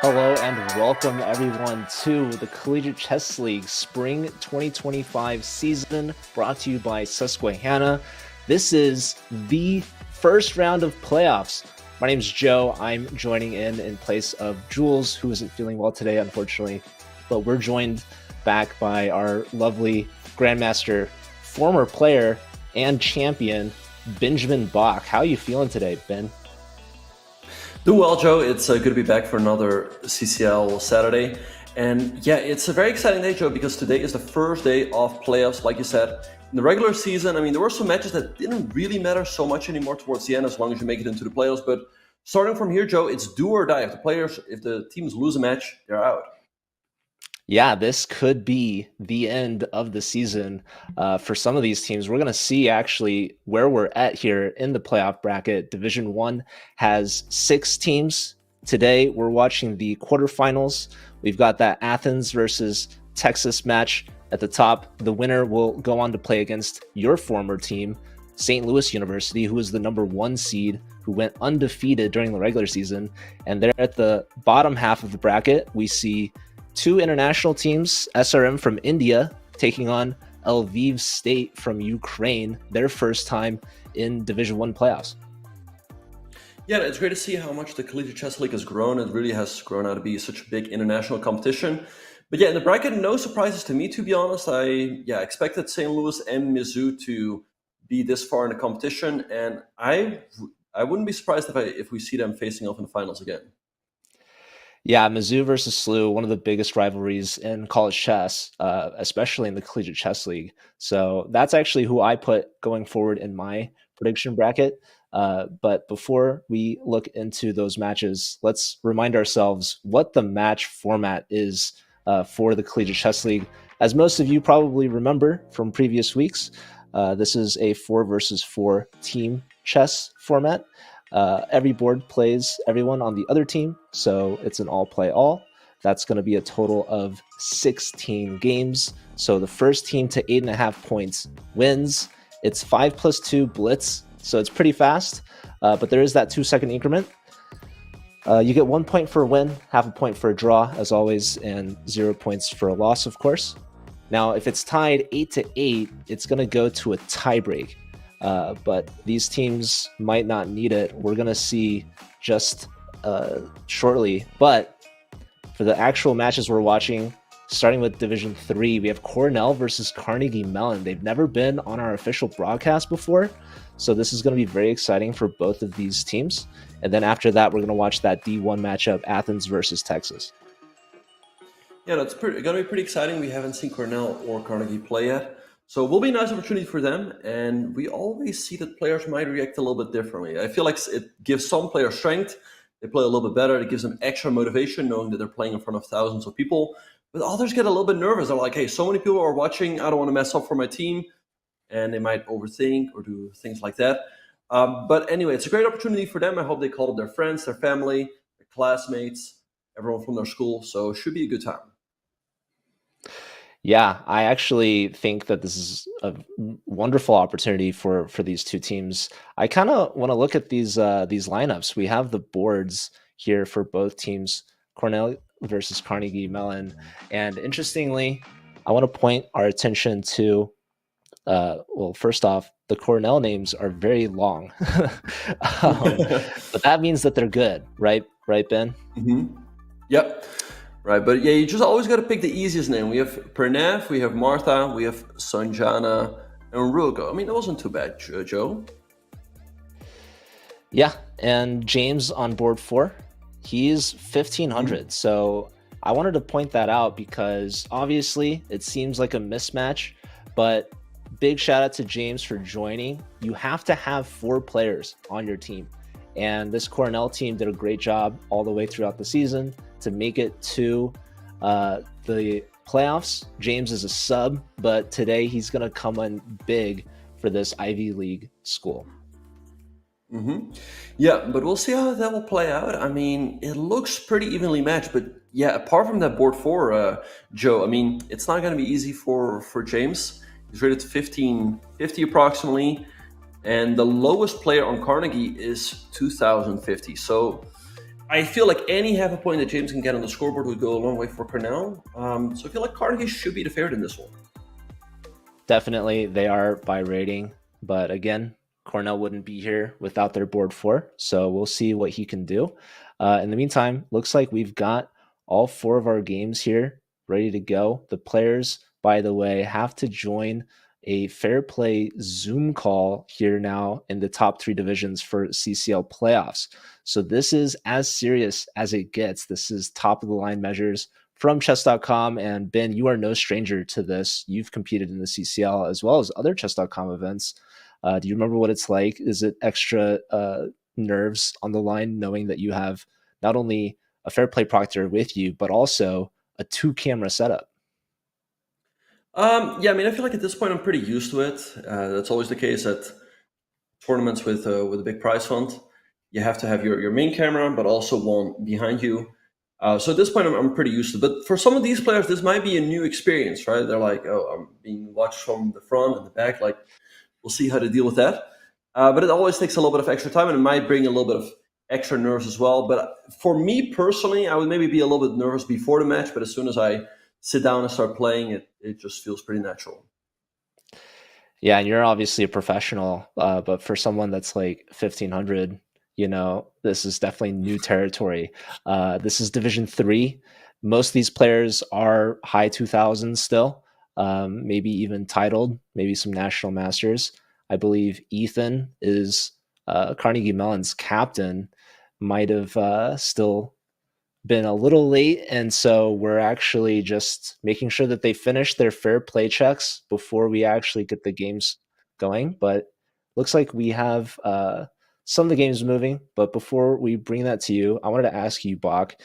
Hello and welcome everyone to the Collegiate Chess League Spring 2025 season, brought to you by Susquehanna. This is the first round of playoffs. My name is Joe. I'm joining in place of Jules, who isn't feeling well today, unfortunately. But we're joined back by our lovely Grandmaster, former player and champion, Benjamin Bach. How are you feeling today, Ben? Do well, Joe. It's good to be back for another CCL Saturday. And yeah, it's a very exciting day, Joe, because today is the first day of playoffs, like you said. In the regular season, there were some matches that didn't really matter so much anymore towards the end, as long as you make it into the playoffs. But starting from here, Joe, it's do or die. If the teams lose a match, they're out. Yeah, this could be the end of the season for some of these teams. We're going to see actually where we're at here in the playoff bracket. Division 1 has 6 teams. Today, we're watching the quarterfinals. We've got that Athens versus Texas match at the top. The winner will go on to play against your former team, St. Louis University, who is the number 1 seed, who went undefeated during the regular season. And there at the bottom half of the bracket, we see 2 international teams, SRM from India taking on Lviv State from Ukraine, their first time in Division 1 playoffs. Yeah, it's great to see how much the Collegiate Chess League has grown. It really has grown out to be such a big international competition. But yeah, in the bracket, no surprises to me, to be honest. I expected St. Louis and Mizzou to be this far in the competition, and I wouldn't be surprised if we see them facing off in the finals again. Yeah, Mizzou versus SLU, one of the biggest rivalries in college chess, especially in the Collegiate Chess League. So that's actually who I put going forward in my prediction bracket. But before we look into those matches, let's remind ourselves what the match format is for the Collegiate Chess League. As most of you probably remember from previous weeks, this is a 4 versus 4 team chess format. Every board plays everyone on the other team, so it's an all-play-all. That's going to be a total of 16 games. So the first team to 8.5 points wins. It's 5+2 blitz, so it's pretty fast, but there is that 2-second increment. You get 1 point for a win, half a point for a draw, as always, and 0 points for a loss, of course. Now, if it's tied 8-8, it's going to go to a tiebreak. But these teams might not need it. We're going to see just shortly. But for the actual matches we're watching, starting with Division 3, we have Cornell versus Carnegie Mellon. They've never been on our official broadcast before, so this is going to be very exciting for both of these teams. And then after that, we're going to watch that D1 matchup, Athens versus Texas. Yeah, that's going to be pretty exciting. We haven't seen Cornell or Carnegie play yet. So it will be a nice opportunity for them, and we always see that players might react a little bit differently. I feel like it gives some players strength. They play a little bit better. It gives them extra motivation knowing that they're playing in front of thousands of people. But others get a little bit nervous. They're like, hey, so many people are watching. I don't want to mess up for my team. And they might overthink or do things like that. But anyway, it's a great opportunity for them. I hope they call up their friends, their family, their classmates, everyone from their school. So it should be a good time. Yeah, I actually think that this is a wonderful opportunity for these two teams. I kind of want to look at these lineups. We have the boards here for both teams, Cornell versus Carnegie Mellon. And interestingly, I want to point our attention to, first off, the Cornell names are very long. But that means that they're good, right? Right, Ben? Mm-hmm. Yep. Right, but yeah, you just always got to pick the easiest name. We have Pranav, we have Martha, we have Sanjana, and Rugo. That wasn't too bad, Joe. Yeah, and James on board 4, he's 1,500. So I wanted to point that out because obviously it seems like a mismatch, but big shout out to James for joining. You have to have 4 players on your team. And this Cornell team did a great job all the way throughout the season to make it to the playoffs. James is a sub, but today he's going to come in big for this Ivy League school. Mm-hmm. Yeah, but we'll see how that will play out. It looks pretty evenly matched, but yeah, apart from that board 4, Joe, it's not going to be easy for James. He's rated 1550 approximately. And the lowest player on Carnegie is 2050. So I feel like any half a point that James can get on the scoreboard would go a long way for Cornell. So I feel like Carnegie should be the favorite in this one. Definitely, they are by rating, but again, Cornell wouldn't be here without their board four. So we'll see what he can do. In the meantime, looks like we've got all four of our games here ready to go. The players, by the way, have to join a fair play Zoom call here now in the top three divisions for CCL playoffs. So this is as serious as it gets. This is top of the line measures from Chess.com. And Ben, you are no stranger to this. You've competed in the CCL as well as other Chess.com events. Do you remember what it's like? Is it extra nerves on the line knowing that you have not only a fair play proctor with you, but also a 2-camera setup? Yeah, I mean, I feel like at this point I'm pretty used to it. That's always the case at tournaments with a big prize fund. You have to have your main camera, but also one behind you. So at this point, I'm pretty used to it. But for some of these players, this might be a new experience, right? They're like, oh, I'm being watched from the front and the back. Like, we'll see how to deal with that. But it always takes a little bit of extra time, and it might bring a little bit of extra nerves as well. But for me personally, I would maybe be a little bit nervous before the match, but as soon as I sit down and start playing, it just feels pretty natural. Yeah, and you're obviously a professional, but for someone that's like 1500, this is definitely new territory. This is Division 3. Most of these players are high 2000s still, maybe even titled, maybe some national masters. I believe Ethan is Carnegie Mellon's captain, might have still been a little late, and so we're actually just making sure that they finish their fair play checks before we actually get the games going. But looks like we have some of the games moving. But before we bring that to you, I wanted to ask you, Bach,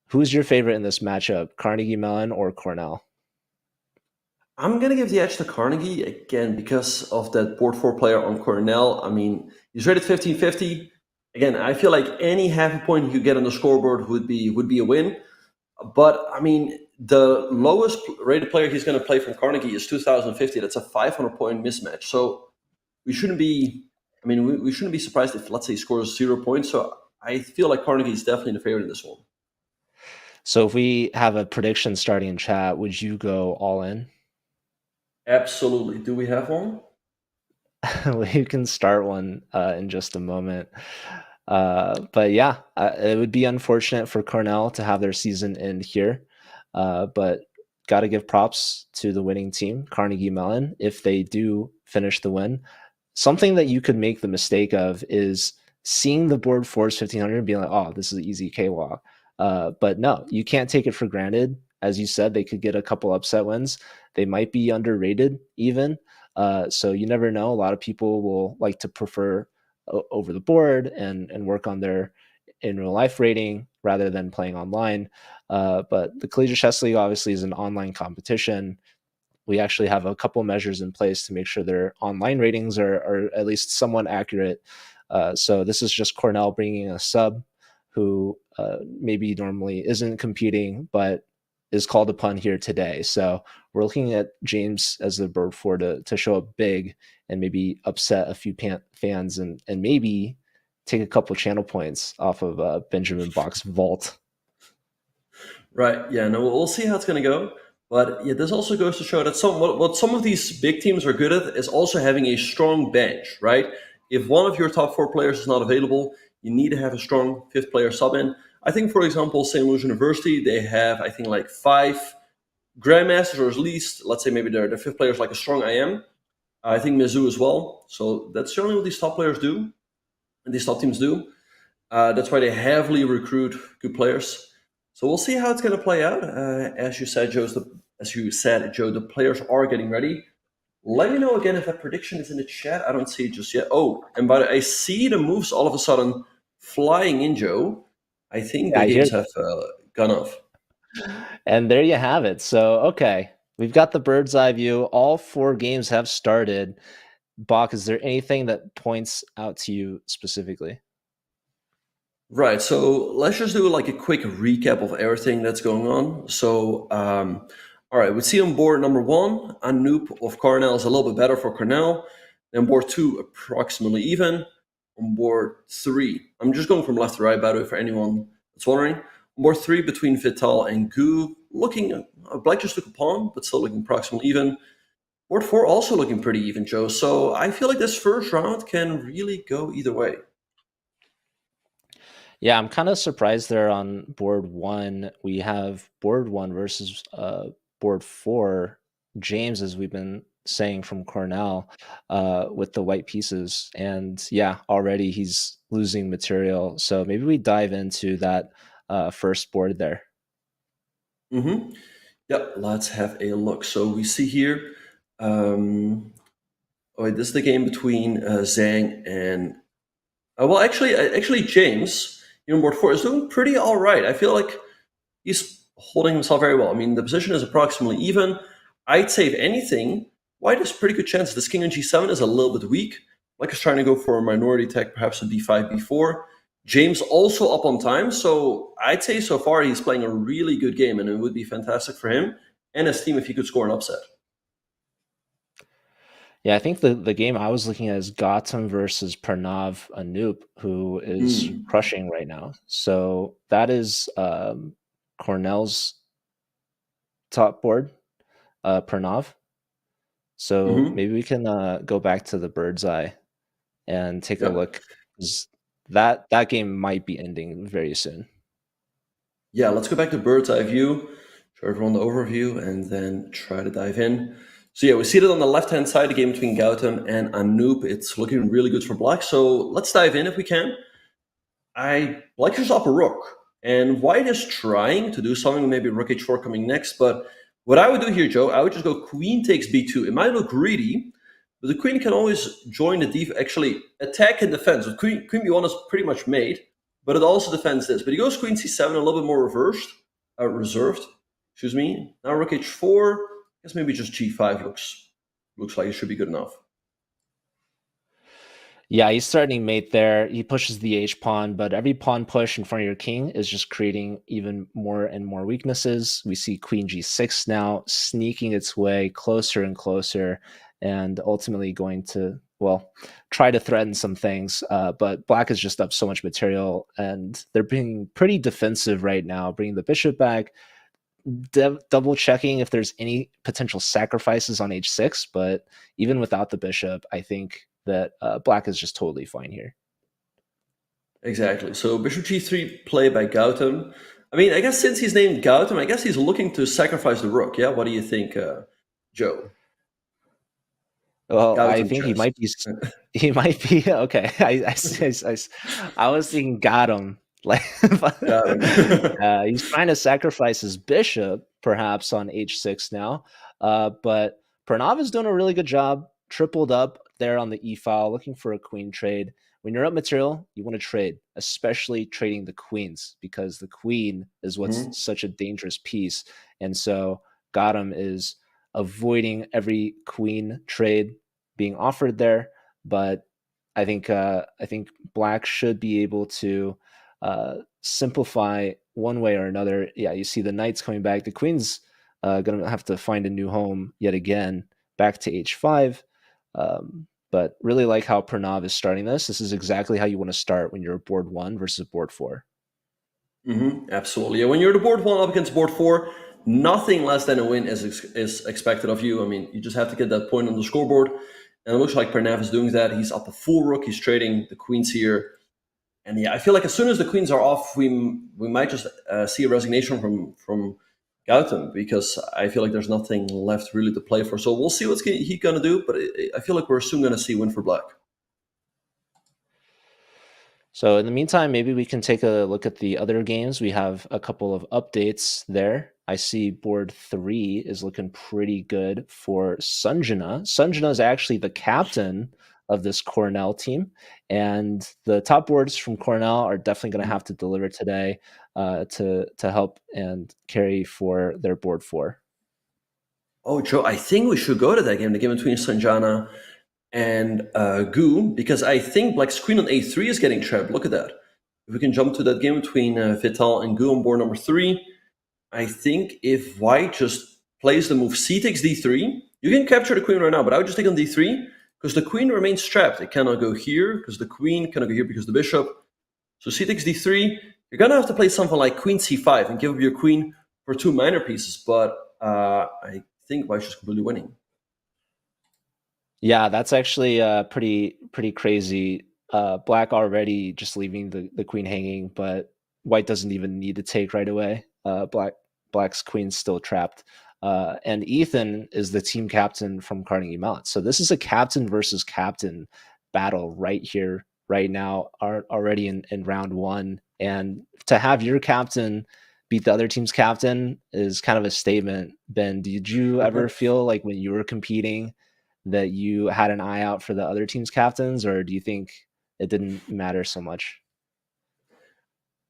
who's your favorite in this matchup, Carnegie Mellon or Cornell? I'm gonna give the edge to Carnegie again because of that board four player on Cornell. I mean, he's rated 1550. Again, I feel like any half a point you get on the scoreboard would be a win. But I mean, the lowest rated player he's going to play from Carnegie is 2050. That's a 500-point mismatch. So we shouldn't be. I mean, we shouldn't be surprised if, let's say, he scores 0 points. So I feel like Carnegie is definitely the favorite in this one. So if we have a prediction starting in chat, would you go all in? Absolutely. Do we have one? We can start one in just a moment. But yeah, it would be unfortunate for Cornell to have their season end here. But got to give props to the winning team, Carnegie Mellon, if they do finish the win. Something that you could make the mistake of is seeing the board force 1500 and being like, oh, this is an easy K-walk. But no, you can't take it for granted. As you said, they could get a couple upset wins. They might be underrated even. So you never know. A lot of people will like to prefer over the board and work on their in real life rating rather than playing online. But the Collegiate Chess League obviously is an online competition. We actually have a couple measures in place to make sure their online ratings are at least somewhat accurate. So this is just Cornell bringing a sub who maybe normally isn't competing, but is called upon here today. So we're looking at James as the bird for to show up big and maybe upset a few fans and maybe take a couple channel points off of Benjamin Bach's vault. Right. Yeah. No, we'll see how it's going to go. But yeah, this also goes to show that what some of these big teams are good at is also having a strong bench, right? If one of your top four players is not available, you need to have a strong fifth player sub in. I think, for example, St. Louis University, they have, I think, like 5 grandmasters, or at least, let's say maybe their fifth player is like a strong IM. I think Mizzou as well. So that's generally what these top players do, and these top teams do. That's why they heavily recruit good players. So we'll see how it's going to play out. As you said, Joe, the players are getting ready. Let me know again if that prediction is in the chat. I don't see it just yet. Oh, and by the way, I see the moves all of a sudden flying in, Joe. I think Yeah, the I hear games have gone off. And there you have it. So, okay, we've got the bird's eye view. All four games have started. Bach, is there anything that points out to you specifically? Right. So let's just do like a quick recap of everything that's going on. So, all right, we see on board number one, Anoop of Cornell is a little bit better for Cornell. Then board two, approximately even. on board 3. I'm just going from left to right, by the way, for anyone that's wondering. On board 3 between Vital and Gu, looking, Black just took a pawn, but still looking proximal even. Board 4 also looking pretty even, Joe. So I feel like this first round can really go either way. Yeah, I'm kind of surprised there on board 1. We have board 1 versus board 4, James, as we've been saying, from Cornell, with the white pieces. And yeah, already he's losing material. So maybe we dive into that first board there. Mm-hmm. Yeah, let's have a look. So we see here, oh wait, this is the game between Zhang and, well, actually James, on board 4 is doing pretty all right. I feel like he's holding himself very well. I mean, the position is approximately even. I'd say, if anything, white has pretty good chance. This king on g7 is a little bit weak. Black is trying to go for a minority tech, perhaps a b5, b4. James also up on time, so I'd say so far he's playing a really good game, and it would be fantastic for him and his team if he could score an upset. Yeah, I think the game I was looking at is Gautam versus Pranav Anoop, who is crushing right now. So that is Cornell's top board, Pranav. So maybe we can go back to the bird's eye and take a look. That game might be ending very soon. Yeah, let's go back to bird's eye view, show everyone the overview, and then try to dive in. So yeah, we see that on the left-hand side, the game between Gautam and Anoop. It's looking really good for black. So let's dive in if we can. Black is up a rook, and white is trying to do something, maybe rook h4 coming next. But what I would do here, Joe, I would just go queen takes b2. It might look greedy, but the queen can always join the actually attack and defense. So queen b1 is pretty much made, but it also defends this. But he goes queen c7, a little bit more reserved. Excuse me. Now rook h4. I guess maybe just g5 looks like it should be good enough. Yeah, he's starting mate there. He pushes the h-pawn, but every pawn push in front of your king is just creating even more and more weaknesses. We see queen g6 now sneaking its way closer and closer, and ultimately going to, well, try to threaten some things. But black is just up so much material, and they're being pretty defensive right now, bringing the bishop back, double checking if there's any potential sacrifices on h6. But even without the bishop, I think that black is just totally fine here. Exactly. So bishop g3 play by Gautam. I mean, I guess since he's named Gautam, I guess he's looking to sacrifice the rook. Yeah. What do you think, Joe? Well, Gautam I think chess. he might be okay. I was thinking got him. Like he's trying to sacrifice his bishop, perhaps on h6 now. But Pranav is doing a really good job. Tripled up there on the e file, looking for a queen trade. When you're up material, you want to trade, especially trading the queens, because the queen is what's such a dangerous piece. And so Gautam is avoiding every queen trade being offered there. But I think black should be able to simplify one way or another. Yeah, you see the knight's coming back. The queen's gonna have to find a new home yet again, back to h5. But really like how Pranav is starting this. This is exactly how you want to start when you're board 1 versus board 4. Absolutely. Yeah, when you're the board 1 up against board 4, nothing less than a win is expected of you. I mean, you just have to get that point on the scoreboard. And it looks like Pranav is doing that. He's up a full rook. He's trading the queens here. And yeah, I feel like as soon as the queens are off, we might just see a resignation from Gautam, because I feel like there's nothing left really to play for. So we'll see what's he going to do, but I feel like we're soon going to see a win for black. So in the meantime, maybe we can take a look at the other games. We have a couple of updates there. I see board 3 is looking pretty good for Sanjana. Sanjana is actually the captain of this Cornell team, and the top boards from Cornell are definitely going to have to deliver today to help and carry for their board 4. Oh, Joe, I think we should go to that game, the game between Sanjana and Gu, because I think black's queen on a3 is getting trapped. Look at that. If we can jump to that game between Vital and Gu on board number 3, I think if white just plays the move c takes d3, you can capture the queen right now, but I would just take on d3, because the queen remains trapped. It cannot go here because the queen cannot go here because the bishop. So c takes d3. You're gonna have to play something like queen c5 and give up your queen for two minor pieces. But I think White's just completely winning. Yeah, that's actually pretty crazy. Black already just leaving the queen hanging, but white doesn't even need to take right away. Black's queen's still trapped. And Ethan is the team captain from Carnegie Mellon. So this is a captain versus captain battle right here, right now, already in round one. And to have your captain beat the other team's captain is kind of a statement. Ben, did you ever feel like when you were competing that you had an eye out for the other team's captains, or do you think it didn't matter so much?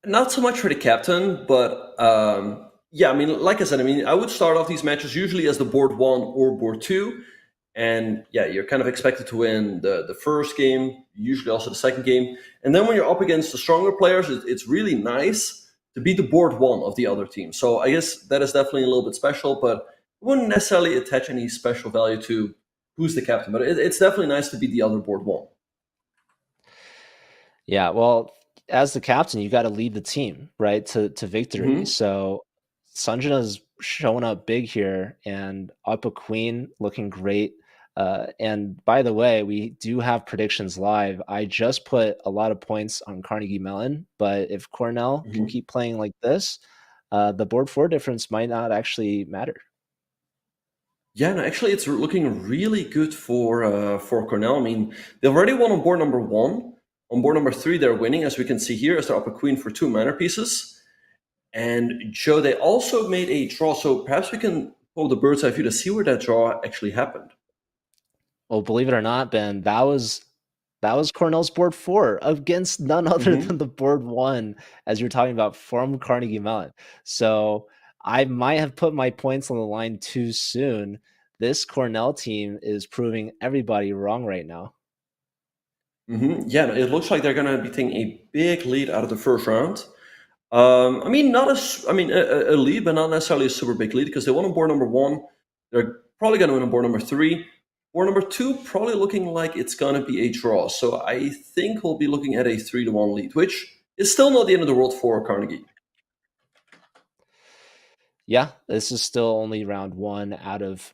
Not so much for the captain, but yeah, I mean, like I said, I mean, I would start off these matches usually as the board one or board two. And yeah, you're kind of expected to win the first game, usually also the second game. And then when you're up against the stronger players, it's really nice to beat the board one of the other team. So I guess that is definitely a little bit special, but I wouldn't necessarily attach any special value to who's the captain. But it's definitely nice to beat the other board one. Yeah, well, as the captain, you got to lead the team right to victory. Mm-hmm. So Sanjana's showing up big here and up a queen, looking great. And by the way, we do have predictions live. I just put a lot of points on Carnegie Mellon, but if Cornell can Mm-hmm. keep playing like this, the board four difference might not actually matter. Yeah, no, actually, it's looking really good for Cornell. I mean, they already won on board number one. On board number three, they're winning, as we can see here, as they're up a queen for two minor pieces. And Joe, they also made a draw. So perhaps we can pull the bird's eye view to see where that draw actually happened. Well, believe it or not, Ben, that was Cornell's board four against none other than Hmm. the board one, as you're talking about, from Carnegie Mellon. So I might have put my points on the line too soon. This Cornell team is proving everybody wrong right now. Yeah, no, it looks like they're going to be taking a big lead out of the first round. I mean, not as I mean a lead, but not necessarily a super big lead because they won on board number one. They're probably going to win on board number three. Board number two, probably looking like it's going to be a draw. So I think we'll be looking at a 3-1 lead, which is still not the end of the world for Carnegie. Yeah, this is still only round one out of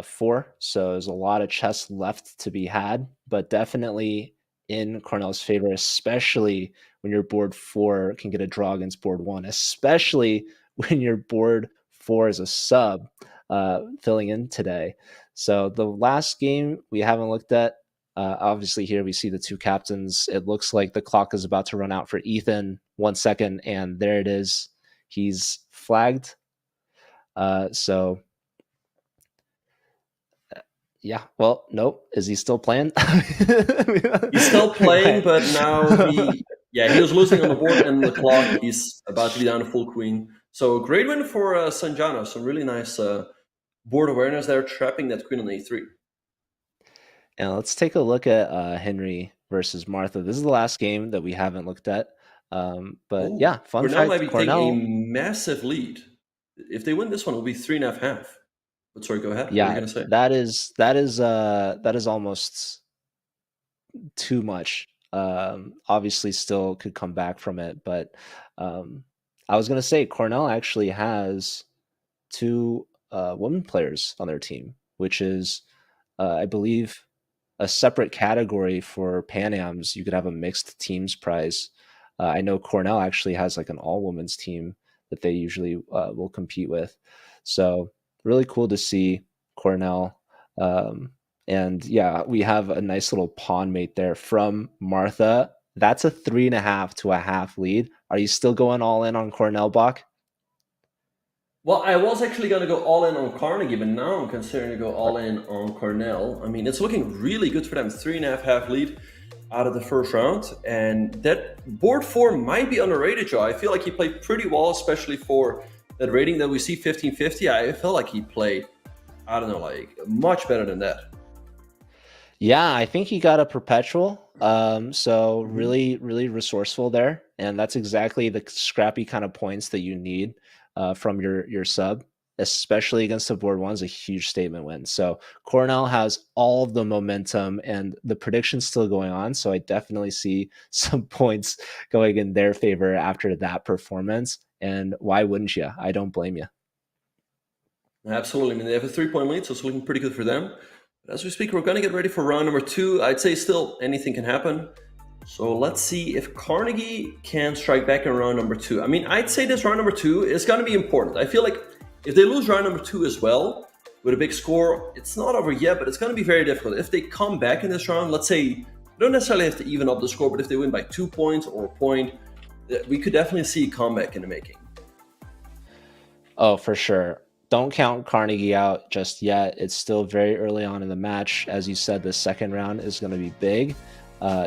four. So there's a lot of chess left to be had, but definitely in Cornell's favor, especially when your board four can get a draw against board one, especially when your board four is a sub filling in today. So the last game we haven't looked at, obviously here we see the two captains. It looks like the clock is about to run out for Ethan. 1 second, and there it is. He's flagged. So yeah, well, nope. Is he still playing? He's still playing, but now he was losing on the board and the clock. He's about to be down to full queen. So great win for Sanjana. Some really nice board awareness there, trapping that queen on a3. And let's take a look at Henry versus Martha. This is the last game that we haven't looked at. But Oh, yeah, fun Cornell might fact: be taking a Cornell. massive lead. If they win this one, it'll be 3.5. But sorry, go ahead. What were you Yeah, going to say? that is almost too much. Obviously, still could come back from it, but I was gonna say Cornell actually has two women players on their team, which is, I believe, a separate category for Pan Ams. You could have a mixed teams prize. I know Cornell actually has like an all women's team that they usually will compete with. So really cool to see Cornell. Um, and yeah, we have a nice little pawn mate there from Martha. That's a 3.5 to a half lead. Are you still going all in on Cornell, Bach? Well, I was actually going to go all in on Carnegie, but now I'm considering to go all in on Cornell. I mean, it's looking really good for them. 3.5 lead out of the first round. And that board four might be underrated, Joe. I feel like he played pretty well, especially for that rating that we see 1550. I felt like he played, I don't know, like much better than that. Yeah, I think he got a perpetual. So Hmm. really, really resourceful there, and that's exactly the scrappy kind of points that you need from your sub. especially against the board one, is a huge statement win. So Cornell has all the momentum, and the prediction's still going on. So I definitely see some points going in their favor after that performance. And why wouldn't you? I don't blame you. Absolutely. I mean, they have a 3-point lead, so it's looking pretty good for them. But as we speak, we're going to get ready for round number 2. I'd say still anything can happen. So let's see if Carnegie can strike back in round number 2. I mean, I'd say this round number 2 is going to be important. I feel like if they lose round number 2 as well, with a big score, it's not over yet, but it's going to be very difficult. If they come back in this round, let's say, you don't necessarily have to even up the score, but if they win by 2 points or a point, we could definitely see a comeback in the making. Oh, for sure. Don't count Carnegie out just yet. It's still very early on in the match. As you said, the second round is going to be big.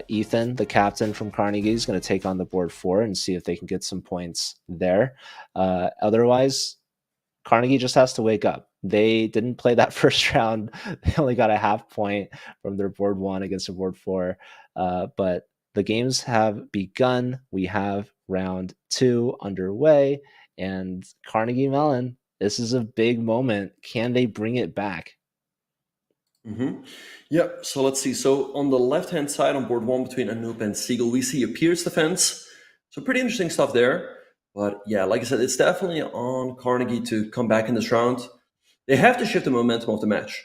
Ethan, the captain from Carnegie, is going to take on the board 4 and see if they can get some points there. Otherwise, Carnegie just has to wake up. They didn't play that first round. They only got a half point from their board 1 against their board 4. But the games have begun. We have round 2 underway, and Carnegie Mellon, this is a big moment. Can they bring it back? Yeah, so let's see. So on the left-hand side on board 1 between Anoop and Siegel, we see a Pierce defense. So pretty interesting stuff there. But yeah, like I said, it's definitely on Carnegie to come back in this round. They have to shift the momentum of the match.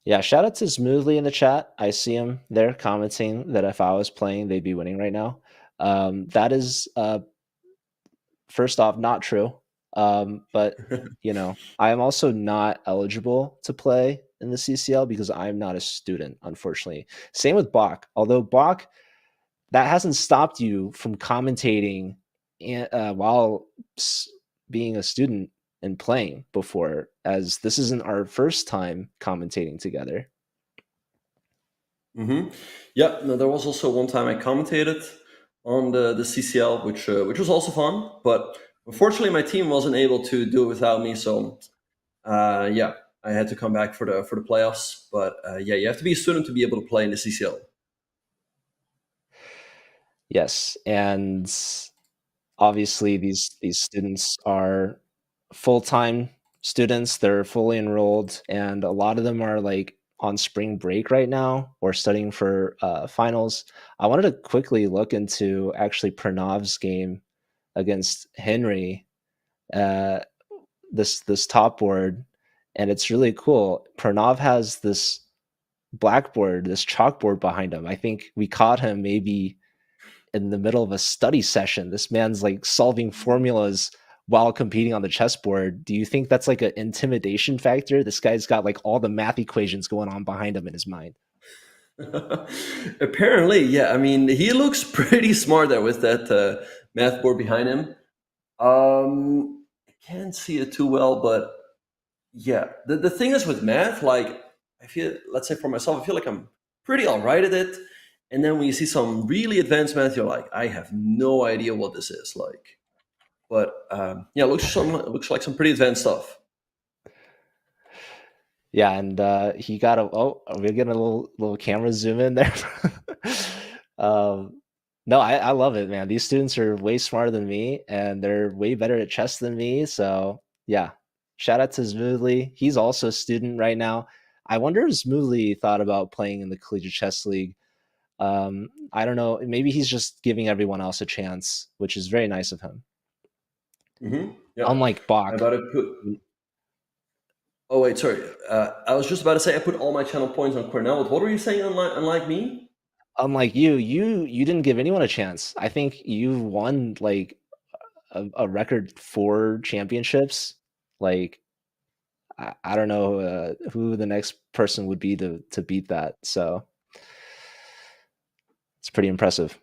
Yeah, shout out to Smoothly in the chat. I see him there commenting that if I was playing, they'd be winning right now. That is, first off, not true. But I am also not eligible to play in the CCL because I'm not a student, unfortunately. Same with Bach. Although Bach, that hasn't stopped you from commentating while being a student and playing before, as this isn't our first time commentating together. Yeah, no, there was also one time I commentated on the CCL, which was also fun. But unfortunately, my team wasn't able to do it without me. So yeah, I had to come back for the playoffs. But yeah, you have to be a student to be able to play in the CCL. Yes, and obviously these students are full-time students. They're fully enrolled, and a lot of them are like on spring break right now or studying for finals. I wanted to quickly look into actually Pranav's game against Henry, this top board, and it's really cool. Pranav has this blackboard, this chalkboard behind him. I think we caught him maybe in the middle of a study session. This man's like solving formulas while competing on the chessboard. Do you think that's like an intimidation factor? This guy's got like all the math equations going on behind him in his mind. Apparently, yeah. I mean, he looks pretty smart there with that math board behind him. I can't see it too well, but yeah. The thing is with math, like I feel, let's say for myself, I feel like I'm pretty all right at it. And then when you see some really advanced math, you're like, I have no idea what this is like. But yeah, looks like some pretty advanced stuff. Yeah, and he got a we're getting a little camera zoom in there. No, I love it, man. These students are way smarter than me, and they're way better at chess than me. So yeah, shout out to Smoothly. He's also a student right now. I wonder if Smoothly thought about playing in the Collegiate Chess League. I don't know. Maybe he's just giving everyone else a chance, which is very nice of him. Yeah. Unlike Bach. Oh wait, sorry. I was just about to say I put all my channel points on Cornell. What were you saying? Unlike me? Unlike you didn't give anyone a chance. I think you won like a record 4 championships. Like I don't know who the next person would be to beat that. So it's pretty impressive.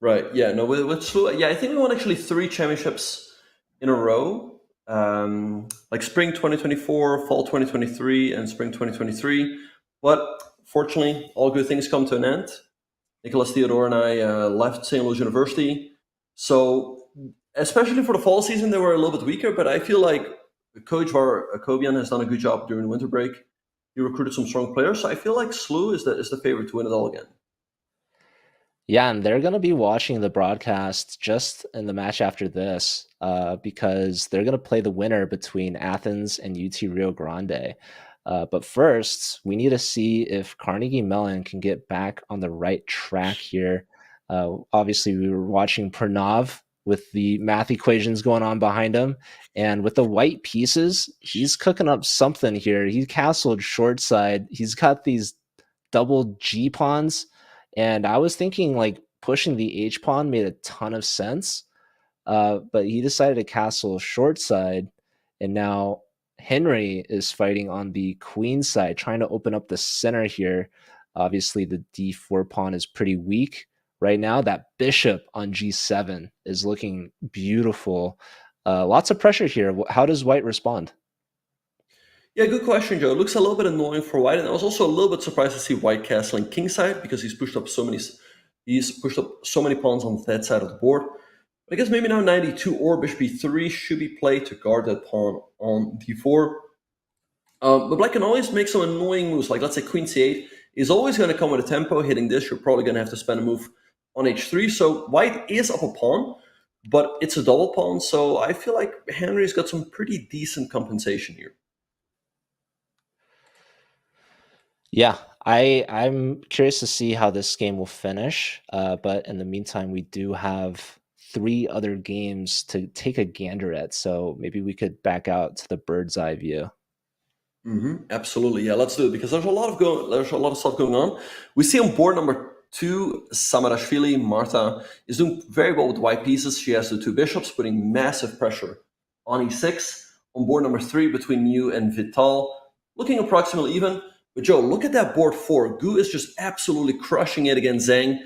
Right. Yeah. No. With Slu, yeah, I think we won actually 3 championships in a row. Like spring 2024, fall 2023, and spring 2023. But fortunately, all good things come to an end. Nicholas Theodore and I left St. Louis University. So, especially for the fall season, they were a little bit weaker, but I feel like Coach Kobian has done a good job during the winter break. He recruited some strong players. So I feel like SLU is the favorite to win it all again. Yeah, and they're going to be watching the broadcast just in the match after this, because they're going to play the winner between Athens and UT Rio Grande. But first, we need to see if Carnegie Mellon can get back on the right track here. Obviously, we were watching Pranav with the math equations going on behind him, and with the white pieces, he's cooking up something here. He castled short side. He's got these double G pawns, and I was thinking like pushing the H pawn made a ton of sense, but he decided to castle short side, and now Henry is fighting on the queen side, trying to open up the center here. Obviously, the D4 pawn is pretty weak right now. That bishop on G7 is looking beautiful. Lots of pressure here. How does White respond? Yeah, good question, Joe. It looks a little bit annoying for White, and I was also a little bit surprised to see White castling kingside because he's pushed up so many pawns on that side of the board. But I guess maybe now 92 or bishop b3 should be played to guard that pawn on d4. But Black can always make some annoying moves, like let's say queen c8 is always going to come with a tempo. Hitting this, you're probably going to have to spend a move on h3. So White is up a pawn, but it's a double pawn. So I feel like Henry's got some pretty decent compensation here. Yeah, I'm curious to see how this game will finish. But in the meantime, we do have three other games to take a gander at. So maybe we could back out to the bird's eye view. Absolutely, yeah. Let's do it because there's a lot of stuff going on. We see on board number 2, Samarashvili Marta is doing very well with white pieces. She has the two bishops, putting massive pressure on e6. On board number 3, between you and Vital, looking approximately even. But Joe, look at that board 4. Gu is just absolutely crushing it against Zhang.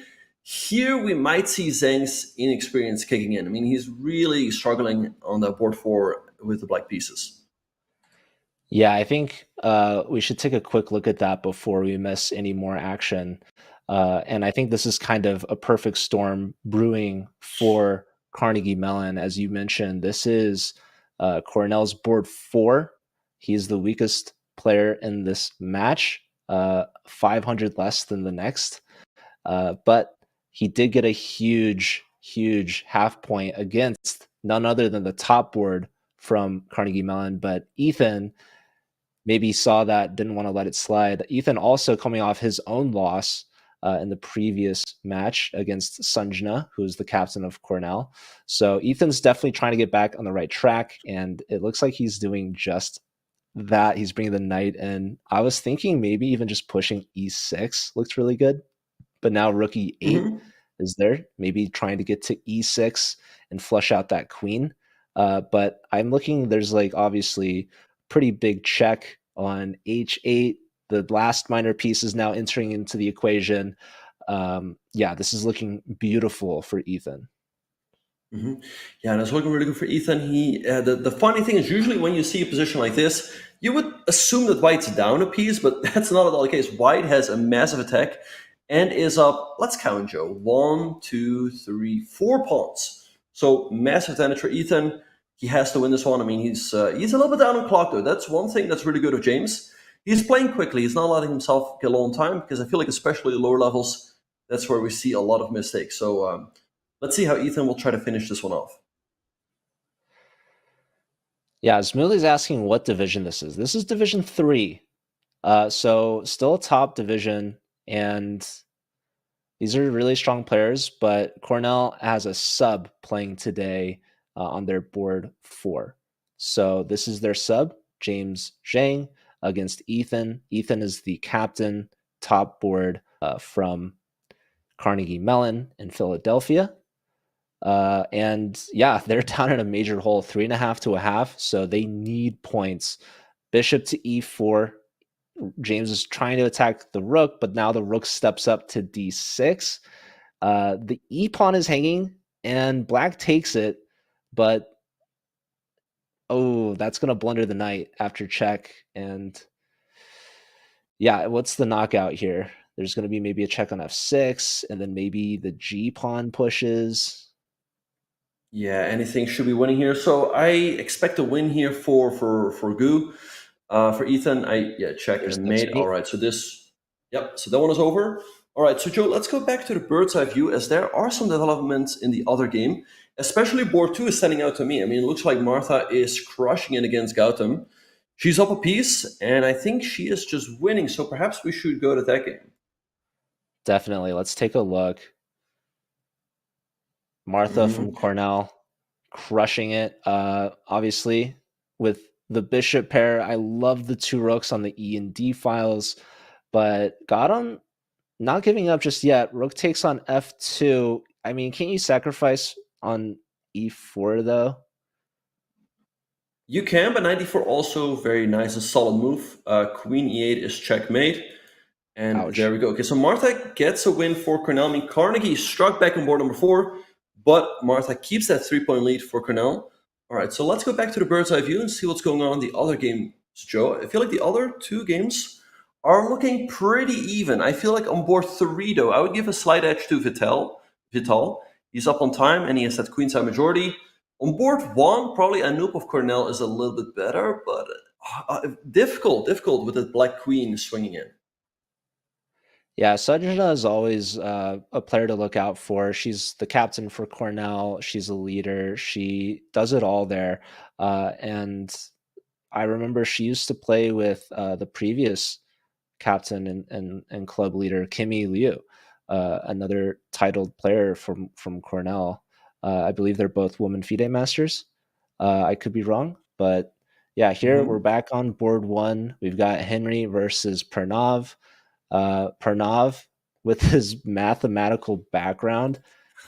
Here we might see Zhang's inexperience kicking in. I mean, he's really struggling on that board 4 with the black pieces. Yeah, I think we should take a quick look at that before we miss any more action. And I think this is kind of a perfect storm brewing for Carnegie Mellon. As you mentioned, this is Cornell's board 4. He's the weakest player in this match, 500 less than the next. But he did get a huge half point against none other than the top board from Carnegie Mellon. But Ethan maybe saw that, didn't want to let it slide. Ethan also coming off his own loss in the previous match against Sanjna, who's the captain of Cornell. So Ethan's definitely trying to get back on the right track, and it looks like he's doing just that. He's bringing the knight in. I was thinking maybe even just pushing e6 looks really good, but now rook e8 is there, maybe trying to get to e6 and flush out that queen. But I'm looking, there's like obviously pretty big check on h8. The last minor piece is now entering into the equation. Yeah, this is looking beautiful for Ethan. Yeah, that's looking really good for Ethan. The funny thing is, usually when you see a position like this, you would assume that White's down a piece, but that's not at all the case. White has a massive attack and is up, let's count, Joe, 1, 2, 3, 4 pawns. So massive advantage for Ethan. He has to win this one. I mean, he's a little bit down on clock, though. That's one thing that's really good of James. He's playing quickly. He's not letting himself get low on time, because I feel like especially the lower levels, that's where we see a lot of mistakes. So let's see how Ethan will try to finish this one off. Yeah, Smoothie's asking what division this is. This is Division 3. So still a top division, and these are really strong players, but Cornell has a sub playing today on their board 4. So this is their sub, James Zhang, against Ethan. Ethan is the captain, top board from Carnegie Mellon in Philadelphia. And yeah, they're down in a major hole, 3.5 to a half. So they need points. Bishop to e4. James is trying to attack the rook, but now the rook steps up to d6. The e pawn is hanging, and black takes it, but oh, that's going to blunder the knight after check. And yeah, what's the knockout here? There's going to be maybe a check on f6, and then maybe the g pawn pushes. Yeah, anything should be winning here. So I expect a win here for Gu. For Ethan, check There's and the mate. checkmate. All right, so this, yep. So that one is over. All right, so Joe, let's go back to the bird's eye view as there are some developments in the other game. Especially board two is standing out to me. I mean, it looks like Martha is crushing it against Gautam. She's up a piece, and I think she is just winning. So perhaps we should go to that game. Definitely. Let's take a look. Martha from Cornell crushing it. Obviously, with the bishop pair, I love the two rooks on the E and D files, but Gautam not giving up just yet. Rook takes on F2. I mean, can't you sacrifice on E4 though? You can, but 94 also very nice, a solid move. Queen E8 is checkmate. And Ouch. there we go. Okay, so Martha gets a win for Cornell. I mean, Carnegie struck back on board number 4, but Martha keeps that 3-point lead for Cornell. All right, so let's go back to the bird's eye view and see what's going on in the other games, Joe. I feel like the other two games are looking pretty even. I feel like on board 3, though, I would give a slight edge to Vital. He's up on time and he has that queenside majority. On board 1, probably Anoop of Cornell is a little bit better, but difficult with that black queen swinging in. Yeah, Sajna is always a player to look out for. She's the captain for Cornell. She's a leader. She does it all there. And I remember she used to play with the previous captain and club leader, Kimmy Liu, another titled player from Cornell. I believe they're both women FIDE masters. I could be wrong, but yeah, here we're back on board 1. We've got Henry versus Pranav. Pranav, with his mathematical background,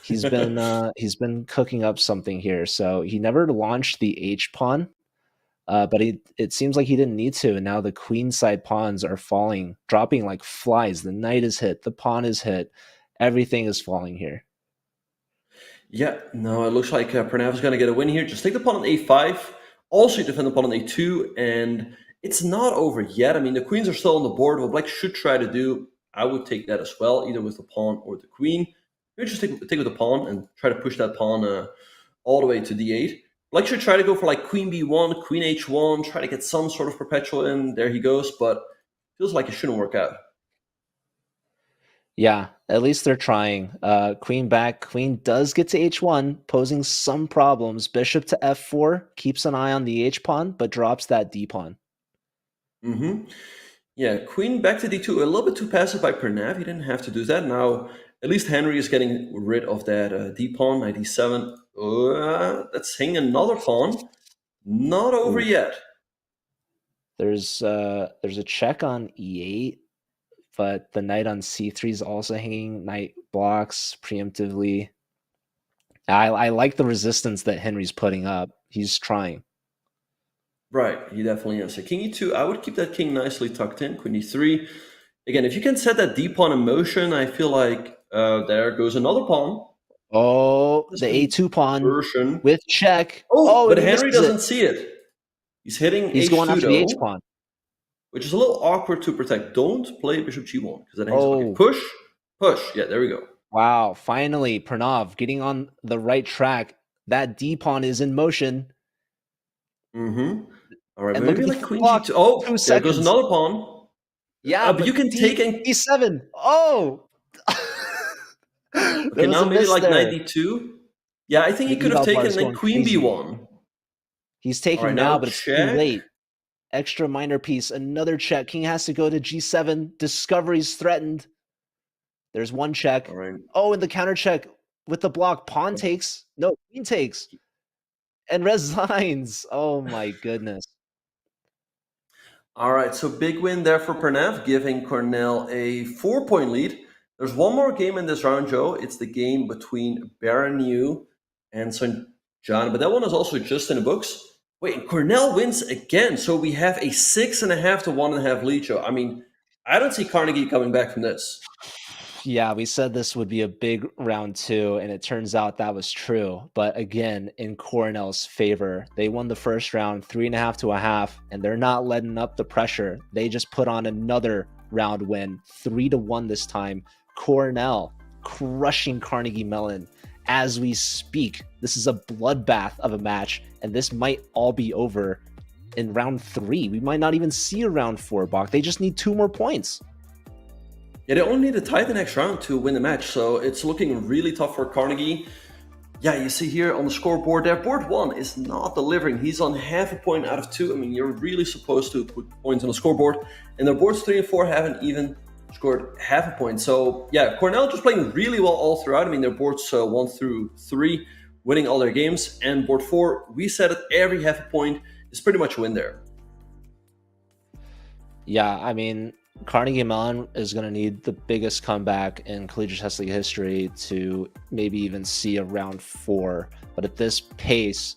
he's been cooking up something here. So he never launched the H pawn, but it seems like he didn't need to. And now the queen side pawns are dropping like flies. The knight is hit, the pawn is hit, everything is falling here. Yeah, no, it looks like Pranav is going to get a win here. Just take the pawn on a5. Also defend the pawn on a2, and it's not over yet. I mean, the queens are still on the board. What black should try to do, I would take that as well, either with the pawn or the queen. Maybe just take with the pawn and try to push that pawn all the way to d8. Black should try to go for like queen b1, queen h1, try to get some sort of perpetual in. There he goes, but feels like it shouldn't work out. Yeah, at least they're trying. Queen back. Queen does get to h1, posing some problems. Bishop to f4, keeps an eye on the h-pawn, but drops that d-pawn. Yeah, queen back to d2. A little bit too passive by Pranav. He didn't have to do that. Now, at least Henry is getting rid of that d-pawn, knight d7. Let's hang another pawn. Not over yet. There's a check on e8. But the knight on c3 is also hanging. Knight blocks preemptively. I like the resistance that Henry's putting up. He's trying. Right, he definitely is. So king e2, I would keep that king nicely tucked in. Queen e3. Again, if you can set that d-pawn in motion, I feel like there goes another pawn. Oh, the a2 pawn with check. Oh, but Henry doesn't see it. He's hitting He's h2, going after the though, h-pawn. which is a little awkward to protect. Don't play bishop g1 because that hangs. Okay, push. Yeah, there we go. Wow, finally, Pranav getting on the right track. That d-pawn is in motion. All right, maybe like queen g2. Oh, there goes another pawn. Yeah, but you can take d7. Oh. Okay, now maybe like knight d2. Yeah, I think he could have taken like queen b1. He's taking now, but it's too late. Extra minor piece, another check. King has to go to g7. Discovery's threatened. There's one check. Oh, and the counter check with the block. Pawn takes. No, queen takes. And resigns. Oh my goodness. All right, so big win there for Pranav, giving Cornell a 4-point lead. There's one more game in this round, Joe. It's the game between Baron Yu and St. John, but that one is also just in the books. Wait, Cornell wins again, so we have a 6.5 to 1.5 lead, Joe. I mean, I don't see Carnegie coming back from this. Yeah, we said this would be a big round 2, and it turns out that was true. But again, in Cornell's favor, they won the first round 3.5 to 1/2, and they're not letting up the pressure. They just put on another round win, 3 to 1 this time. Cornell crushing Carnegie Mellon as we speak. This is a bloodbath of a match, and this might all be over in round 3. We might not even see a round 4, Bach. They just need 2 more points. Yeah, they only need to tie the next round to win the match, so it's looking really tough for Carnegie. Yeah, you see here on the scoreboard there, board one is not delivering. He's on half a point out of two. I mean, you're really supposed to put points on the scoreboard. And their boards three and four haven't even scored half a point. So, yeah, Cornell just playing really well all throughout. I mean, their boards one through three, winning all their games. And board four, we said it, every half a point is pretty much a win there. Yeah, I mean, Carnegie Mellon is going to need the biggest comeback in Collegiate Chess League history to maybe even see a round four. But at this pace,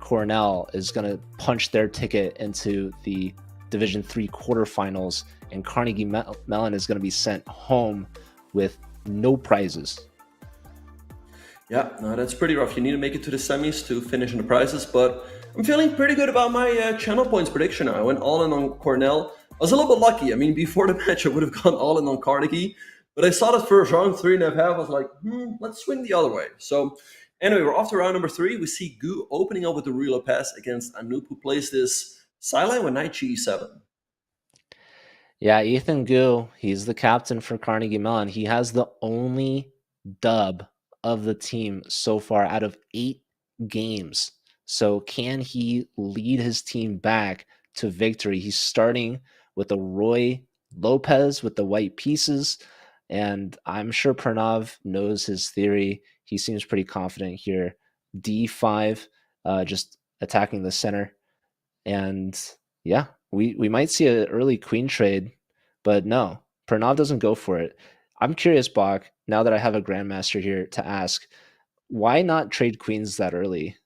Cornell is going to punch their ticket into the Division III quarterfinals, and Carnegie Mellon is going to be sent home with no prizes. Yeah, no, that's pretty rough. You need to make it to the semis to finish in the prizes, but I'm feeling pretty good about my channel points prediction now. I went all in on Cornell. I was a little bit lucky. I mean, before the match, I would have gone all in on Carnegie, but I saw that first round, 3.5. I was like, let's swing the other way. So anyway, we're off to round number 3. We see Gu opening up with the Ruy Lopez against Anoop, who plays this sideline with knight g7. Yeah, Ethan Gu, he's the captain for Carnegie Mellon. He has the only dub of the team so far out of 8 games. So can he lead his team back to victory? He's starting with a Ruy Lopez with the white pieces, and I'm sure Pranav knows his theory. He seems pretty confident here. D5, just attacking the center. And yeah, we might see an early queen trade, but no, Pranav doesn't go for it. I'm curious, Bach, now that I have a grandmaster here to ask, why not trade queens that early?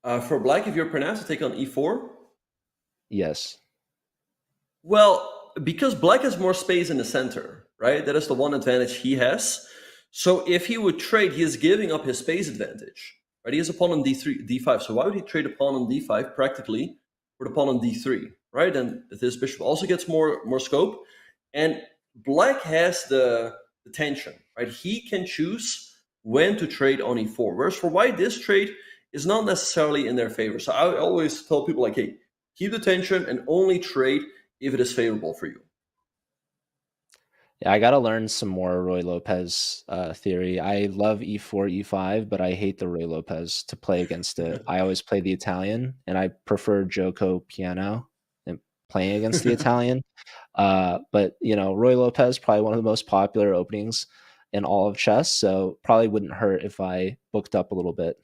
For black, if you're pronounced to take on e4, Yes. well, because black has more space in the center, right? That is the one advantage he has. So if he would trade, he is giving up his space advantage, right? He has a pawn on d3, d5. So why would he trade a pawn on d5 practically for the pawn on d3, right? And this bishop also gets more scope. And black has the tension, right? He can choose when to trade on e4. Whereas for white, this trade is not necessarily in their favor. So I always tell people like, hey, keep the tension and only trade if it is favorable for you. Yeah, I got to learn some more Ruy Lopez theory. I love e4, e5, but I hate the Ruy Lopez to play against it. I always play the Italian, and I prefer Joko piano and playing against the Italian. But, Ruy Lopez, probably one of the most popular openings in all of chess, so probably wouldn't hurt if I booked up a little bit.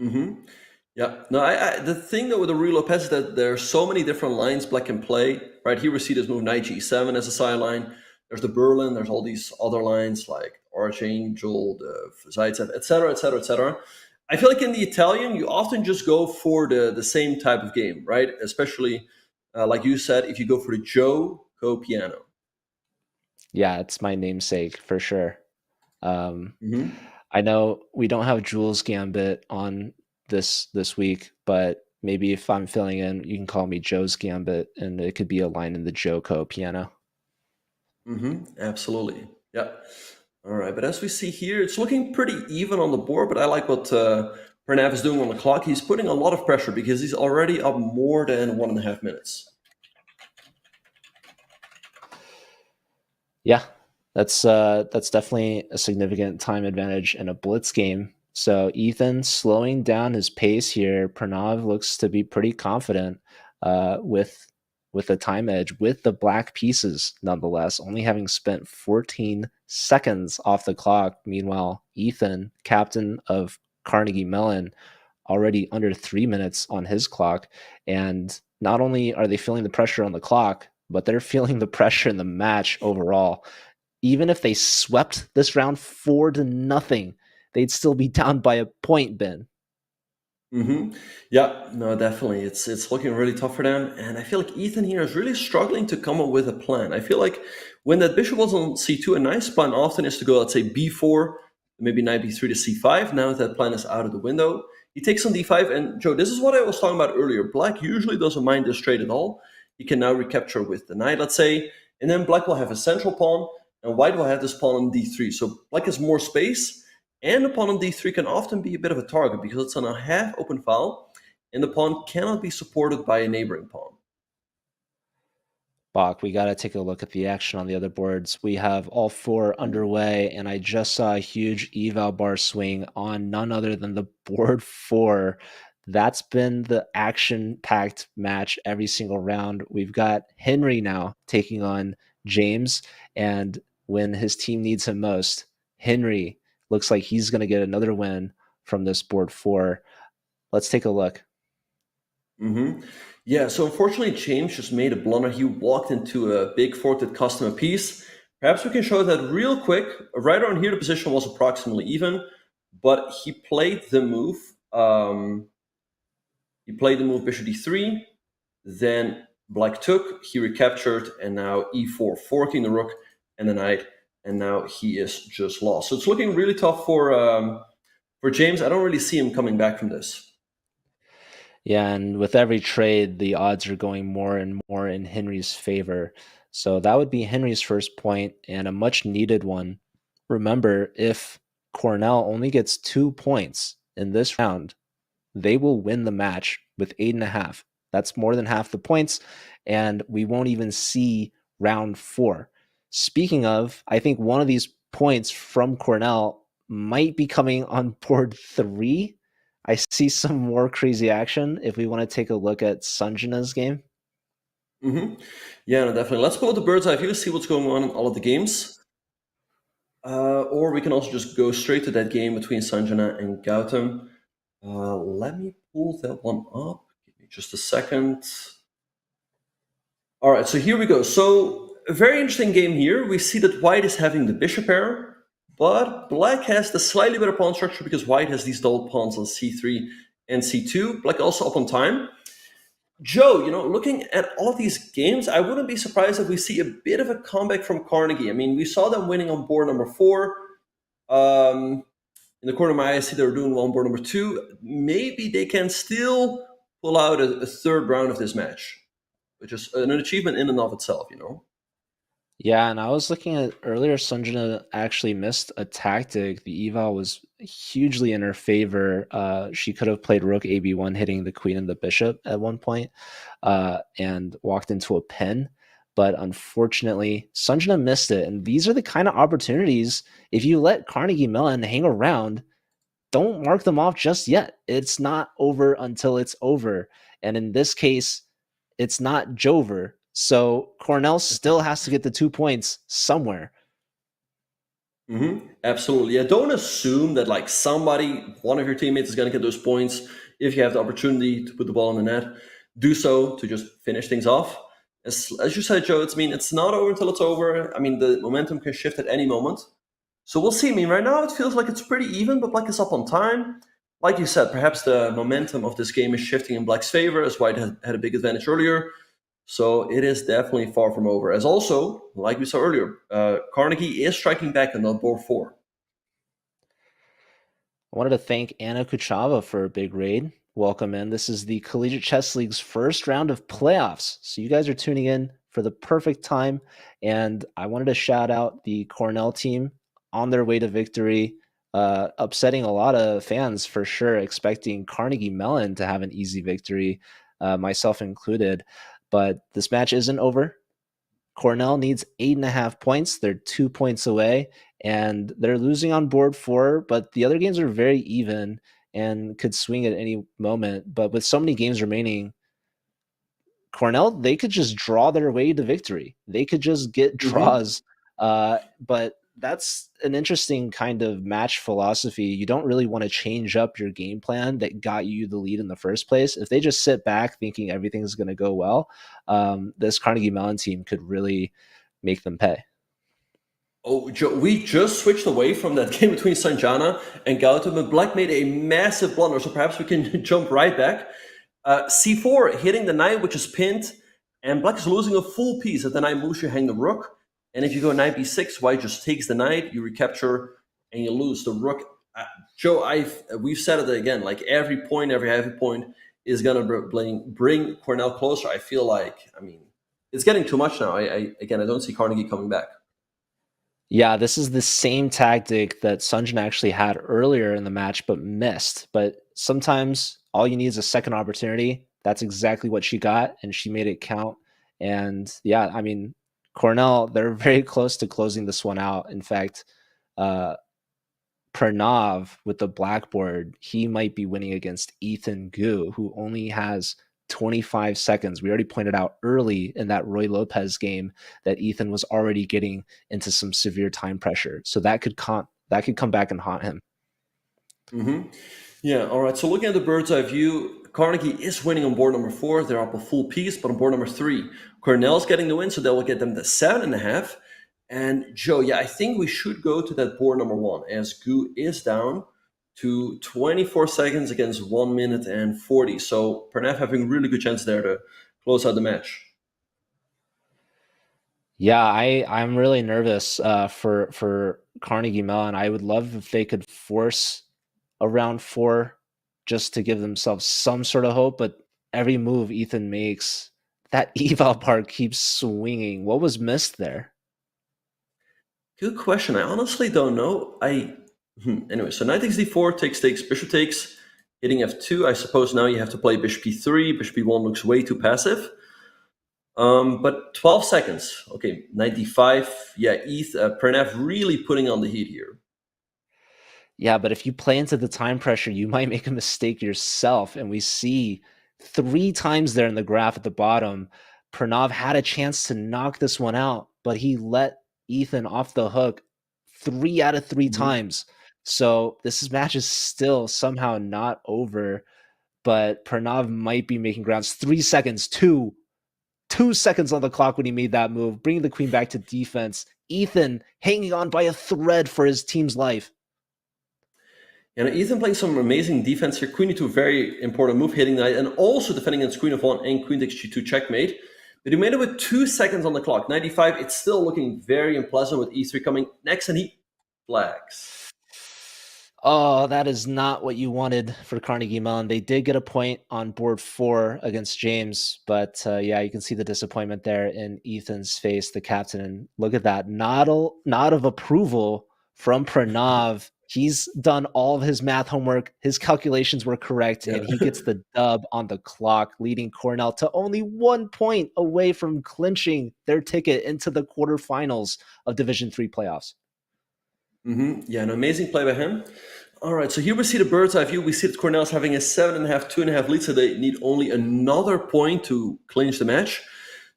Mm-hmm. Yeah. No, the thing though with the Ruy Lopez is that there are so many different lines black can play, right? Here we see this move knight g7 as a sideline. There's the Berlin, there's all these other lines like Archangel, the Zaitsev, etc., etc., etc. I feel like in the Italian, you often just go for the same type of game, right? Especially, like you said, if you go for the Joko piano. Yeah, it's my namesake for sure. Mm-hmm. I know we don't have Jules Gambit on this week, but maybe if I'm filling in, you can call me Joe's Gambit, and it could be a line in the Joko piano. Mm-hmm. Absolutely. Yeah. All right. But as we see here, it's looking pretty even on the board, but I like what Pranav is doing on the clock. He's putting a lot of pressure because he's already up more than 1.5 minutes. Yeah, that's definitely a significant time advantage in a blitz game. So Ethan slowing down his pace here. Pranav looks to be pretty confident with the time edge, with the black pieces, nonetheless, only having spent 14 seconds off the clock. Meanwhile, Ethan, captain of Carnegie Mellon, already under 3 minutes on his clock. And not only are they feeling the pressure on the clock, but they're feeling the pressure in the match overall. Even if they swept this round 4-0, they'd still be down by a point, Ben. Mm-hmm. Yeah, no, definitely. It's looking really tough for them. And I feel like Ethan here is really struggling to come up with a plan. I feel like when that bishop was on c2, a nice plan often is to go, let's say, b4, maybe knight b3 to c5. Now that plan is out of the window, he takes on d5. And Joe, this is what I was talking about earlier. Black usually doesn't mind this trade at all. He can now recapture with the knight, let's say. And then black will have a central pawn, and white will have this pawn on d3. So black has more space. And the pawn on d3 can often be a bit of a target because it's on a half open file, and the pawn cannot be supported by a neighboring pawn. Bach, we got to take a look at the action on the other boards. We have all four underway, and I just saw a huge eval bar swing on none other than the board four. That's been the action-packed match every single round. We've got Henry now taking on James, and when his team needs him most, Henry looks like he's going to get another win from this board four. Let's take a look. Mm-hmm. Yeah, so unfortunately, James just made a blunder. He walked into a big fork that cost him a piece. Perhaps we can show that real quick. Right around here, the position was approximately even, but he played the move. He played the move bishop d3, then black took, he recaptured, and now e4, forking the rook and the knight, and now he is just lost. So it's looking really tough for James. I don't really see him coming back from this. Yeah, and with every trade, the odds are going more and more in Henry's favor. So that would be Henry's first point and a much needed one. Remember, if Cornell only gets 2 points in this round, they will win the match with 8.5. That's more than half the points, and we won't even see round 4. Speaking of, I think one of these points from Cornell might be coming on board 3. I see some more crazy action if we want to take a look at Sanjana's game. Mm-hmm. Yeah, no, definitely. Let's pull up the bird's eye view to see what's going on in all of the games. Or we can also just go straight to that game between Sanjana and Gautam. Let me pull that one up. Give me just a second. All right, so here we go. So a very interesting game here. We see that white is having the bishop pair, but black has the slightly better pawn structure because white has these double pawns on c3 and c2. Black also up on time. Joe, looking at all of these games, I wouldn't be surprised if we see a bit of a comeback from Carnegie. I mean, we saw them winning on board number 4. In the corner of my eye, I see they were doing well on board number 2. Maybe they can still pull out a third round of this match, which is an achievement in and of itself, Yeah, and I was looking at earlier, Sanjana actually missed a tactic. The eval was hugely in her favor. She could have played rook ab1, hitting the queen and the bishop at one point, and walked into a pin. But unfortunately, Sanjana missed it. And these are the kind of opportunities, if you let Carnegie Mellon hang around, don't mark them off just yet. It's not over until it's over. And in this case, it's not Jover. So Cornell still has to get the 2 points somewhere. Mm-hmm. Absolutely. Yeah, don't assume that like one of your teammates is going to get those points. If you have the opportunity to put the ball in the net, do so to just finish things off. As you said, Joe, it's not over until it's over. I mean, the momentum can shift at any moment. So we'll see. I mean, right now it feels like it's pretty even, but black is up on time. Like you said, perhaps the momentum of this game is shifting in black's favor, as white had a big advantage earlier. So it is definitely far from over. As also, like we saw earlier, Carnegie is striking back on board 4. I wanted to thank Anna Kuchava for a big raid. Welcome in. This is the Collegiate Chess League's first round of playoffs. So you guys are tuning in for the perfect time. And I wanted to shout out the Cornell team on their way to victory, upsetting a lot of fans for sure, expecting Carnegie Mellon to have an easy victory, myself included. But this match isn't over. Cornell needs 8.5 points. They're 2 points away, and they're losing on board 4, but the other games are very even and could swing at any moment. But with so many games remaining, Cornell, they could just draw their way to victory. They could just get draws. But that's an interesting kind of match philosophy. You don't really want to change up your game plan that got you the lead in the first place. If they just sit back thinking everything's going to go well, this Carnegie Mellon team could really make them pay. Oh, Joe, we just switched away from that game between Sanjana and Gautam, and black made a massive blunder, so perhaps we can jump right back. C4 hitting the knight, which is pinned, and black is losing a full piece. At the knight moves, you hang the rook. And if you go knight b6, white just takes the knight, you recapture, and you lose the rook. Joe, we've said it again, like every heavy point is going to bring Cornell closer. I feel like, it's getting too much now. I don't see Carnegie coming back. Yeah, this is the same tactic that Sunjin actually had earlier in the match, but missed. But sometimes all you need is a second opportunity. That's exactly what she got, and she made it count. And yeah, I mean, Cornell, they're very close to closing this one out. In fact, uh, Pranav with the blackboard, he might be winning against Ethan Gu, who only has 25 seconds. We already pointed out early in that Roy Lopez game that Ethan was already getting into some severe time pressure. So that could come back and haunt him. Mm-hmm. Yeah, all right. So looking at the bird's eye view, Carnegie is winning on board number 4. They're up a full piece, but on board number 3, Cornell's getting the win, so that will get them the 7.5. And Joe, yeah, I think we should go to that board number 1 as Gu is down to 24 seconds against 1 minute and 40. So Pranav having really good chance there to close out the match. Yeah, I'm really nervous for Carnegie Mellon. I would love if they could force a round 4 just to give themselves some sort of hope, but every move Ethan makes, that eval bar keeps swinging. What was missed there? Good question. I honestly don't know. Anyway, so knight takes d4, takes, bishop takes, hitting f2. I suppose now you have to play bishop e3. Bishop e1 looks way too passive. But 12 seconds. Okay, knight d5. Yeah, Pranav really putting on the heat here. Yeah, but if you play into the time pressure, you might make a mistake yourself. And we see 3 times there in the graph at the bottom, Pranav had a chance to knock this one out, but he let Ethan off the hook 3 out of 3 Mhm. times. So match is still somehow not over, but Pranav might be making grounds. 3 seconds, 2 seconds on the clock when he made that move, bringing the queen back to defense. Ethan hanging on by a thread for his team's life. And Ethan playing some amazing defense here. Queen e2, very important move, hitting knight, and also defending against queen f1 and queen takes g2 checkmate. But he made it with 2 seconds on the clock. 95, it's still looking very unpleasant with e3 coming next, and he flags. Oh, that is not what you wanted for Carnegie Mellon. They did get a point on board 4 against James, but yeah, you can see the disappointment there in Ethan's face, the captain. And look at that nod of approval from Pranav. He's done all of his math homework. His calculations were correct, Yeah. and he gets the dub on the clock, leading Cornell to only 1 point away from clinching their ticket into the quarterfinals of Division III playoffs. Yeah, an amazing play by him. All right, so here we see the bird's eye view. We see that Cornell's having a 7.5, 2.5 lead, so they need only another point to clinch the match.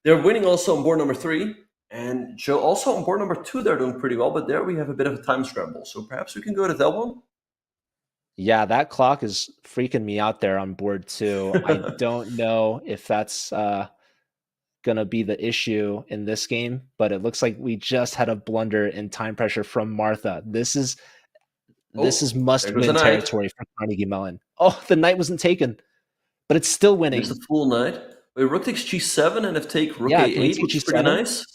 They're winning also on board number 3. And Joe, also on board number 2, they're doing pretty well, but there we have a bit of a time scramble. So perhaps we can go to that one. Yeah, that clock is freaking me out there on board 2. I don't know if that's going to be the issue in this game, but it looks like we just had a blunder in time pressure from Martha. This is Oh, there goes a must-win knight. territory for Carnegie Mellon. Oh, the knight wasn't taken, but it's still Missed a winning. full knight. Wait, rook takes g7, and if take rook Yeah, can we a8 take looks pretty G7? nice.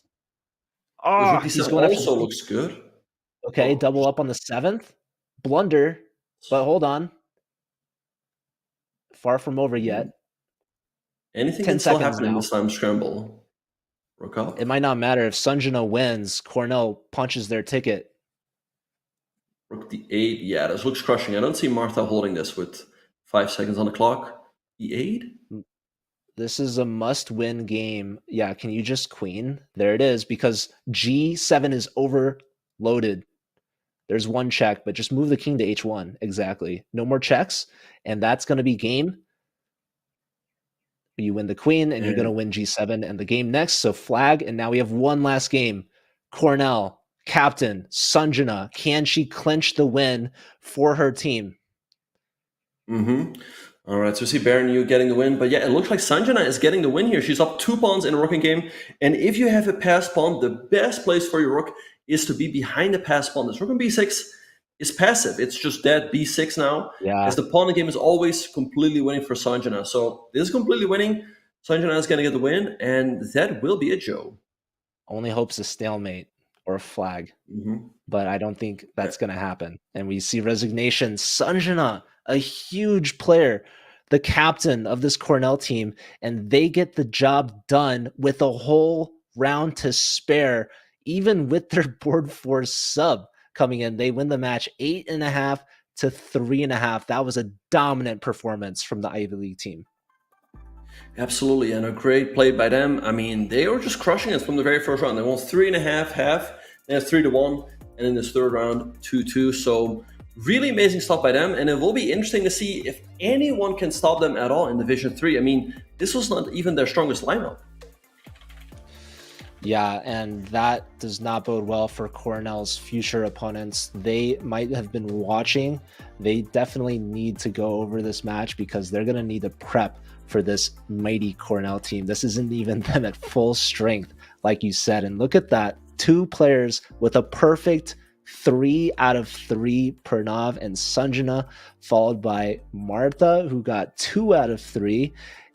Because rook Oh, he's d7 going after the also queen. looks good. Okay, Oh, double up on the 7th. Blunder, but hold on. Far from over yet. anything 10 can still seconds happen in now. this time scramble. Rook up. It might not matter if Sunjana wins, Cornell punches their ticket. Rook d8. Yeah, this looks crushing. I don't see Martha holding this with 5 seconds on the clock. e8? This is a must-win game. Yeah, can you just queen? There it is, because G7 is overloaded. There's 1 check, but just move the king to H1. Exactly. No more checks, and that's going to be game. You win the queen, and you're going to win G7 and the game next. So flag, and now we have one last game. Cornell, captain, Sunjana. Can she clinch the win for her team? All right, so we see Baron Yu getting the win. But yeah, it looks like Sanjana is getting the win here. She's up 2 pawns in a rooking game. And if you have a passed pawn, the best place for your rook is to be behind the passed pawn. This rook on b6 is passive. It's just dead b6 now. Yeah. As the pawn in the game is always completely winning for Sanjana. So this is completely winning. Sanjana is going to get the win. And that will be it, Joe. Only hopes a stalemate or a flag. But I don't think that's going to happen. And we see resignation. Sanjana, a huge player, the captain of this Cornell team, and they get the job done with a whole round to spare, even with their board 4 sub coming in. They win the match 8.5 to 3.5. That was a dominant performance from the Ivy League team. Absolutely, and a great play by them. I mean, they were just crushing it from the very first round. They won 3.5 half, then it's 3-1, and in this third round, 2-2. So really amazing stuff by them, and it will be interesting to see if anyone can stop them at all in Division 3. I mean, this was not even their strongest lineup. Yeah, and that does not bode well for Cornell's future opponents. They might have been watching. They definitely need to go over this match because they're going to need to prep for this mighty Cornell team. This isn't even them at full strength, like you said. And look at that. 2 players with a perfect 3 out of 3, Pranav and Sanjana, followed by Martha, who got 2 out of 3.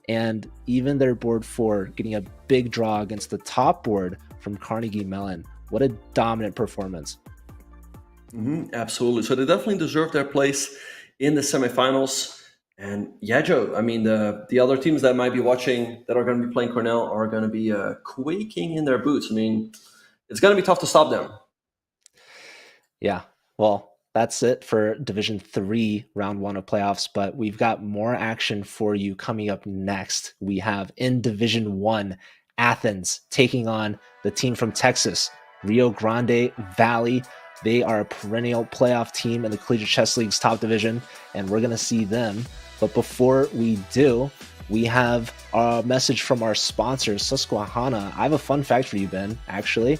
And even their board 4 getting a big draw against the top board from Carnegie Mellon. What a dominant performance. Absolutely. So they definitely deserve their place in the semifinals. And yeah, Joe, I mean, the other teams that might be watching that are going to be playing Cornell are going to be quaking in their boots. I mean, it's going to be tough to stop them. Yeah, well, that's it for Division 3, Round 1 of playoffs, but we've got more action for you coming up next. We have in Division 1, Athens taking on the team from Texas, Rio Grande Valley. They are a perennial playoff team in the Collegiate Chess League's top division, and we're going to see them. But before we do, we have a message from our sponsor, Susquehanna. I have a fun fact for you, Ben, actually.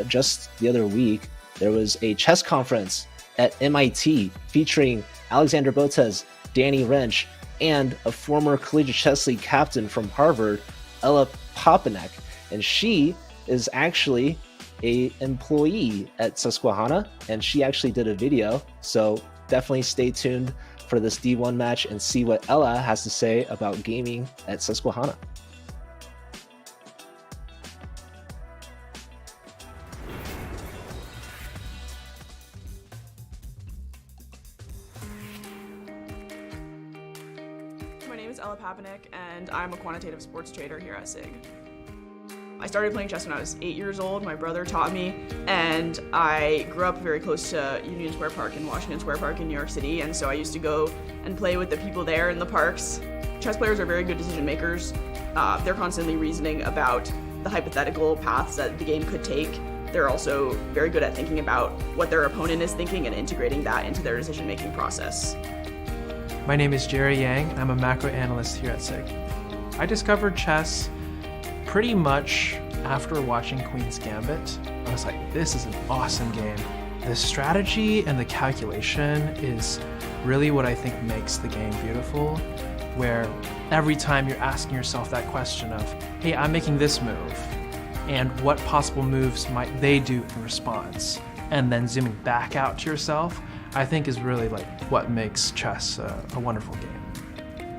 Just the other week, there was a chess conference at MIT featuring Alexander Botez, Danny Wrench, and a former Collegiate Chess League captain from Harvard, Ella Papanek. And she is actually an employee at Susquehanna, and she actually did a video. So definitely stay tuned for this D1 match and see what Ella has to say about gaming at Susquehanna. My name is Ella Papanek, and I'm a quantitative sports trader here at SIG. I started playing chess when I was 8 years old. My brother taught me, and I grew up very close to Union Square Park in Washington Square Park in New York City, and so I used to go and play with the people there in the parks. Chess players are very good decision makers. They're constantly reasoning about the hypothetical paths that the game could take. They're also very good at thinking about what their opponent is thinking and integrating that into their decision-making process. My name is Jerry Yang. I'm a macro analyst here at SIG. I discovered chess pretty much after watching Queen's Gambit. I was like, this is an awesome game. The strategy and the calculation is really what I think makes the game beautiful, where every time you're asking yourself that question of, hey, I'm making this move, and what possible moves might they do in response? And then zooming back out to yourself, I think is really like what makes chess a wonderful game.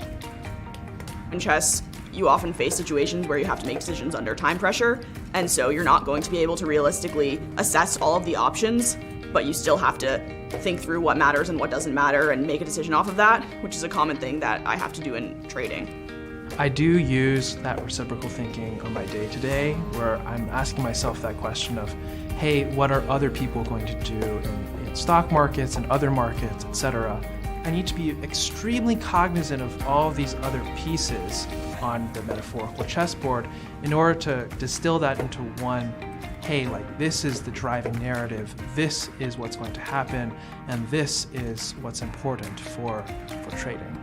In chess, you often face situations where you have to make decisions under time pressure, and so you're not going to be able to realistically assess all of the options, but you still have to think through what matters and what doesn't matter and make a decision off of that, which is a common thing that I have to do in trading. I do use that reciprocal thinking on my day-to-day, where I'm asking myself that question of, hey, what are other people going to do in stock markets and other markets, etc. I need to be extremely cognizant of all of these other pieces on the metaphorical chessboard in order to distill that into one, hey, like this is the driving narrative, this is what's going to happen, and this is what's important for trading.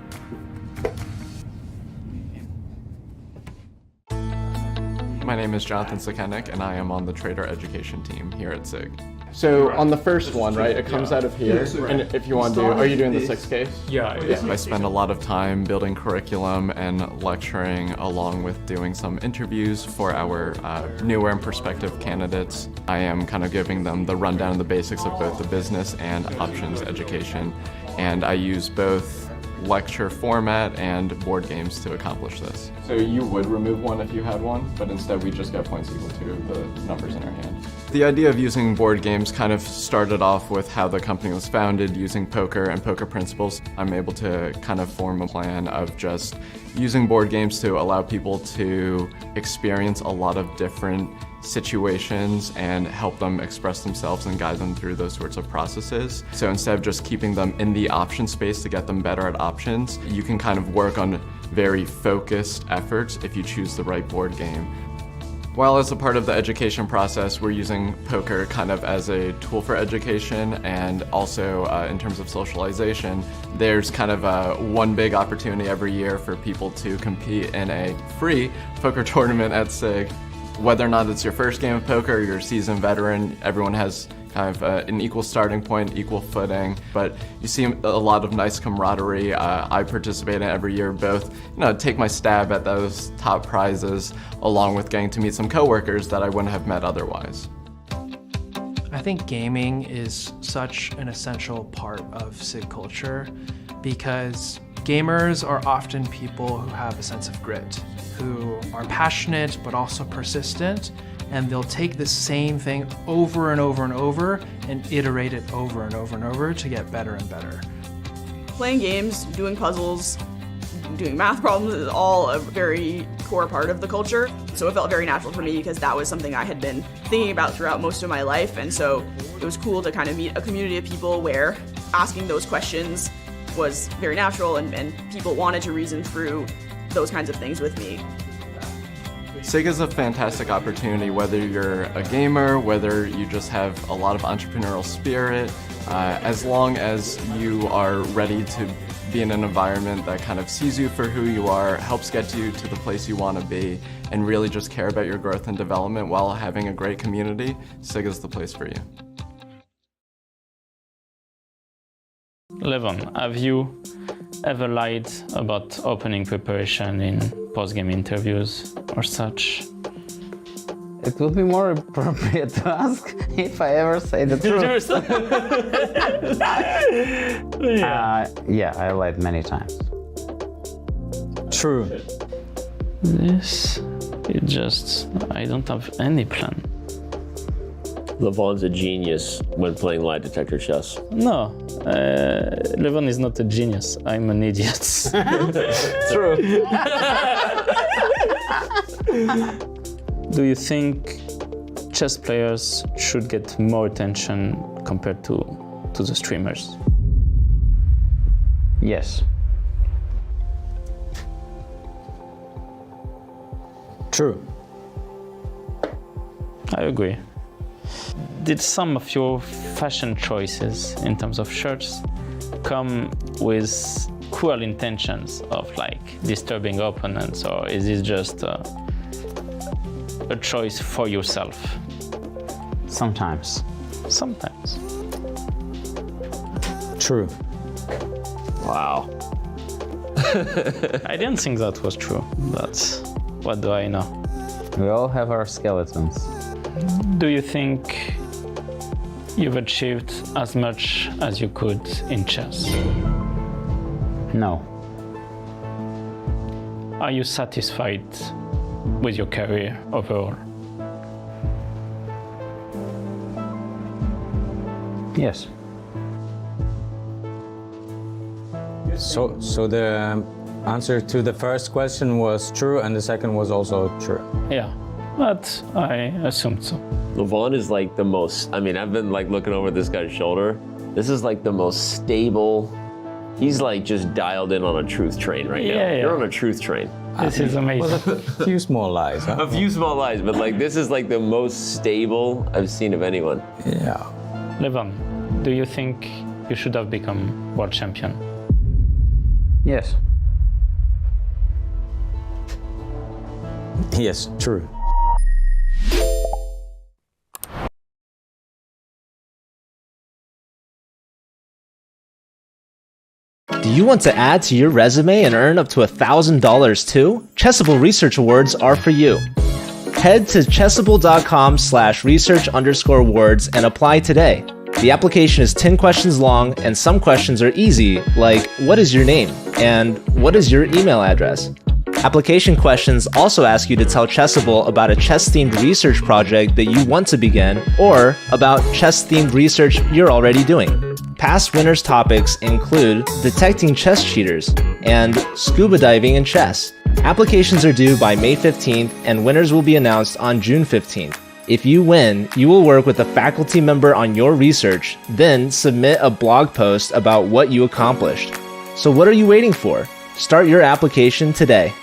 My name is Jonathan Susquehanna, and I am on the trader education team here at SIG. So on the first one, right, it comes out of here, and if you want to do, are you doing the 6 case? Yeah, I spend a lot of time building curriculum and lecturing along with doing some interviews for our newer and prospective candidates. I am kind of giving them the rundown of the basics of both the business and options education, and I use both lecture format and board games to accomplish this. So you would remove one if you had one, but instead we just get points equal to the numbers in our hand. The idea of using board games kind of started off with how the company was founded, using poker and poker principles. I'm able to kind of form a plan of just using board games to allow people to experience a lot of different situations and help them express themselves and guide them through those sorts of processes. So instead of just keeping them in the option space to get them better at options, you can kind of work on very focused effort if you choose the right board game. While as a part of the education process, we're using poker kind of as a tool for education, and also in terms of socialization, there's kind of one big opportunity every year for people to compete in a free poker tournament at SIG. Whether or not it's your first game of poker or you're a seasoned veteran, everyone has kind of an equal starting point, equal footing, but you see a lot of nice camaraderie. I participate in every year, both take my stab at those top prizes, along with getting to meet some coworkers that I wouldn't have met otherwise. I think gaming is such an essential part of SIG culture because gamers are often people who have a sense of grit, who are passionate but also persistent, and they'll take the same thing over and over and over and iterate it over and over and over to get better and better. Playing games, doing puzzles, doing math problems is all a very core part of the culture. So it felt very natural for me because that was something I had been thinking about throughout most of my life. And so it was cool to kind of meet a community of people where asking those questions was very natural and people wanted to reason through those kinds of things with me. SIG is a fantastic opportunity, whether you're a gamer, whether you just have a lot of entrepreneurial spirit, as long as you are ready to be in an environment that kind of sees you for who you are, helps get you to the place you want to be, and really just care about your growth and development while having a great community, SIG is the place for you. Levon, have you ever lied about opening preparation in post-game interviews or such? It would be more appropriate to ask if I ever say the truth. Yeah, I lied many times. True. This, I don't have any plan. Levon's a genius when playing lie detector chess. No, Levon is not a genius. I'm an idiot. True. Do you think chess players should get more attention compared to the streamers? Yes. True. I agree. Did some of your fashion choices in terms of shirts come with cruel intentions of like disturbing opponents, or is it just a choice for yourself? Sometimes. Sometimes. True. Wow. I didn't think that was true, but what do I know? We all have our skeletons. Do you think you've achieved as much as you could in chess? No. Are you satisfied with your career overall? Yes. So the answer to the first question was true, and the second was also true. Yeah, but I assumed so. Levon is like the most, I've been like looking over this guy's shoulder. This is like the most stable. He's like just dialed in on a truth train right now. Yeah. You're on a truth train. This is amazing. A few small lies, huh? A few small lies, but like this is like the most stable I've seen of anyone. Yeah. Levon, do you think you should have become world champion? Yes. Yes, true. Do you want to add to your resume and earn up to $1,000 too? Chessable Research Awards are for you. Head to chessable.com/research_awards and apply today. The application is 10 questions long, and some questions are easy, like what is your name and what is your email address? Application questions also ask you to tell Chessable about a chess-themed research project that you want to begin, or about chess-themed research you're already doing. Past winners' topics include detecting chess cheaters and scuba diving in chess. Applications are due by May 15th, and winners will be announced on June 15th. If you win, you will work with a faculty member on your research, then submit a blog post about what you accomplished. So what are you waiting for? Start your application today.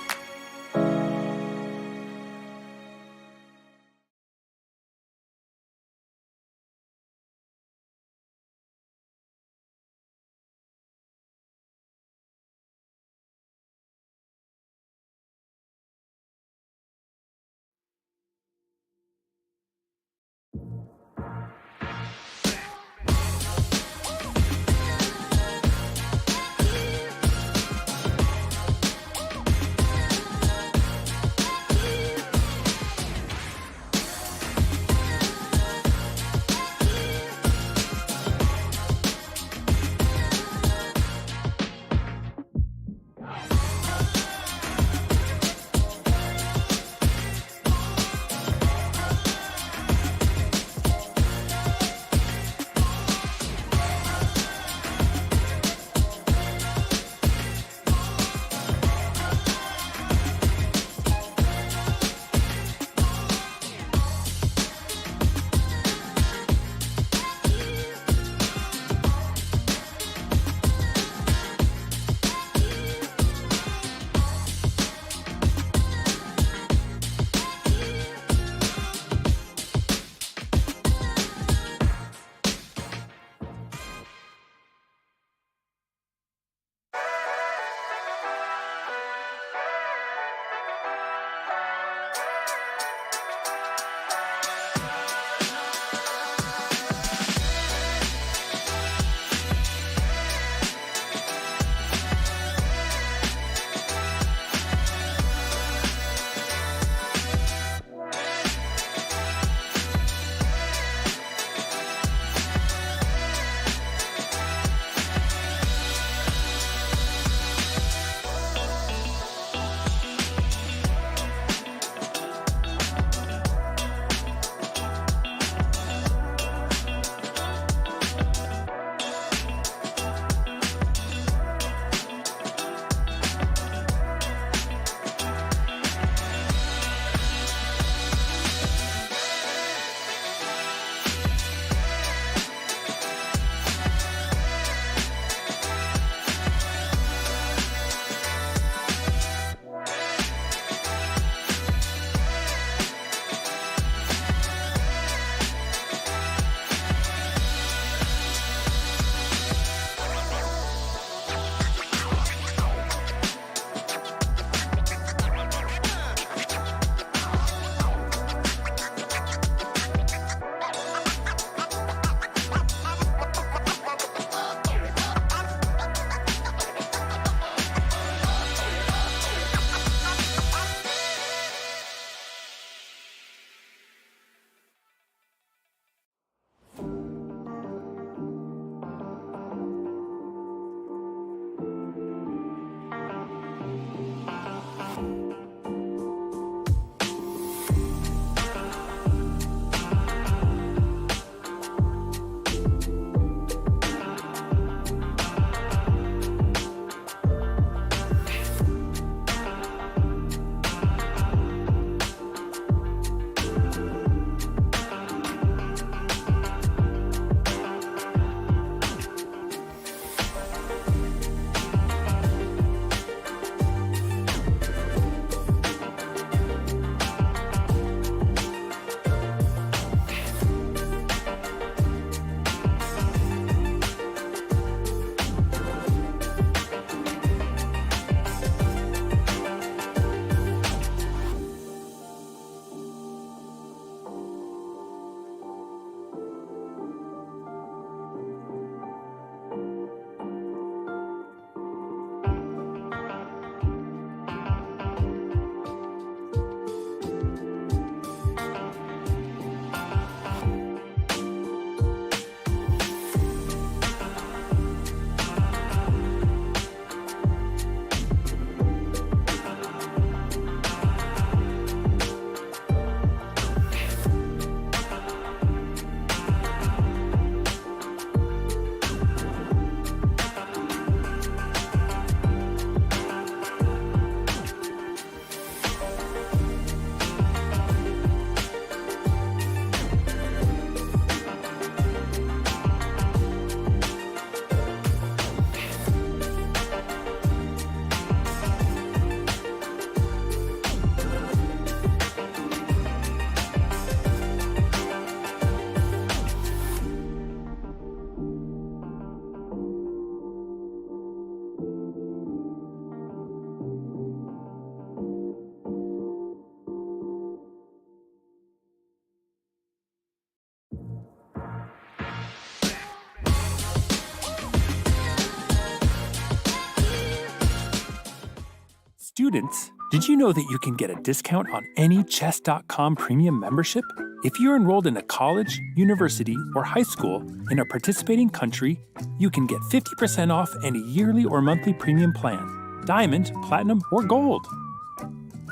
Students, did you know that you can get a discount on any Chess.com premium membership? If you're enrolled in a college, university, or high school in a participating country, you can get 50% off any yearly or monthly premium plan, Diamond, Platinum, or Gold.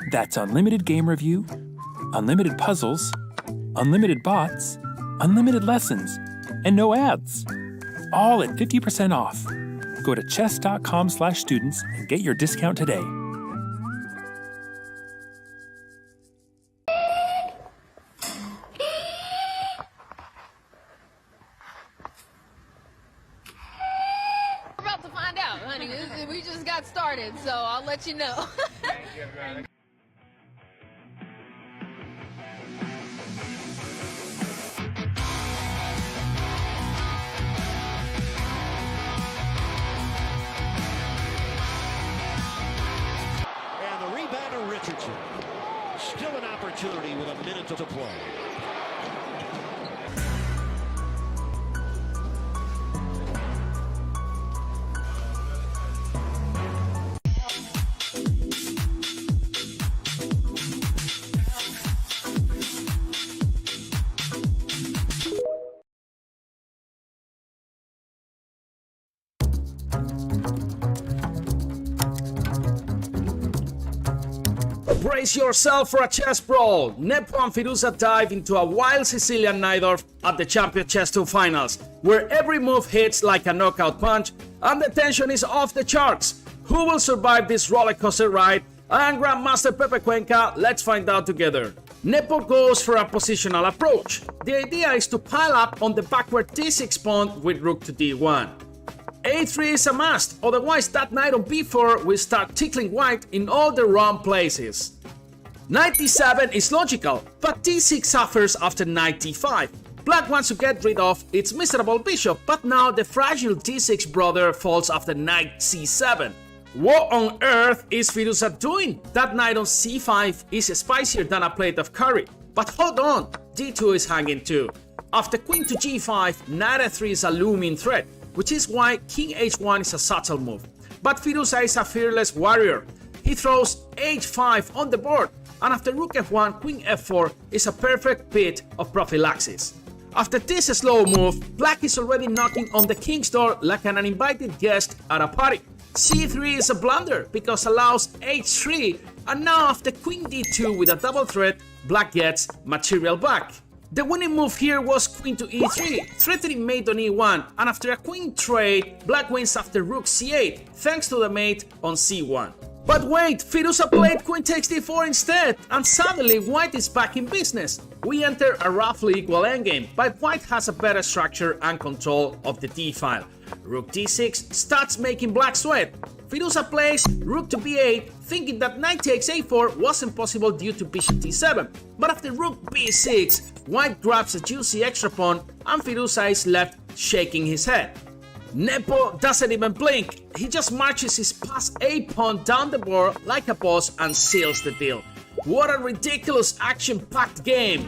That's unlimited game review, unlimited puzzles, unlimited bots, unlimited lessons, and no ads. All at 50% off. Go to chess.com/students and get your discount today. We're about to find out, honey. We just got started, so I'll let you know. Still an opportunity with a minute to play. Brace yourself for a chess brawl. Nepo and Firuza dive into a wild Sicilian Najdorf at the Champion Chess 2 finals, where every move hits like a knockout punch and the tension is off the charts. Who will survive this rollercoaster ride? I am Grandmaster Pepe Cuenca. Let's find out together. Nepo goes for a positional approach. The idea is to pile up on the backward d6 pawn with rook to d1. a3 is a must, otherwise that knight on b4 will start tickling white in all the wrong places. Knight d7 is logical, but d6 suffers after knight d5. Black wants to get rid of its miserable bishop, but now the fragile d6 brother falls after knight c7. What on earth is Firuza doing? That knight on c5 is spicier than a plate of curry. But hold on, d2 is hanging too. After queen to g5, knight f3 is a looming threat, which is why king h1 is a subtle move. But Firuza is a fearless warrior. He throws h5 on the board, and after rook f1, queen f4 is a perfect bit of prophylaxis. After this slow move, black is already knocking on the king's door like an uninvited guest at a party. c3 is a blunder because allows h3, and now after queen d2 with a double threat, black gets material back. The winning move here was queen to e3, threatening mate on e1, and after a queen trade, black wins after rook c8, thanks to the mate on c1. But wait, Firuza played queen takes d4 instead, and suddenly white is back in business. We enter a roughly equal endgame, but white has a better structure and control of the d-file. Rook d6 starts making black sweat. Firuza plays rook to b8, thinking that knight takes a4 wasn't possible due to bishop d7. But after rook b6, white grabs a juicy extra pawn, and Firuza is left shaking his head. Nepo doesn't even blink, he just marches his pass a pawn down the board like a boss and seals the deal. What a ridiculous action-packed game!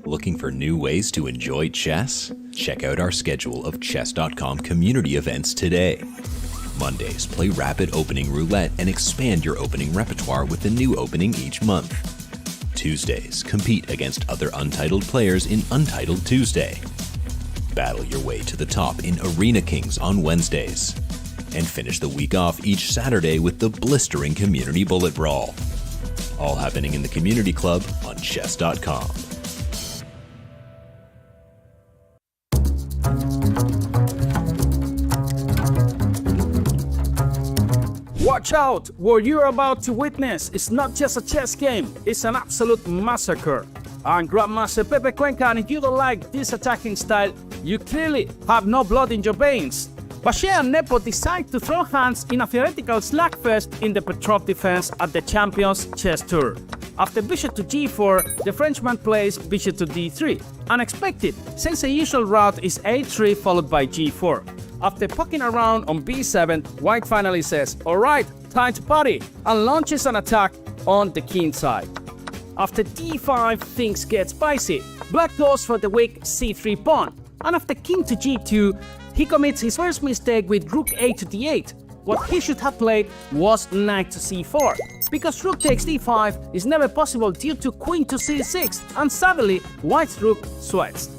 Looking for new ways to enjoy chess? Check out our schedule of Chess.com community events today. Mondays, play Rapid Opening Roulette and expand your opening repertoire with a new opening each month. Tuesdays, compete against other Untitled players in Untitled Tuesday. Battle your way to the top in Arena Kings on Wednesdays. And finish the week off each Saturday with the blistering Community Bullet Brawl. All happening in the Community Club on Chess.com. Watch out! What you're about to witness is not just a chess game, it's an absolute massacre. I'm Grandmaster Pepe Cuenca, and if you don't like this attacking style, you clearly have no blood in your veins. Bashir and Nepo decide to throw hands in a theoretical slugfest in the Petrov defense at the Champions Chess Tour. After bishop to g4, the Frenchman plays bishop to d3. Unexpected, since the usual route is a3 followed by g4. After poking around on b7, White finally says, "Alright, time to party," and launches an attack on the king side. After d5, things get spicy. Black goes for the weak c3 pawn, and after king to g2, he commits his first mistake with rook a to d8. What he should have played was knight to c4, because rook takes d5 is never possible due to queen to c6, and suddenly White's rook sweats.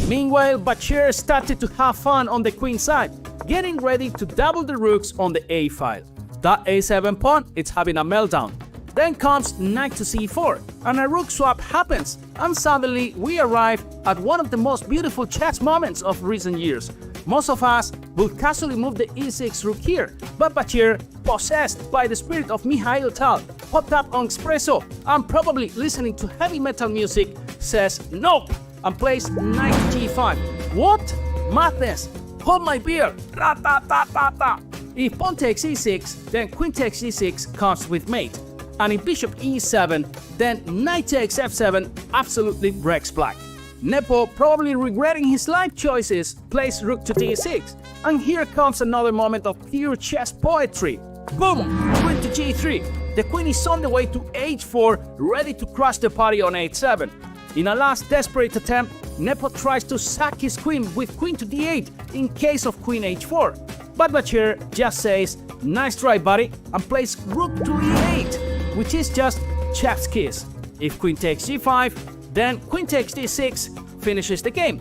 Meanwhile, Bashir started to have fun on the queen side, getting ready to double the rooks on the a file. That a7 pawn is having a meltdown. Then comes knight to c4, and a rook swap happens, and suddenly we arrive at one of the most beautiful chess moments of recent years. Most of us would casually move the e6 rook here, but Bashir, possessed by the spirit of Mikhail Tal, popped up on Espresso and probably listening to heavy metal music, says nope, and plays knight to g5. What? Madness! Hold my beer! Ra-ta-ta-ta-ta! If pawn takes e6, then queen takes e6 comes with mate. And if bishop e7, then knight takes f7 absolutely wrecks black. Nepo, probably regretting his life choices, plays rook to d6. And here comes another moment of pure chess poetry. Boom! Queen to g3. The queen is on the way to h4, ready to crush the party on h7. In a last desperate attempt, Nepo tries to sack his queen with queen to d8 in case of queen h4. But Bashir just says, "Nice try, buddy," and plays rook to e8, which is just chef's kiss. If queen takes g5, then queen takes d6 finishes the game.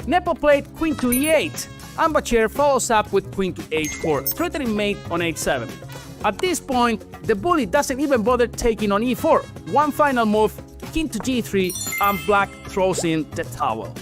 Nepo played queen to e8, and Bashir follows up with queen to h4, threatening mate on h7. At this point, the bully doesn't even bother taking on e4. One final move, king to g3, and black throws in the towel.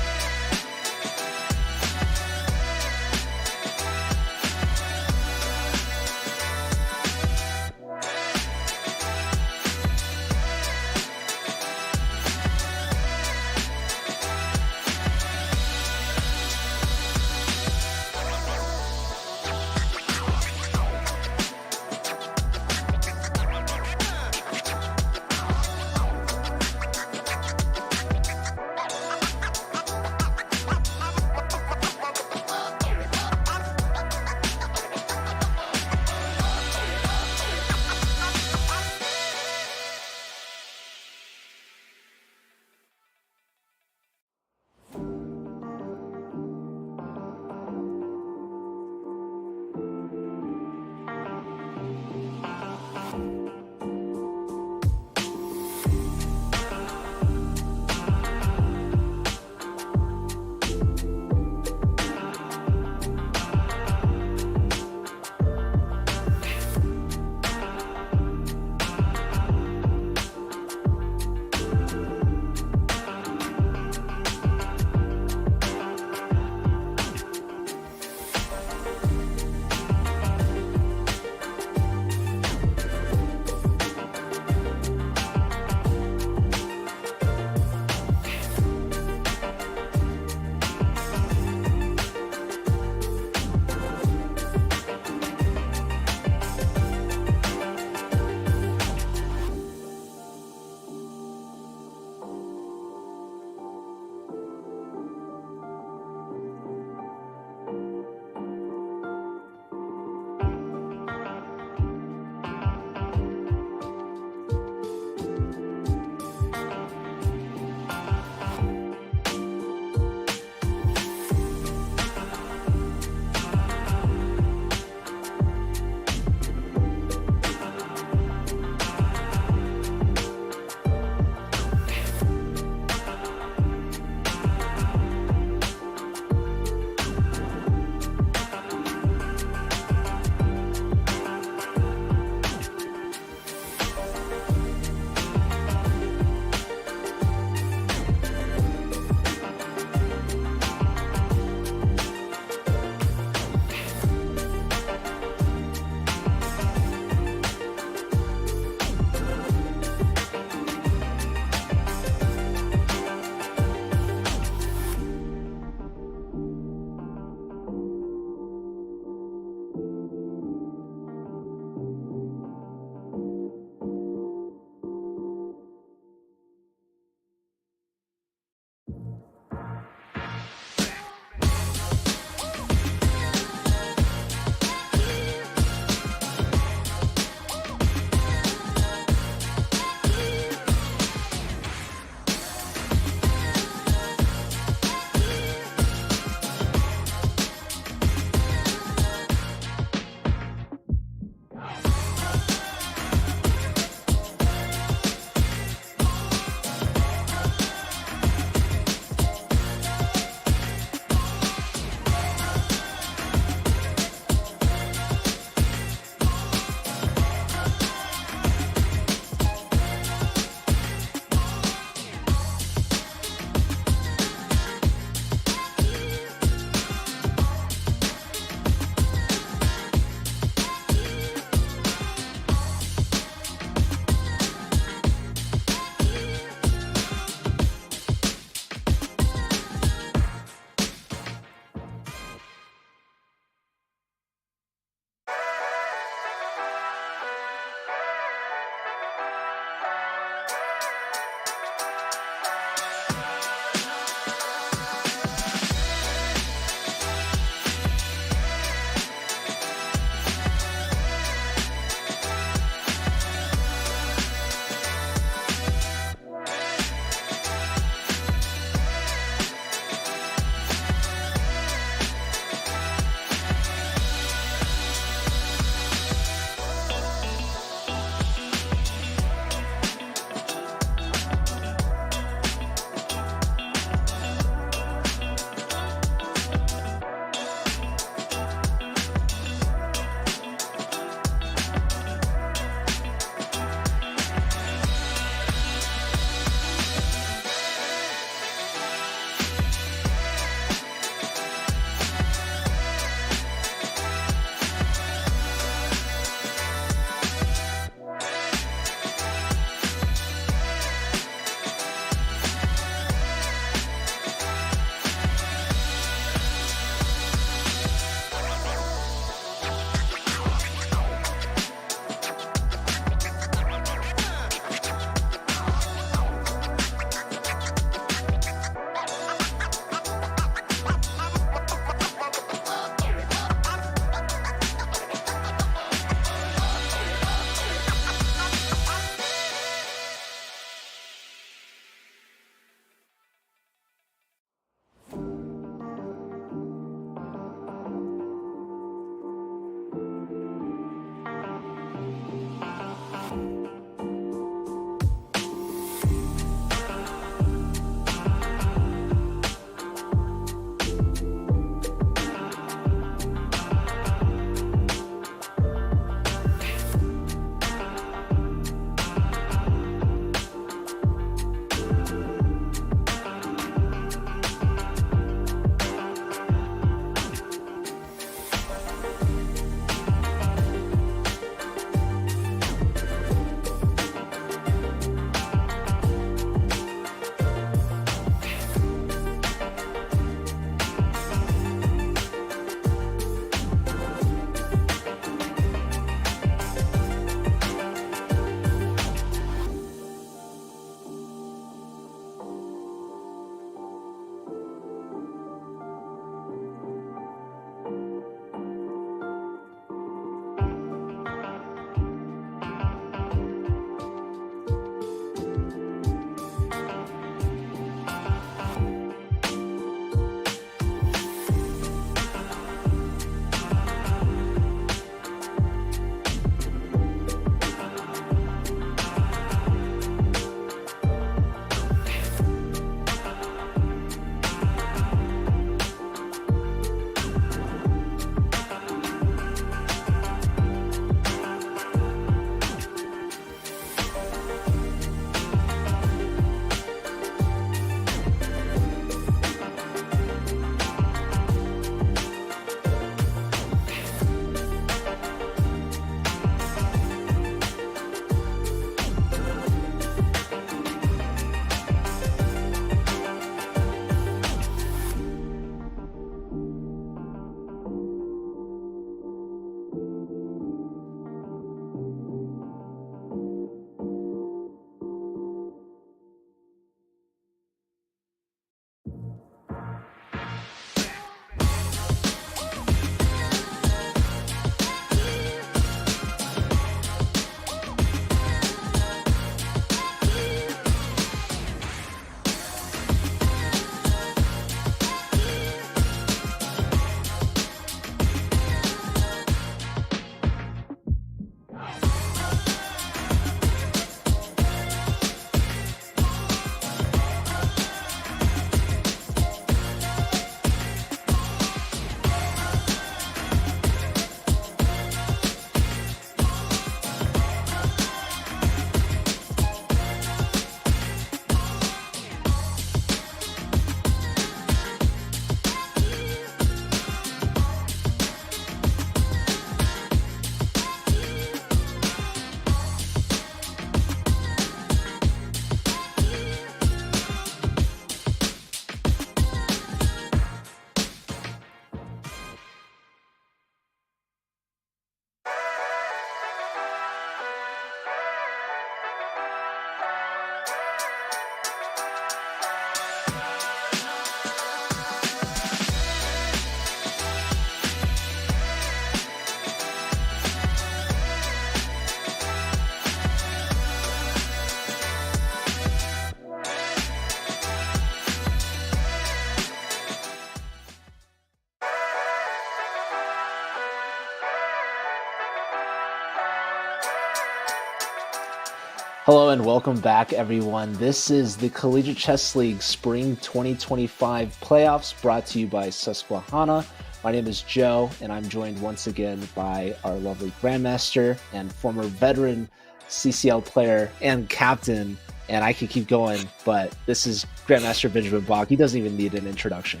Hello and welcome back, everyone. This is the Collegiate Chess League Spring 2025 playoffs brought to you by Susquehanna. My name is Joe, and I'm joined once again by our lovely Grandmaster and former veteran CCL player and captain, and I could keep going, but this is Grandmaster Benjamin Bach. He doesn't even need an introduction.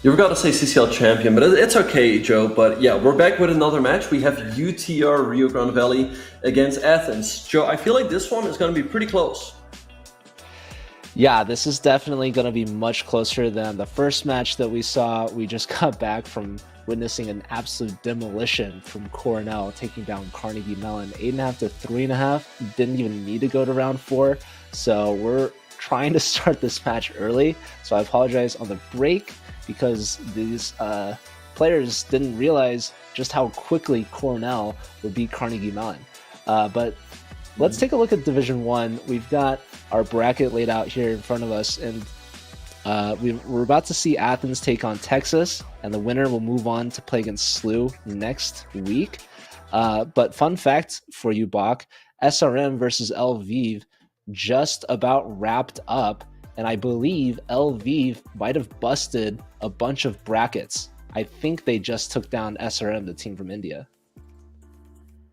You forgot to say CCL champion, but it's okay, Joe. But yeah, we're back with another match. We have UTR Rio Grande Valley against Athens. Joe, I feel like this one is going to be pretty close. Yeah, this is definitely going to be much closer than the first match that we saw. We just got back from witnessing an absolute demolition from Cornell, taking down Carnegie Mellon 8.5 to 3.5. Didn't even need to go to round 4. So we're trying to start this match early. So I apologize on the break, because these players didn't realize just how quickly Cornell would beat Carnegie Mellon. But let's take a look at Division 1. We've got our bracket laid out here in front of us, and we're about to see Athens take on Texas, and the winner will move on to play against SLU next week. But fun fact for you, Bach, SRM versus Lviv just about wrapped up, and I believe Lviv might have busted a bunch of brackets. I think they just took down SRM, the team from India.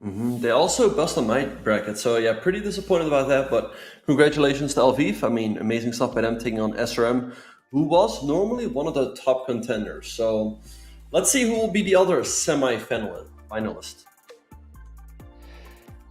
They also busted my bracket, so yeah, pretty disappointed about that, but congratulations to Lviv. I mean, amazing stuff by them taking on SRM, who was normally one of the top contenders. So let's see who will be the other semi-finalist.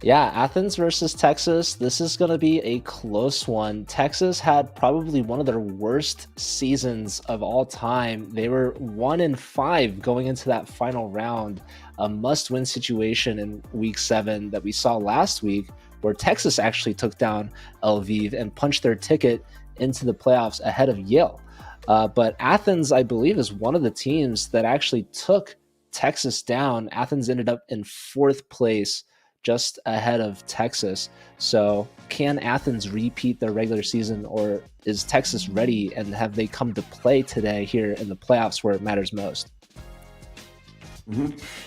Yeah, Athens versus Texas. This is going to be a close one. Texas had probably one of their worst seasons of all time. They were 1-5 going into that final round, a must-win situation in week 7 that we saw last week, where Texas actually took down Lviv and punched their ticket into the playoffs ahead of Yale. But Athens, I believe, is one of the teams that actually took Texas down. Athens ended up in 4th place, just ahead of Texas. So can Athens repeat their regular season, or is Texas ready, and have they come to play today here in the playoffs where it matters most?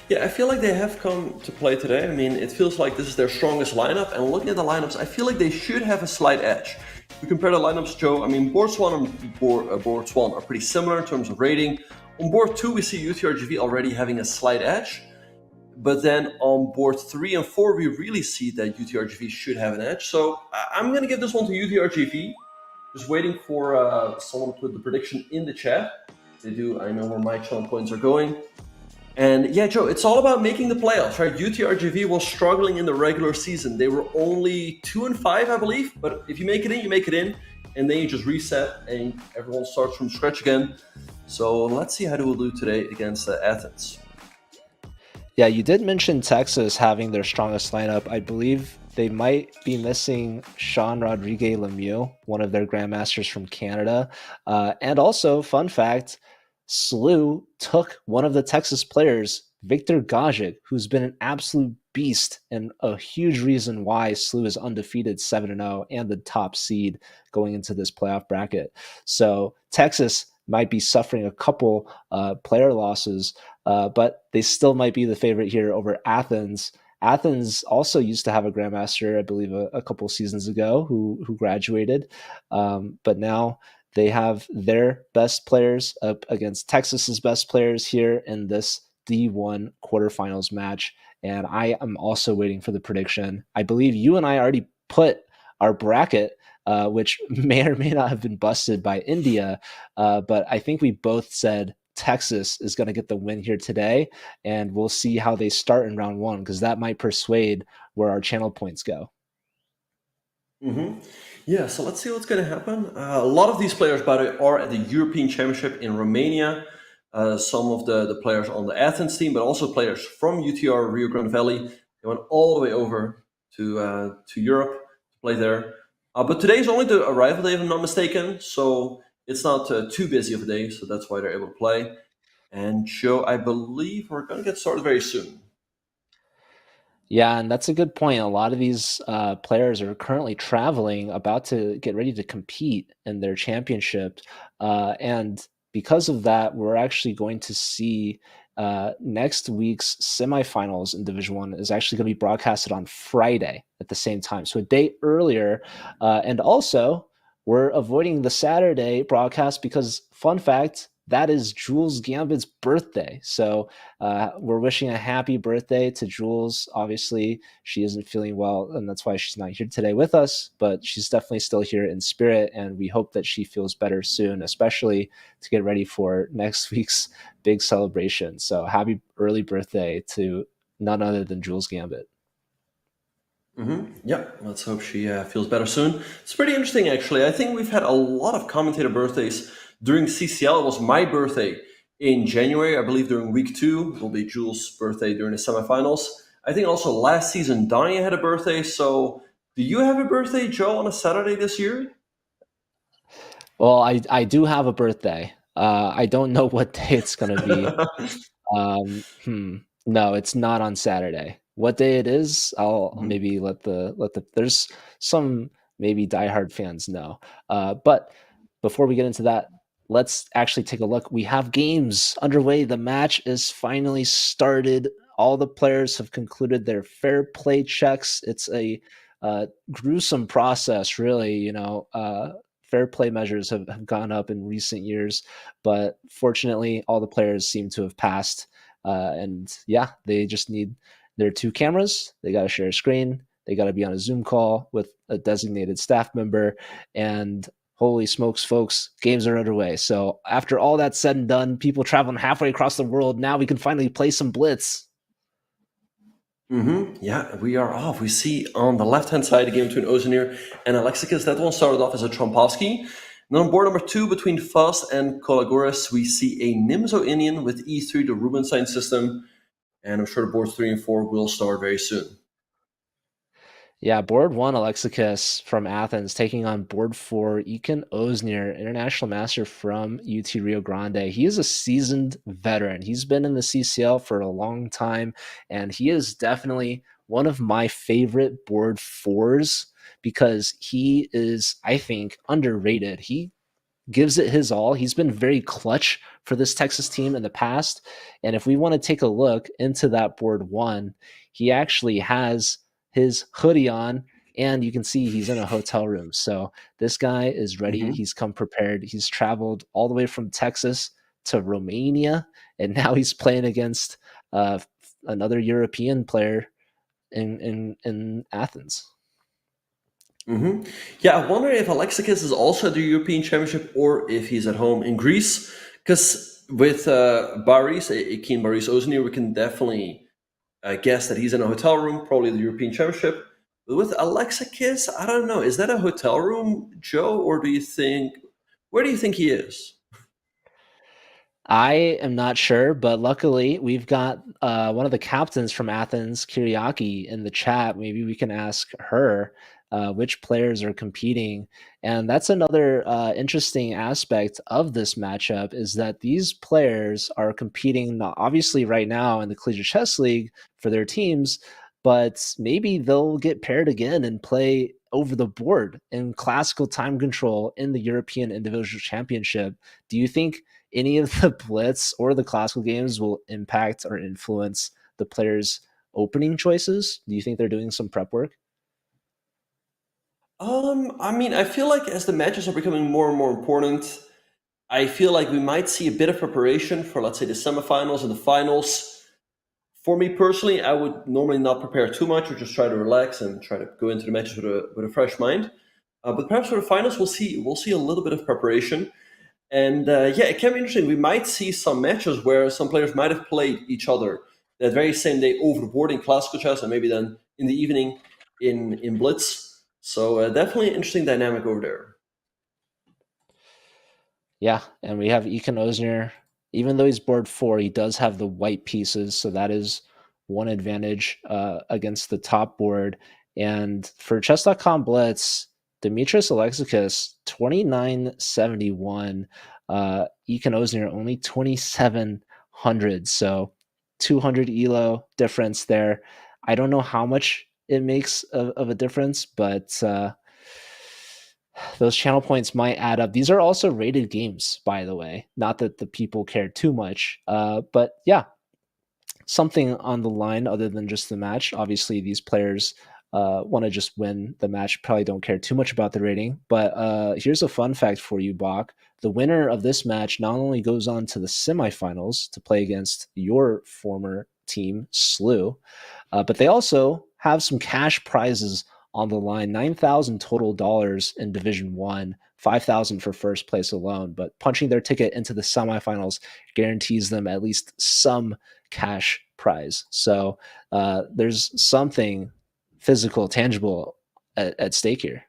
Yeah, I feel like they have come to play today. I mean, it feels like this is their strongest lineup, and looking at the lineups, I feel like they should have a slight edge. If we compare the lineups, Joe, I mean, boards 1 and boards 1 are pretty similar in terms of rating. On board 2, we see UTRGV already having a slight edge. But then on board 3 and 4, we really see that UTRGV should have an edge. So I'm going to give this one to UTRGV. Just waiting for someone to put the prediction in the chat. If they do, I know where my channel points are going. And yeah, Joe, it's all about making the playoffs, right? UTRGV was struggling in the regular season. They were only 2-5, I believe. But if you make it in, you make it in. And then you just reset and everyone starts from scratch again. So let's see how they will do today against Athens. Yeah, you did mention Texas having their strongest lineup. I believe they might be missing Sean Rodriguez Lemieux, one of their grandmasters from Canada. And also, fun fact, SLU took one of the Texas players, Victor Gajic, who's been an absolute beast and a huge reason why SLU is undefeated 7-0 and the top seed going into this playoff bracket. So Texas might be suffering a couple player losses, but they still might be the favorite here over Athens. Athens also used to have a grandmaster, I believe, a couple seasons ago who graduated, but now they have their best players up against Texas's best players here in this D1 quarterfinals match. And I am also waiting for the prediction. I believe you and I already put our bracket, which may or may not have been busted by India, but I think we both said Texas is going to get the win here today, and we'll see how they start in round 1, because that might persuade where our channel points go. Yeah, so let's see what's going to happen. A lot of these players, by the way, are at the European Championship in Romania. Some of the players on the Athens team, but also players from UTR Rio Grande Valley. They went all the way over to Europe to play there. But today is only the arrival day, if I'm not mistaken, so it's not too busy of a day, so that's why they're able to play. And Joe, I believe we're going to get started very soon. Yeah, and that's a good point. A lot of these players are currently traveling, about to get ready to compete in their championship. And because of that, we're actually going to see next week's semifinals in Division 1 is actually going to be broadcasted on Friday at the same time, so a day earlier. And also, we're avoiding the Saturday broadcast because, fun fact, that is Jules Gambit's birthday. So we're wishing a happy birthday to Jules. Obviously, she isn't feeling well, and that's why she's not here today with us, but she's definitely still here in spirit, and we hope that she feels better soon, especially to get ready for next week's big celebration. So happy early birthday to none other than Jules Gambit. Yeah, let's hope she feels better soon. It's pretty interesting, actually. I think we've had a lot of commentator birthdays during CCL. It was my birthday in January, I believe, during week 2. It will be Jules' birthday during the semifinals. I think also last season, Donnie had a birthday. So do you have a birthday, Joe, on a Saturday this year? Well, I do have a birthday. I don't know what day it's going to be. No, it's not on Saturday. What day it is, I'll maybe let the there's some maybe diehard fans know. But before we get into that, let's actually take a look. We have games underway. The match is finally started. All the players have concluded their fair play checks. It's a gruesome process, really. Fair play measures have gone up in recent years, but fortunately, all the players seem to have passed. And yeah, they just need their 2 cameras. They got to share a screen. They got to be on a Zoom call with a designated staff member. And holy smokes, folks, games are underway. So after all that's said and done, people traveling halfway across the world, now we can finally play some Blitz. Yeah, we are off. We see on the left-hand side a game between Ozanir and Alexakis. That one started off as a Trompovsky. Then on board number 2, between Fast and Kolagoris, we see a Nimzo Indian with E3, the Rubinstein system. And I'm sure the boards 3 and 4 will start very soon. Yeah, board 1, Alexakis from Athens, taking on board 4, Iken Oznir, international master from UT Rio Grande. He is a seasoned veteran. He's been in the CCL for a long time, and he is definitely one of my favorite board 4s because he is, I think, underrated. He gives it his all. He's been very clutch for this Texas team in the past. And if we want to take a look into that board 1, he actually has his hoodie on, and you can see he's in a hotel room. So this guy is ready. He's come prepared. He's traveled all the way from Texas to Romania, and now he's playing against another European player in Athens. Yeah, I wonder if Alexakis is also at the European Championship or if he's at home in Greece. Because with Baris, Ikin Baris Ozanir, we can definitely guess that he's in a hotel room, probably the European Championship. But with Alexakis, I don't know. Is that a hotel room, Joe, or where do you think he is? I am not sure, but luckily we've got one of the captains from Athens, Kyriaki, in the chat. Maybe we can ask her which players are competing. And that's another interesting aspect of this matchup is that these players are competing not obviously right now in the Collegiate Chess League for their teams, but maybe they'll get paired again and play over the board in classical time control in the European Individual Championship. Do you think any of the Blitz or the classical games will impact or influence the players' opening choices? Do you think they're doing some prep work? I mean, I feel like as the matches are becoming more and more important, I feel like we might see a bit of preparation for, let's say, the semifinals and the finals. For me personally, I would normally not prepare too much, or just try to relax and try to go into the matches with a fresh mind. But perhaps for the finals, we'll see a little bit of preparation. And yeah, it can be interesting. We might see some matches where some players might have played each other that very same day over the board in classical chess, and maybe then in the evening in Blitz. So definitely an interesting dynamic over there. Yeah, and we have Iken Oznir. Even though he's board 4, he does have the white pieces, so that is one advantage against the top board. And for Chess.com Blitz, Dimitris Alexakis, 2971. Iken Oznir, only 2700. So 200 ELO difference there. I don't know how much it makes of a difference, but those channel points might add up. These are also rated games, by the way. Not that the people care too much, but yeah, something on the line other than just the match. Obviously, these players want to just win the match, probably don't care too much about the rating. But here's a fun fact for you, Bach. The winner of this match not only goes on to the semifinals to play against your former team, SLU, but they also have some cash prizes on the line, $9,000 total dollars in Division 1, $5,000 for first place alone. But punching their ticket into the semifinals guarantees them at least some cash prize. So there's something physical, tangible at stake here.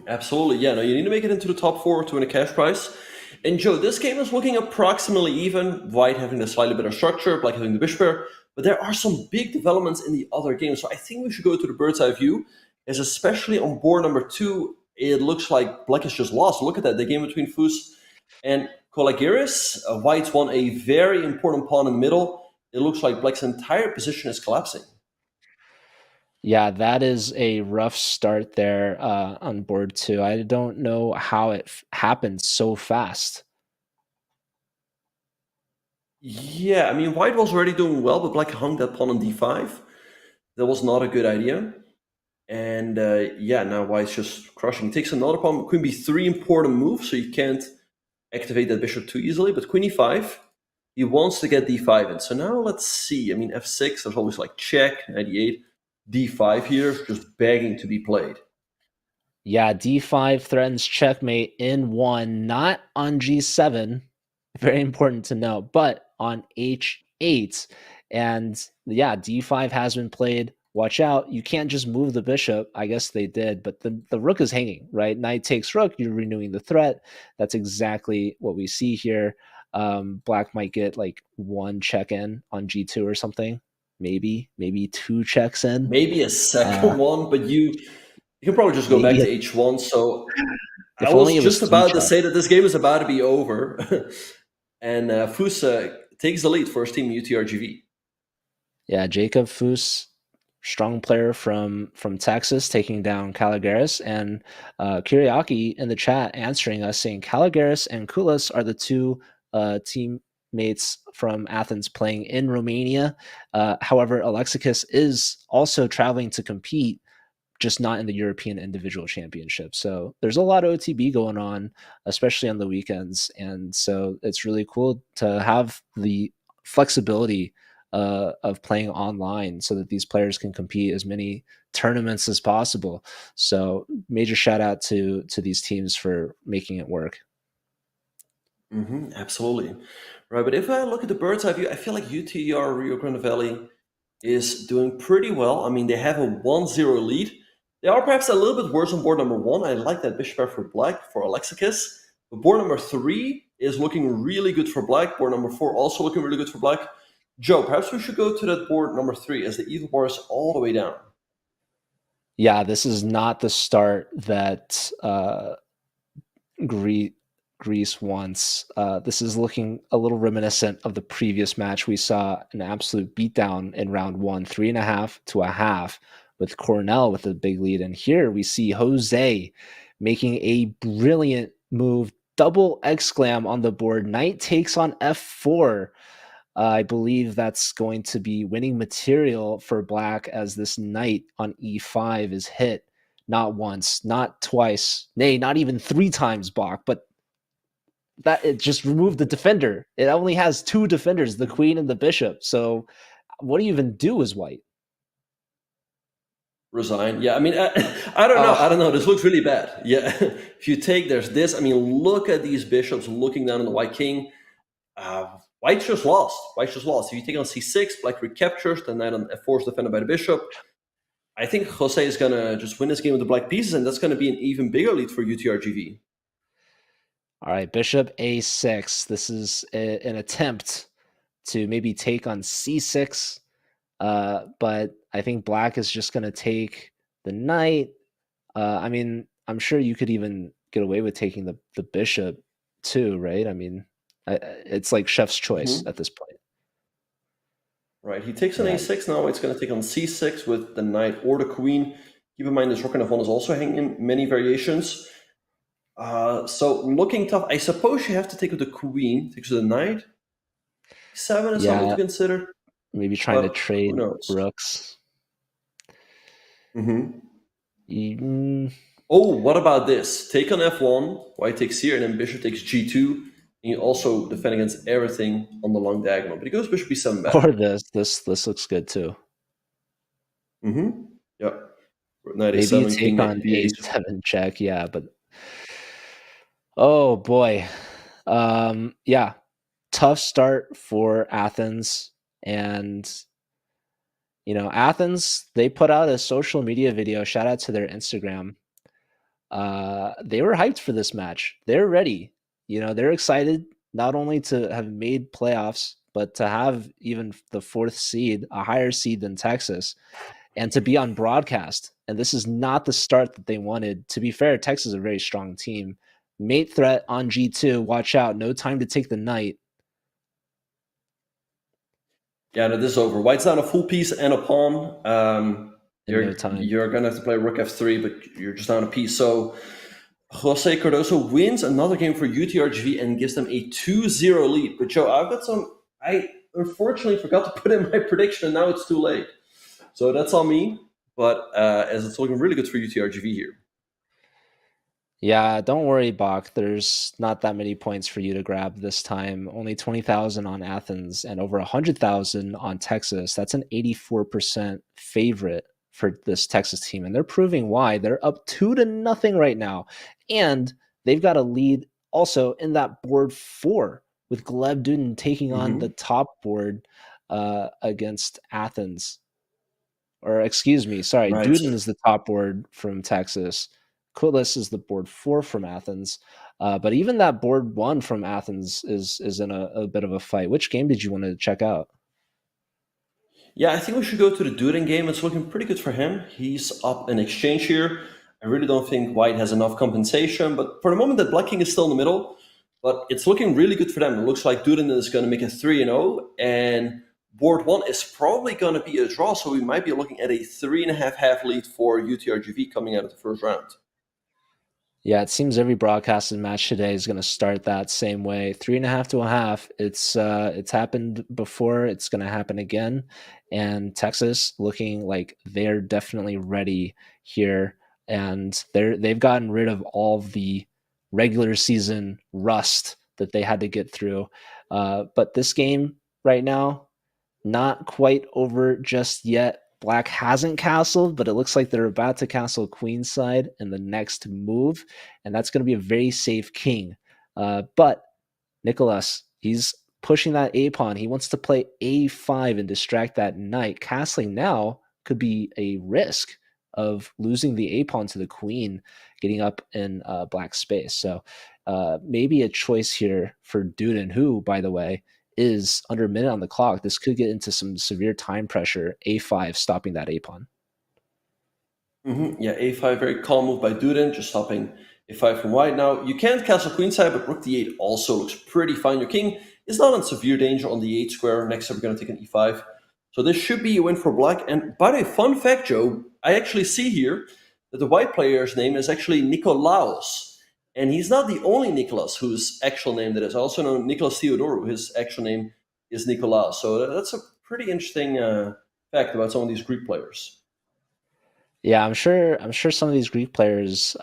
Absolutely, yeah. No, you need to make it into the top 4 to win a cash prize. And Joe, this game is looking approximately even. White having the slightly better structure, Black having the bishop pair. But there are some big developments in the other games. So I think we should go to the bird's eye view, as especially on board number 2, it looks like Black has just lost. Look at that, the game between Fus and Colagiris. White's won a very important pawn in the middle. It looks like Black's entire position is collapsing. Yeah, that is a rough start there on board 2. I don't know how it happened so fast. Yeah, I mean, White was already doing well, but Black hung that pawn on d5. That was not a good idea. And yeah, now White's just crushing. He takes another pawn. Queen b3, important move, so you can't activate that bishop too easily. But Queen e5, he wants to get d5 in. So now let's see. I mean, f6, there's always like check, knight e8. d5 here, just begging to be played. Yeah, d5 threatens checkmate in 1, not on g7. Very important to know, but on h8. And yeah, d5 has been played. Watch out. You can't just move the bishop. I guess they did, but the rook is hanging, right? Knight takes rook. You're renewing the threat. That's exactly what we see here. Black might get like 1 check in on g2 or something. Maybe 2 checks in. Maybe a second one, but you can probably just go back to h1. So I was just about to say that this game is about to be over. And Fus takes the lead for his team UTRGV. Yeah, Jacob Fus, strong player from Texas, taking down Caligaris. And Kyriaki in the chat answering us, saying Caligaris and Kulas are the 2 teammates from Athens playing in Romania. However, Alexakis is also traveling to compete, just not in the European Individual Championship. So there's a lot of OTB going on, especially on the weekends. And so it's really cool to have the flexibility of playing online so that these players can compete as many tournaments as possible. So major shout out to these teams for making it work. Absolutely. Right, but if I look at the bird's eye view, I feel like UTR Rio Grande Valley is doing pretty well. I mean, they have a 1-0 lead. They are perhaps a little bit worse on board number 1. I like that bishop pair for Black, for Alexakis. But board number 3 is looking really good for Black. Board number 4 also looking really good for Black. Joe, perhaps we should go to that board number 3 as the evil bar is all the way down. Yeah, this is not the start that Greece wants. This is looking a little reminiscent of the previous match. We saw an absolute beatdown in round 1, 3.5 to a half, with Cornell with a big lead. And here we see Jose making a brilliant move, double exclam on the board. Knight takes on f4. I believe that's going to be winning material for Black, as this knight on e5 is hit not once, not twice, nay, not even 3 times, Bach, but that it just removed the defender. It only has 2 defenders, the queen and the bishop. So what do you even do as White? Resign. Yeah, I mean, I don't know. I don't know. This looks really bad. Yeah, if you take, there's this. I mean, look at these bishops looking down on the White king. White just lost. White just lost. If you take on c6, Black recaptures, the knight on f4 is defended by the bishop. I think Jose is going to just win this game with the Black pieces, and that's going to be an even bigger lead for UTRGV. All right, bishop a6. This is an attempt to maybe take on c6. But I think Black is just going to take the knight. I mean, I'm sure you could even get away with taking the bishop too, right? I mean, it's like chef's choice at this point. Right, he takes on a6 now. It's going to take on c6 with the knight or the queen. Keep in mind this rook and f1 is also hanging in many variations. So looking tough. I suppose you have to take with the queen. Takes with the knight. c7 is something Yeah, to consider. maybe trying to But trade who knows? rooks. Oh, what about this? Take on f1, white takes here, and then bishop takes g2. And you also defend against everything on the long diagonal. But he goes bishop b7 back. Or this looks good too. Yeah. Knight Maybe you a7, take king knight on b8. a7 check, yeah, but oh boy. Yeah. Tough start for Athens. And Athens, they put out a social media video, shout out to their Instagram. They were hyped for this match. They're ready. They're excited not only to have made playoffs, but to have even the 4th seed, a higher seed than Texas, and to be on broadcast. And this is not the start that they wanted. To be fair, Texas is a very strong team. Mate threat on G2. Watch out. No time to take the knight. Yeah, no, this is over. White's down a full piece and a pawn. No time. You're going to have to play rook f3, but you're just down a piece. So Jose Cardoso wins another game for UTRGV and gives them a 2-0 lead. But Joe, I unfortunately forgot to put in my prediction, and now it's too late. So that's on me. But as it's looking really good for UTRGV here. Yeah, don't worry, Bach. There's not that many points for you to grab this time. Only 20,000 on Athens and over 100,000 on Texas. That's an 84% favorite for this Texas team. And they're proving why. They're up 2-0 right now. And they've got a lead also in that board 4 with Gleb Duden taking on the top board against Athens. Or excuse me, sorry, Right. Duden is the top board from Texas. Kulis is the board 4 from Athens. But even that board 1 from Athens is in a bit of a fight. Which game did you want to check out? Yeah, I think we should go to the Duden game. It's looking pretty good for him. He's up in exchange here. I really don't think White has enough compensation, but for the moment that Black King is still in the middle, but it's looking really good for them. It looks like Duden is going to make a 3-0, and board 1 is probably going to be a draw, so we might be looking at a 3.5 lead for UTRGV coming out of the first round. Yeah, it seems every broadcasted match today is going to start that same way. 3.5 to a half. It's happened before. It's going to happen again. And Texas looking like they're definitely ready here. And they've gotten rid of all of the regular season rust that they had to get through. But this game right now, not quite over just yet. Black hasn't castled, but it looks like they're about to castle queenside in the next move, and that's going to be a very safe king. But Nicolas, he's pushing that a-pawn. He wants to play a5 and distract that knight. Castling now could be a risk of losing the a-pawn to the queen, getting up in black space. So maybe a choice here for Duden, who, by the way, is under a minute on the clock. This could get into some severe time pressure. A5 stopping that a-pawn. Yeah, a5, very calm move by Duden, just stopping a5 from White. Now, you can't castle queenside, but rook d8 also looks pretty fine. Your king is not in severe danger on the 8 square. Next up, we're going to take an e5. So this should be a win for Black. And by the way, fun fact, Joe, I actually see here that the White player's name is actually Nikolaos. And he's not the only Nicholas whose actual name that is. I also know Nicholas Theodorou, his actual name is Nikolaos. So that's a pretty interesting fact about some of these Greek players. Yeah, I'm sure some of these Greek players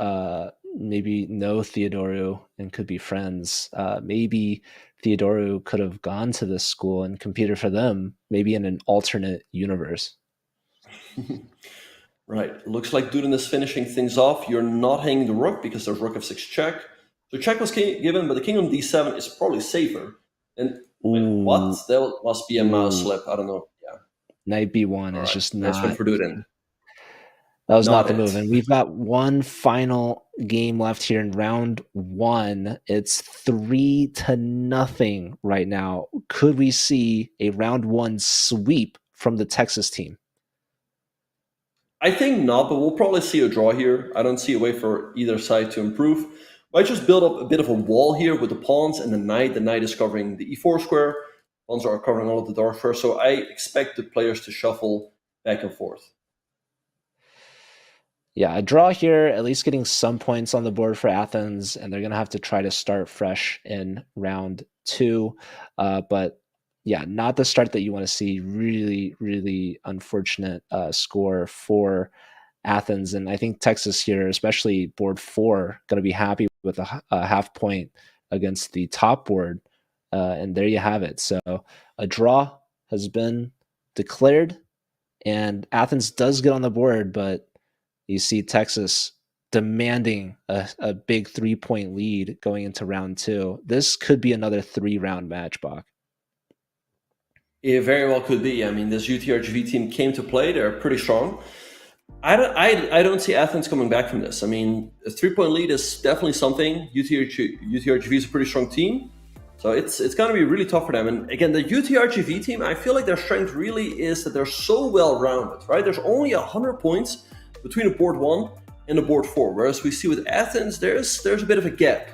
maybe know Theodorou and could be friends. Maybe Theodorou could have gone to this school and competed for them, maybe in an alternate universe. Right. Looks like Duden is finishing things off. You're not hanging the rook because there's rook f6 check. So check was given, but the king on d7 is probably safer. And what? That must be a mouse slip. I don't know. Yeah. Knight b1 is just not. Nice one for Duden. That was not the move. And we've got one final game left here in round 1. It's 3-0 right now. Could we see a round 1 sweep from the Texas team? I think not, but we'll probably see a draw here. I don't see a way for either side to improve. Might just build up a bit of a wall here with the pawns and the knight. The knight is covering the e4 square. Pawns are covering all of the dark squares. So I expect the players to shuffle back and forth. Yeah, a draw here, at least getting some points on the board for Athens, and they're going to have to try to start fresh in round 2. But not the start that you want to see. Really, really unfortunate score for Athens. And I think Texas here, especially board 4, going to be happy with a half point against the top board. And there you have it. So a draw has been declared, and Athens does get on the board, but you see Texas demanding a big 3-point lead going into round 2. This could be another 3-round match, Bach. It very well could be. I mean, this UTRGV team came to play. They're pretty strong. I don't see Athens coming back from this. I mean, a 3-point lead is definitely something. UTRGV is a pretty strong team. So it's going to be really tough for them. And again, the UTRGV team, I feel like their strength really is that they're so well-rounded, right? There's only 100 points between a board 1 and a board 4. Whereas we see with Athens, there's a bit of a gap,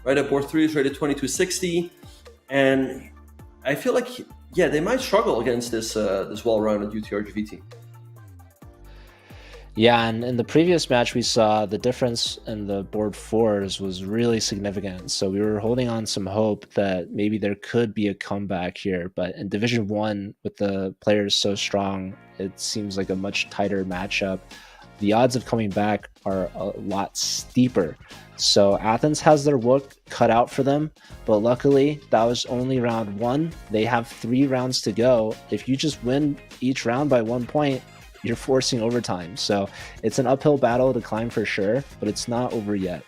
right? At board 3 is rated 2260. And I feel like, they might struggle against this well-rounded UTRGV team. Yeah, and in the previous match, we saw the difference in the board 4s was really significant. So we were holding on some hope that maybe there could be a comeback here. But in Division 1, with the players so strong, it seems like a much tighter matchup. The odds of coming back are a lot steeper. So Athens has their work cut out for them, but luckily that was only round 1. They have 3 rounds to go. If you just win each round by 1 point, you're forcing overtime. So it's an uphill battle to climb for sure, but it's not over yet.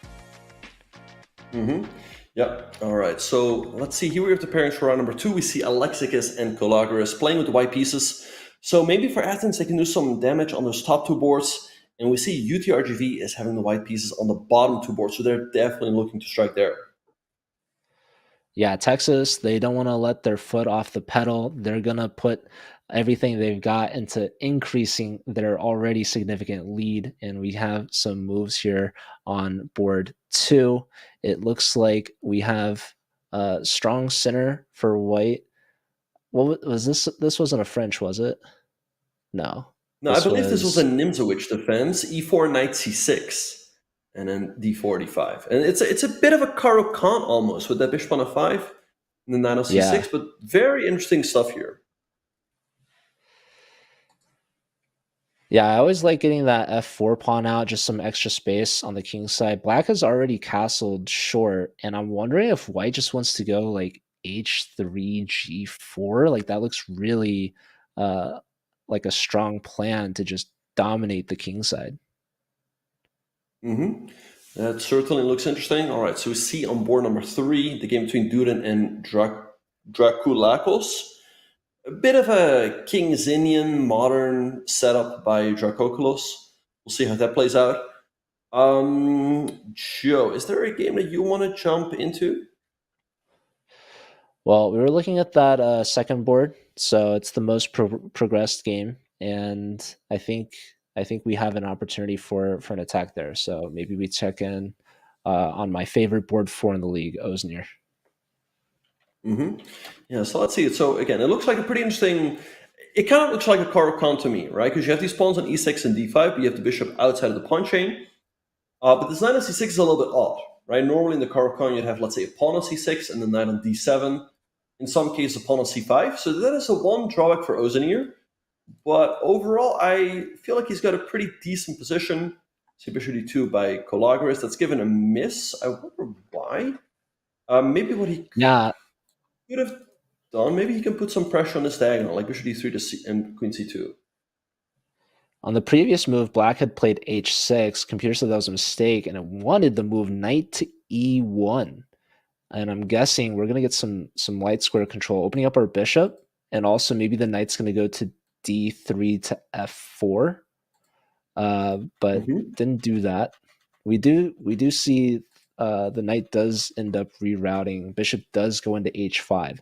Yep. All right. So let's see. Here we have the pairings for round number 2. We see Alexakis and Colagris playing with the white pieces. So maybe for Athens, they can do some damage on those top 2 boards. And we see UTRGV is having the white pieces on the bottom 2 boards. So they're definitely looking to strike there. Yeah, Texas, they don't want to let their foot off the pedal. They're going to put everything they've got into increasing their already significant lead. And we have some moves here on board 2. It looks like we have a strong center for white. What was this? This wasn't a French, was it? No. No, I believe this was a Nimzowitsch defense, e4, knight c6, and then d4, d5. And it's a bit of a Caro-Kann almost with that bishop on a5 and the knight on c6, but very interesting stuff here. Yeah, I always like getting that f4 pawn out, just some extra space on the king side. Black has already castled short, and I'm wondering if white just wants to go like h3, g4. Like that looks really like a strong plan to just dominate the king side. That certainly looks interesting. All right, so we see on board number 3, the game between Durin and Drakoulakos. A bit of a Kingsian modern setup by Drakoulos. We'll see how that plays out. Joe, is there a game that you want to jump into? Well, we were looking at that second board, so it's the most progressed game, and I think we have an opportunity for an attack there. So maybe we check in on my favorite board 4 in the league, Oznier. Yeah, so let's see. So again, it looks like a pretty interesting. It kind of looks like a Caro-Kann to me, right? Because you have these pawns on e6 and d5, but you have the bishop outside of the pawn chain. But this knight on c6 is a little bit odd, right? Normally in the Caro-Kann, you'd have, let's say, a pawn on c6 and the knight on d7. In some cases, a pawn on c5. So that is a one drawback for Oznier. But overall, I feel like he's got a pretty decent position. See bishop d2 by Colagris. That's given a miss. I wonder why. Maybe what he could have done, maybe he can put some pressure on this diagonal, like bishop d3 to c and queen c2. On the previous move, Black had played h6. Computer said that was a mistake, and it wanted the move knight to e1. And I'm guessing we're going to get some light square control, opening up our bishop, and also maybe the knight's going to go to d3 to f4. But didn't do that. We do see the knight does end up rerouting. Bishop does go into h5.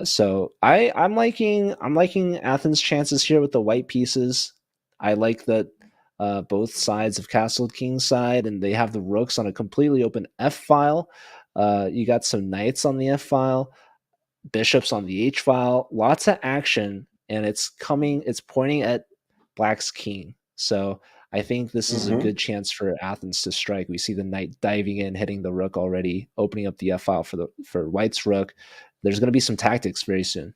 So I'm liking Athens' chances here with the white pieces. I like that both sides have castled king side, and they have the rooks on a completely open f file. You got some knights on the f file, bishops on the h file, lots of action, and it's pointing at Black's king. So I think this is a good chance for Athens to strike. We see the knight diving in, hitting the rook already, opening up the f file for White's rook. There's going to be some tactics very soon.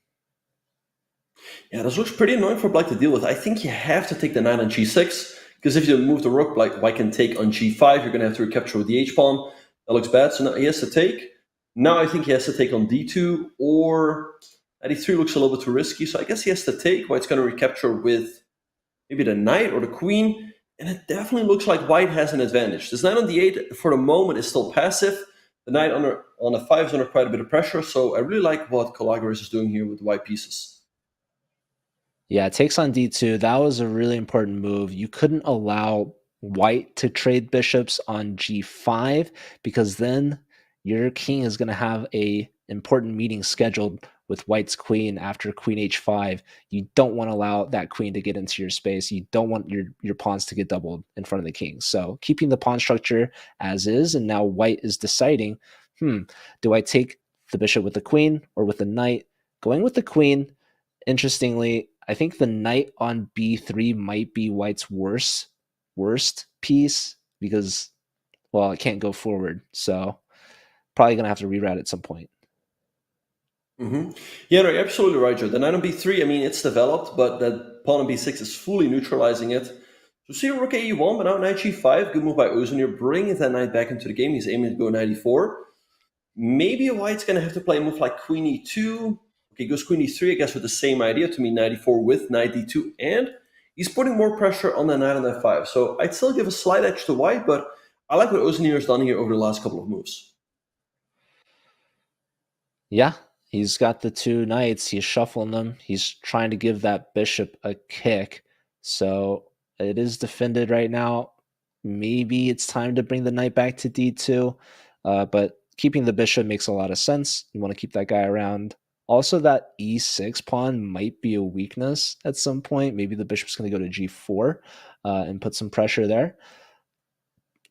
Yeah, this looks pretty annoying for black to deal with. I think you have to take the knight on g6, because if you move the rook, like white can take on g5, you're going to have to recapture with the h-pawn. That looks bad, so now he has to take. Now I think he has to take on d2, or d3 looks a little bit too risky, so I guess he has to take. White's going to recapture with maybe the knight or the queen, and it definitely looks like white has an advantage. This knight on d8 for the moment is still passive. The knight on f5 is under quite a bit of pressure, so I really like what Collegiate is doing here with the white pieces. Yeah, it takes on d2. That was a really important move. You couldn't allow white to trade bishops on g5, because then your king is going to have a important meeting scheduled with white's queen after queen h5. You don't want to allow that queen to get into your space. You don't want your pawns to get doubled in front of the king. So keeping the pawn structure as is, and now white is deciding, do I take the bishop with the queen or with the knight? Going with the queen, interestingly, I think the knight on b3 might be white's worst piece, because, well, it can't go forward. So probably going to have to reroute at some point. Yeah, no, you're absolutely right, Joe. The knight on b3, I mean, it's developed, but that pawn on b6 is fully neutralizing it. So see rook e1, but now knight g5. Good move by Özdemir, bringing that knight back into the game. He's aiming to go knight e4. Maybe white's going to have to play a move like queen e2. Okay, goes queen e3, I guess, with the same idea, to mean knight e4 with knight d2, and he's putting more pressure on the knight on f5. So I'd still give a slight edge to white, but I like what Özdemir has done here over the last couple of moves. Yeah, he's got the two knights. He's shuffling them. He's trying to give that bishop a kick. So it is defended right now. Maybe it's time to bring the knight back to d2, but keeping the bishop makes a lot of sense. You want to keep that guy around. Also, that e6 pawn might be a weakness at some point. Maybe the bishop's going to go to g4 and put some pressure there.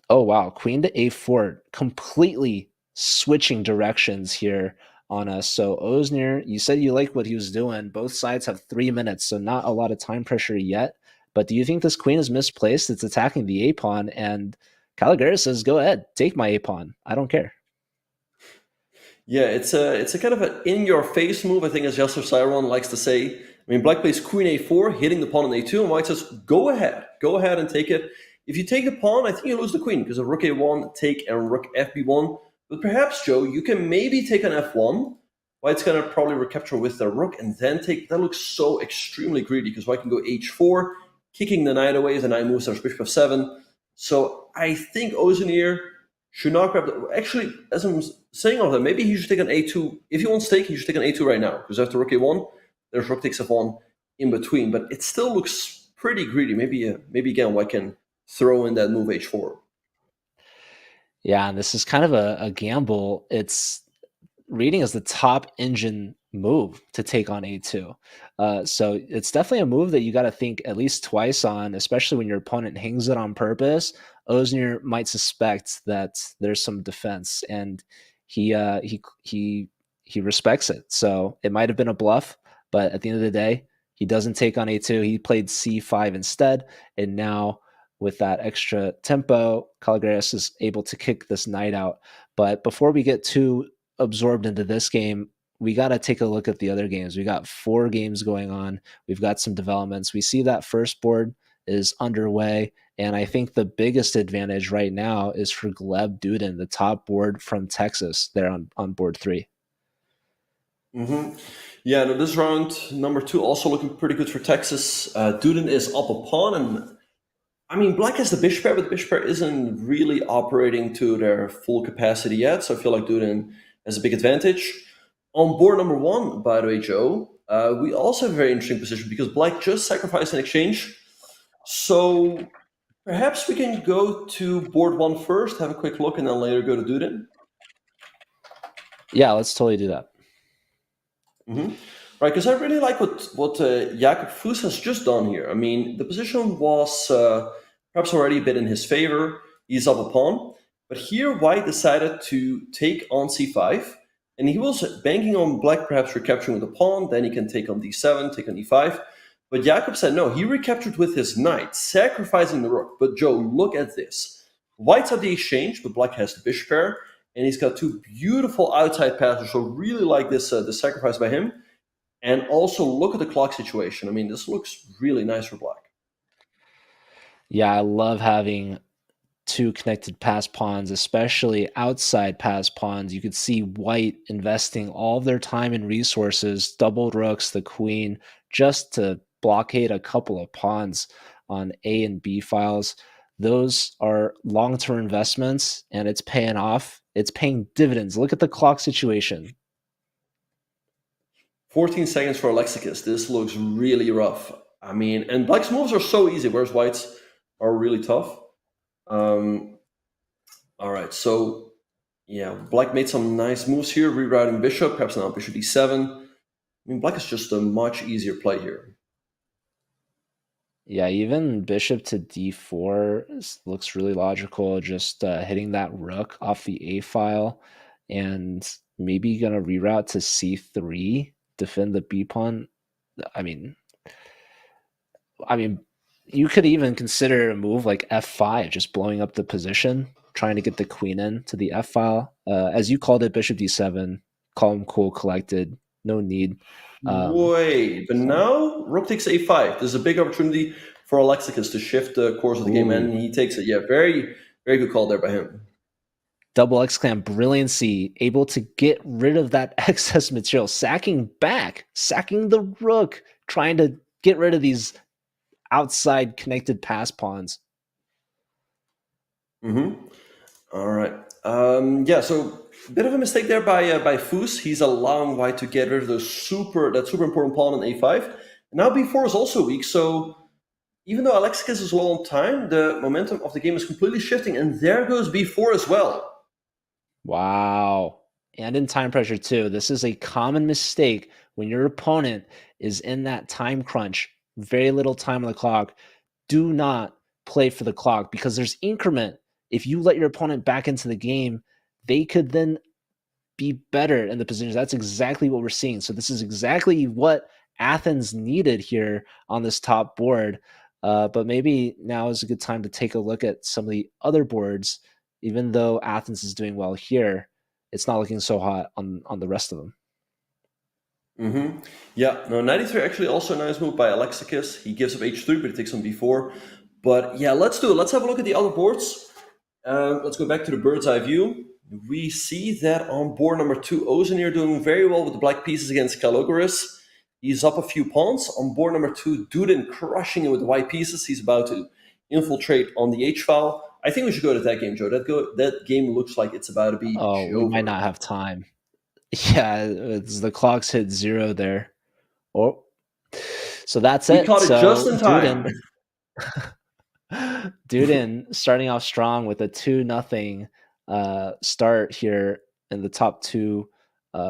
Oh, wow. Queen to a4. Completely switching directions here on us. So Özdemir, you said you like what he was doing. Both sides have 3 minutes, so not a lot of time pressure yet. But do you think this queen is misplaced? It's attacking the a-pawn, and Collegiate says, go ahead, take my a-pawn. I don't care. Yeah, it's a kind of an in-your-face move, I think, as Jasper Cyron likes to say. I mean, black plays queen a4, hitting the pawn on a2, and white says, go ahead and take it. If you take the pawn, I think you lose the queen, because of rook a1, take, and rook fb1. But perhaps, Joe, you can maybe take on f1. White's going to probably recapture with the rook, and then take. That looks so extremely greedy, because white can go h4, kicking the knight away, the knight moves to bishop f7. So I think Özdemir should not grab the... Actually, as I'm saying all that, maybe he should take an a2. If he wants to take, he should take an a2 right now, because after rook a1, there's rook takes f1 in between. But it still looks pretty greedy. Maybe again, white can throw in that move h4. Yeah, and this is kind of a gamble. It's reading as the top engine move to take on a2. So it's definitely a move that you got to think at least twice on, especially when your opponent hangs it on purpose. Özdemir might suspect that there's some defense, and he respects it. So it might have been a bluff, but at the end of the day, he doesn't take on a2. He played c5 instead, and now with that extra tempo, Collegiate is able to kick this knight out. But before we get too absorbed into this game, we got to take a look at the other games. We got 4 games going on. We've got some developments. We see that first board is underway, and I think the biggest advantage right now is for Gleb Duden, the top board from Texas, there on board 3. Yeah, no, this round, number 2, also looking pretty good for Texas. Duden is up a pawn, and I mean, black has the bishop pair, but the bishop pair isn't really operating to their full capacity yet, so I feel like Duden has a big advantage. On board number 1, by the way, Joe, we also have a very interesting position, because black just sacrificed an exchange. So perhaps we can go to board 1 first, have a quick look, and then later go to Duden. Yeah, let's totally do that. Right, because I really like what Jakob Fuss has just done here. I mean, the position was perhaps already a bit in his favor. He's up a pawn. But here, white decided to take on c5. And he was banking on black perhaps recapturing with the pawn. Then he can take on d7, take on e5. But Jakob said no, he recaptured with his knight, sacrificing the rook. But Joe, look at this. White's at the exchange, but black has the bishop pair. And he's got 2 beautiful outside passes. So really like this sacrifice by him. And also look at the clock situation. I mean, this looks really nice for black. Yeah, I love having two connected pass pawns, especially outside pass pawns. You could see white investing all of their time and resources, double rooks, the queen, just to blockade a couple of pawns on A and B files. Those are long-term investments, and it's paying off. It's paying dividends. Look at the clock situation. 14 seconds for Alexicus. This looks really rough. I mean, and black's moves are so easy, whereas white's are really tough. All right, so yeah, black made some nice moves here, rerouting bishop, perhaps now bishop d7. I mean, black is just a much easier play here. Yeah, even bishop to d4 looks really logical, just hitting that rook off the A file and maybe going to reroute to c3, defend the B pawn. I mean, you could even consider a move like f5, just blowing up the position, trying to get the queen in to the F file. As you called it, bishop d7, calm, cool, collected, no need. Wait, but now rook takes a5. There's a big opportunity for Alexicus to shift the course of the game, and he takes it. Yeah, very, very good call there by him. Double exclam brilliancy, able to get rid of that excess material, sacking back, sacking the rook, trying to get rid of these outside connected pass pawns. All right. Yeah, so a bit of a mistake there by Foos. He's allowing white to get rid of that super important pawn on a5. Now b4 is also weak, so even though Alexicus is low on time, the momentum of the game is completely shifting, and there goes b4 as well. Wow. And in time pressure too. This is a common mistake when your opponent is in that time crunch, very little time on the clock. Do not play for the clock because there's increment. If you let your opponent back into the game, they could then be better in the positions. That's exactly what we're seeing. So this is exactly what Athens needed here on this top board. But maybe now is a good time to take a look at some of the other boards. Even though Athens is doing well here, it's not looking so hot on the rest of them. Yeah, no, 93 actually also a nice move by Alexicus. He gives up h3, but he takes on b4. But yeah, let's do it. Let's have a look at the other boards. Let's go back to the bird's eye view. We see that on board number 2, Ozenir doing very well with the black pieces against Kalogoris. He's up a few pawns. On board number 2, Dudin crushing it with the white pieces. He's about to infiltrate on the h file. I think we should go to that game, Joe. That game looks like it's about to be over. We might not have time. Yeah, the clock's hit 0 there. Oh, so that's it. We caught it just in time. Dudin starting off strong with a 2-0 start here in the top 2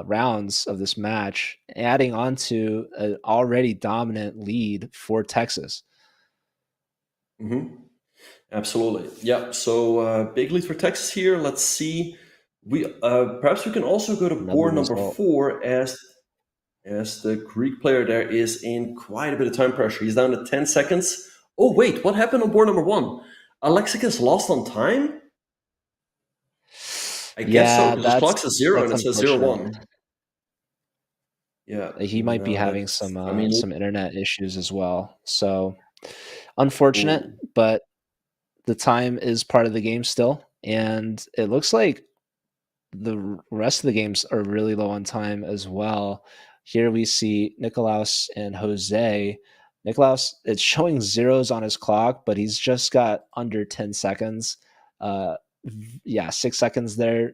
rounds of this match, adding on to an already dominant lead for Texas. Absolutely. Yeah. So big lead for Texas here. Let's see. We perhaps we can also go to board number 4 as the Greek player there is in quite a bit of time pressure. He's down to 10 seconds. Oh wait, what happened on board number 1? Alexicus lost on time? I guess so, because the clock says 0 and it says 0-1. Yeah. He might be having some internet issues as well. So unfortunate, but the time is part of the game still. And it looks like the rest of the games are really low on time as well. Here we see Nicolas and Jose. Nicolas, it's showing zeros on his clock, but he's just got under 10 seconds. 6 seconds there,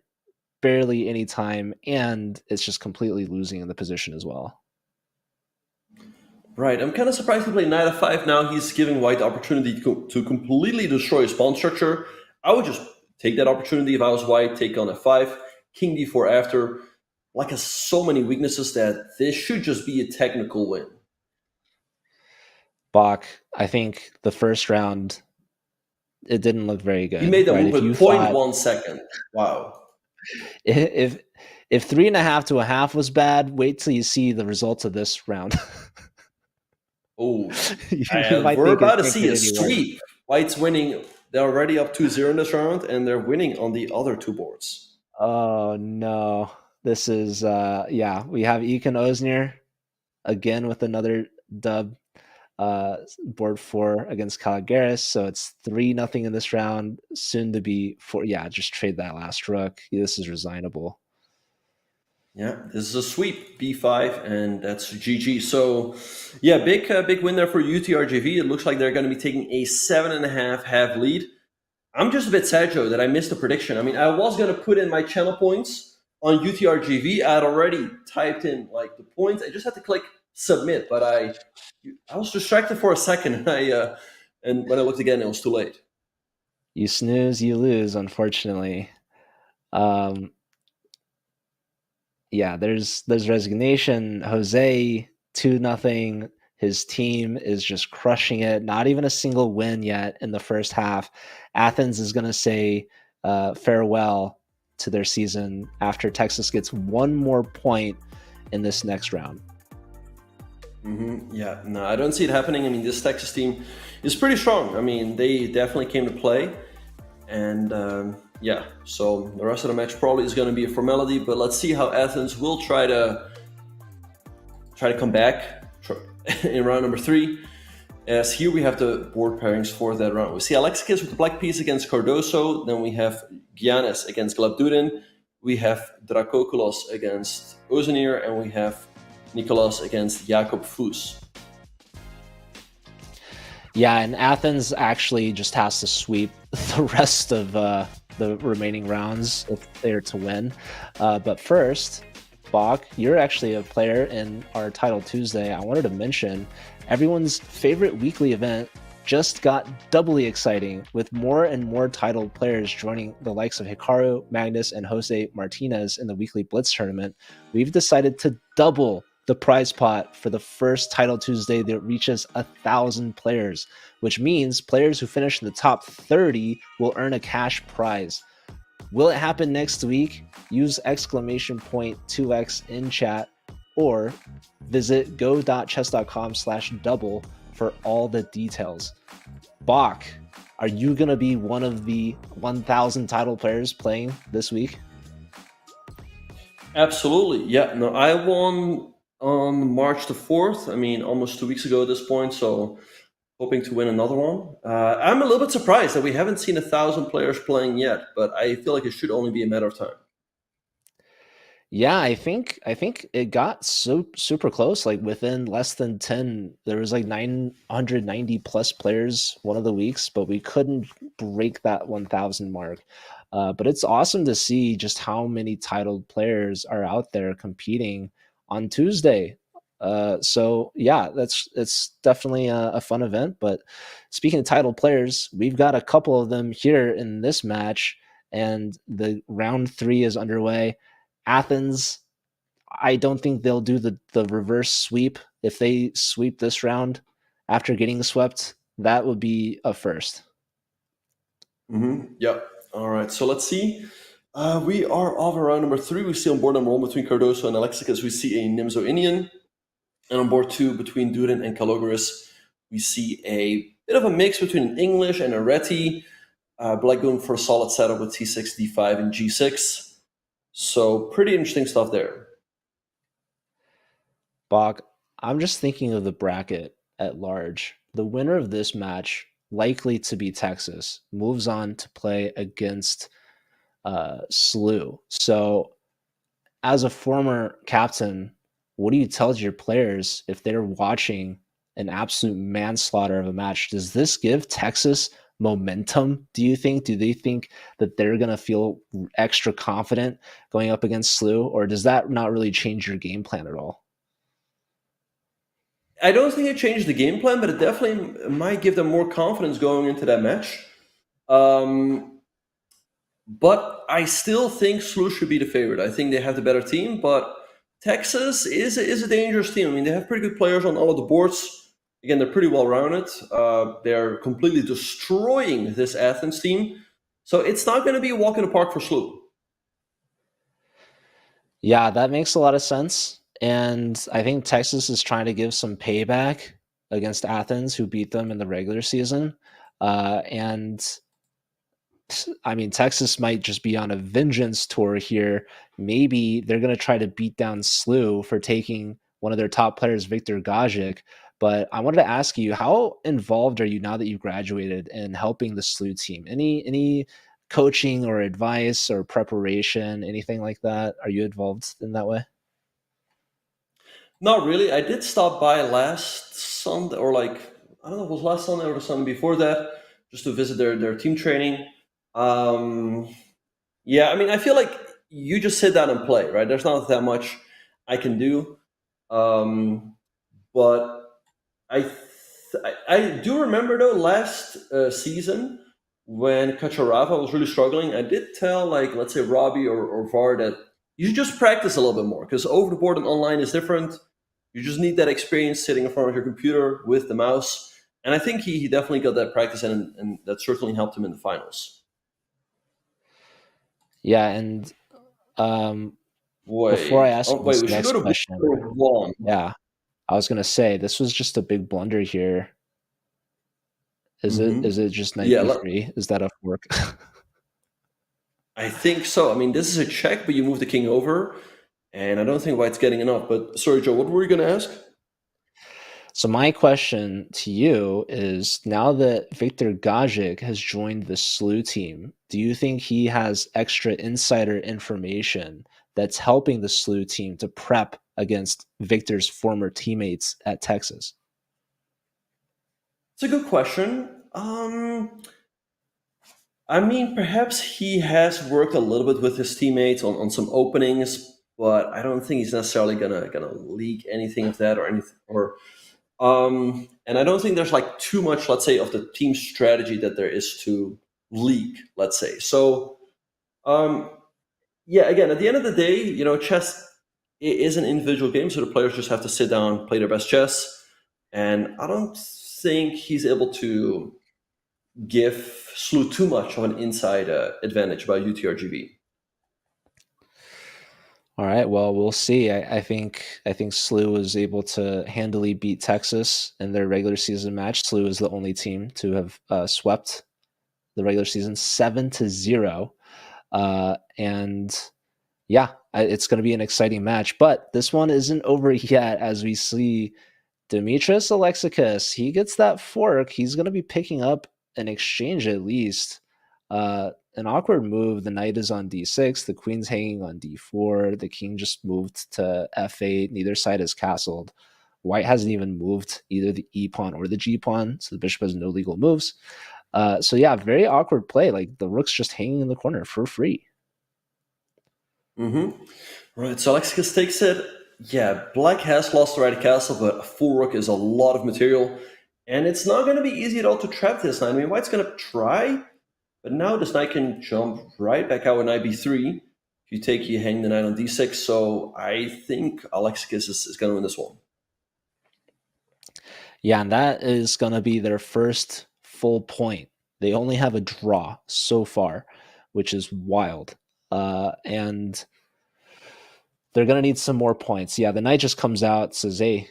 barely any time, and it's just completely losing in the position as well. Right, I'm kind of surprised he played knight f5 now. He's giving white the opportunity to completely destroy his pawn structure. I would just take that opportunity if I was white, take on f5, king d4 after. Black has so many weaknesses that this should just be a technical win. Bach, I think the first round, it didn't look very good. He made that move with 0.1 second. Wow. If 3.5 to a half was bad, wait till you see the results of this round. Oh, we're about to see a sweep. White's winning. They're already up 2-0 in this round, and they're winning on the other 2 boards. Oh, no. This is, we have Ekin Oznir again with another dub. Board 4 against Caligaris, so it's 3-0 in this round, soon to be 4. Yeah, just trade that last rook. This is resignable. Yeah, this is a sweep, b5, and that's GG. So, yeah, big win there for UTRGV. It looks like they're going to be taking a 7.5 half lead. I'm just a bit sad, Joe, that I missed the prediction. I mean, I was going to put in my channel points on UTRGV. I had already typed in like the points. I just had to click submit, but I was distracted for a second, and when I looked again, it was too late. You snooze, you lose, unfortunately. Yeah, there's resignation. Jose 2-0. His team is just crushing it. Not even a single win yet in the first half. Athens is going to say farewell to their season after Texas gets one more point in this next round. Yeah, no, I don't see it happening. I mean, this Texas team is pretty strong. I mean, they definitely came to play. And yeah, so the rest of the match probably is going to be a formality, but let's see how Athens will try to come back in round number 3. As here we have the board pairings for that round. We see Alexikis with the black piece against Cardoso. Then we have Giannis against Glabdudin. We have Dracokulos against Ozanir, and we have Nicolas against Jakob Fus. Yeah, and Athens actually just has to sweep the rest of the remaining rounds if they're to win. But first, Bach, you're actually a player in our Title Tuesday. I wanted to mention everyone's favorite weekly event just got doubly exciting with more and more titled players joining the likes of Hikaru, Magnus, and Jose Martinez in the weekly Blitz tournament. We've decided to double the prize pot for the first Title Tuesday that reaches 1,000 players, which means players who finish in the top 30 will earn a cash prize. Will it happen next week? Use exclamation point 2x in chat or visit go.chess.com/double for all the details. Bach, are you going to be one of the 1,000 title players playing this week? Absolutely. Yeah, no, I won on March the 4th. I mean, almost 2 weeks ago at this point, so hoping to win another one. I'm a little bit surprised that we haven't seen 1,000 players playing yet, but I feel like it should only be a matter of time. Yeah, I think it got so super close, like within less than 10. There was like 990 plus players one of the weeks, but we couldn't break that 1,000 mark. But it's awesome to see just how many titled players are out there competing on Tuesday. So yeah, it's definitely a fun event. But speaking of titled players, we've got a couple of them here in this match, and the round 3 is underway. Athens, I don't think they'll do the reverse sweep. If they sweep this round after getting swept, that would be a first. Yep. All right. So let's see. We are off around number 3. We see on board number 1 between Cardoso and Alexikis, we see a Nimzo Indian. And on board 2 between Durin and Kalogaris, we see a bit of a mix between an English and a Reti. Black going for a solid setup with T6, D5, and G6. So pretty interesting stuff there. Bach, I'm just thinking of the bracket at large. The winner of this match, likely to be Texas, moves on to play against SLU. So as a former captain, what do you tell your players if they're watching an absolute manslaughter of a match? Does this give Texas momentum, do you think? Do they think that they're going to feel extra confident going up against SLU, or does that not really change your game plan at all? I don't think it changed the game plan, but it definitely might give them more confidence going into that match. But I still think SLU should be the favorite. I think they have the better team, but Texas is a dangerous team. I mean, they have pretty good players on all of the boards. Again, they're pretty well-rounded. They're completely destroying this Athens team. So it's not going to be a walk in the park for SLU. Yeah, that makes a lot of sense. And I think Texas is trying to give some payback against Athens, who beat them in the regular season. And I mean, Texas might just be on a vengeance tour here. Maybe they're going to try to beat down SLU for taking one of their top players, Viktor Gajic. But I wanted to ask you, how involved are you now that you've graduated in helping the SLU team? Any coaching or advice or preparation, anything like that? Are you involved in that way? Not really. I did stop by last Sunday, or like, I don't know if it was last Sunday or the Sunday before that, just to visit their team training. Yeah, I mean, I feel like you just sit down and play, right? There's not that much I can do. But I do remember, though, last season when Kacharava was really struggling, I did tell, like, let's say Robby or Var that you should just practice a little bit more, because over the board and online is different. You just need that experience sitting in front of your computer with the mouse. And I think he definitely got that practice, and that certainly helped him in the finals. Yeah, and before I ask this next question, yeah, I was gonna say this was just a big blunder here. Is it just knight b3? Is that a fork? I think so. I mean, this is a check, but you move the king over, and I don't think White's getting enough. But sorry, Joe, what were you going to ask? So my question to you is, now that Viktor Gajic has joined the SLU team, do you think he has extra insider information that's helping the SLU team to prep against Viktor's former teammates at Texas? It's a good question. I mean, perhaps he has worked a little bit with his teammates on some openings, but I don't think he's necessarily gonna leak anything of that or anything. And I don't think there's like too much, let's say, of the team strategy that there is to leak, let's say. So, yeah, again, at the end of the day, chess is an individual game, so the players just have to sit down, play their best chess, and I don't think he's able to give SLU too much of an inside advantage by UTRGV. All right, well, we'll see. I think SLU was able to handily beat Texas in their regular season match. SLU is the only team to have swept the regular season 7-0, and yeah, it's going to be an exciting match. But this one isn't over yet, as we see Dimitris Alexakis. He gets that fork. He's going to be picking up an exchange at least. An awkward move. The knight is on d6. The queen's hanging on d4. The king just moved to f8. Neither side is castled. White hasn't even moved either the e pawn or the g pawn, so the bishop has no legal moves. So yeah, very awkward play. Like the rook's just hanging in the corner for free. Right. So Alexakis takes it. Yeah, black has lost the right castle, but a full rook is a lot of material. And it's not going to be easy at all to trap this knight. I mean, White's going to try, but now this knight can jump right back out with knight b3. If you take, you hang the knight on d6. So I think Alexakis is going to win this one. Yeah, and that is going to be their first full point. They only have a draw so far, which is wild. And they're going to need some more points. Yeah, the knight just comes out, says, hey,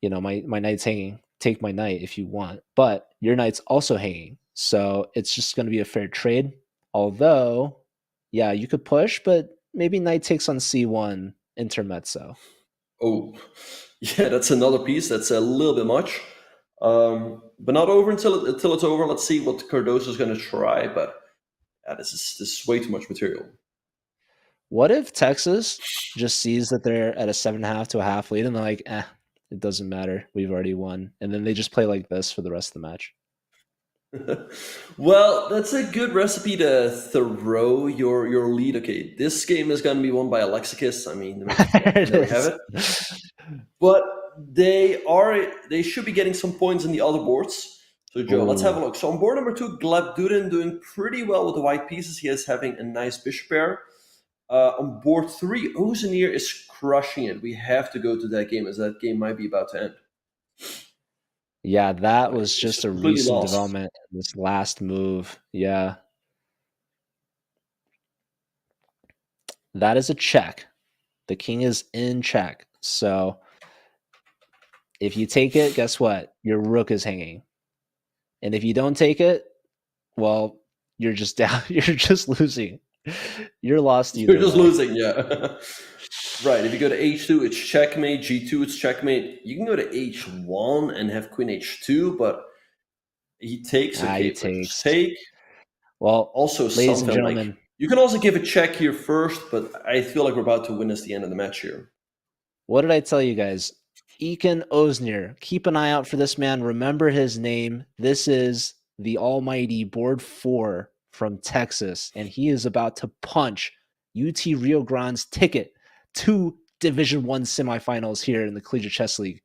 my knight's hanging. Take my knight if you want, but your knight's also hanging, so it's just going to be a fair trade. Although, yeah, you could push, but maybe knight takes on c1 intermezzo. Oh, yeah, that's another piece. That's a little bit much, but not over until it's over. Let's see what Cardoso is going to try, but yeah, this is way too much material. What if Texas just sees that they're at a 7.5 to a half lead and they're like, it doesn't matter, we've already won, and then they just play like this for the rest of the match? Well, that's a good recipe to throw your lead. Okay, this game is going to be won by Alexakis. I mean, there we have it. But they should be getting some points in the other boards. So Joe, let's have a look. So on board number 2, Gleb Dudin doing pretty well with the white pieces. He is having a nice bishop pair. On board 3, Ozanir is crushing it. We have to go to that game, as that game might be about to end. Yeah, that was just a recent development in this last move. Yeah. That is a check. The king is in check. So if you take it, guess what? Your rook is hanging. And if you don't take it, well, you're just down. You're just losing. You're lost either You're just way. losing, yeah. Right, if you go to h2, it's checkmate, g2, it's checkmate. You can go to h1 and have queen h2, but he takes, okay, He but takes. take. Well, Also ladies and something like, gentlemen, you can also give a check here first, but I feel like we're about to witness the end of the match here. what did I tell you guys? Ekin Osnir. Keep an eye out for this man. Remember his name. This is the almighty board 4 from Texas, and he is about to punch UT Rio Grande's ticket to Division 1 semifinals here in the Collegiate Chess League.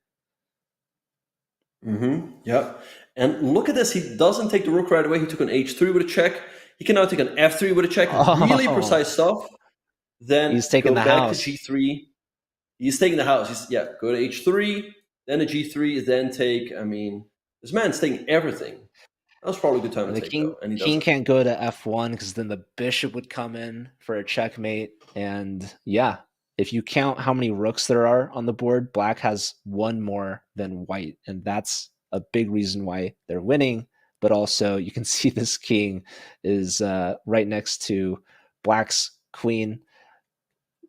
Yeah. And look at this. He doesn't take the rook right away. He took an h3 with a check. He can now take an f3 with a check. Really precise stuff. Then he's taking go the back house. to g3. He's taking the house. Go to h3, then a g3, then take. I mean, this man's taking everything. That was probably a good time to take, though. And king can't go to f1 because then the bishop would come in for a checkmate. And yeah, if you count how many rooks there are on the board, black has one more than white. And that's a big reason why they're winning. But also, you can see this king is right next to black's queen.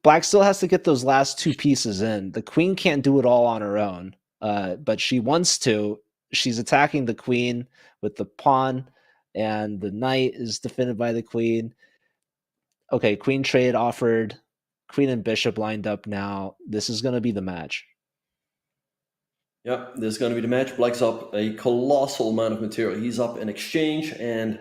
Black still has to get those last two pieces in. The queen can't do it all on her own, but she wants to. She's attacking the queen with the pawn, and the knight is defended by the queen. Okay, queen trade offered. Queen and bishop lined up now. This is going to be the match. Yep, this is going to be the match. Black's up a colossal amount of material. He's up in exchange, and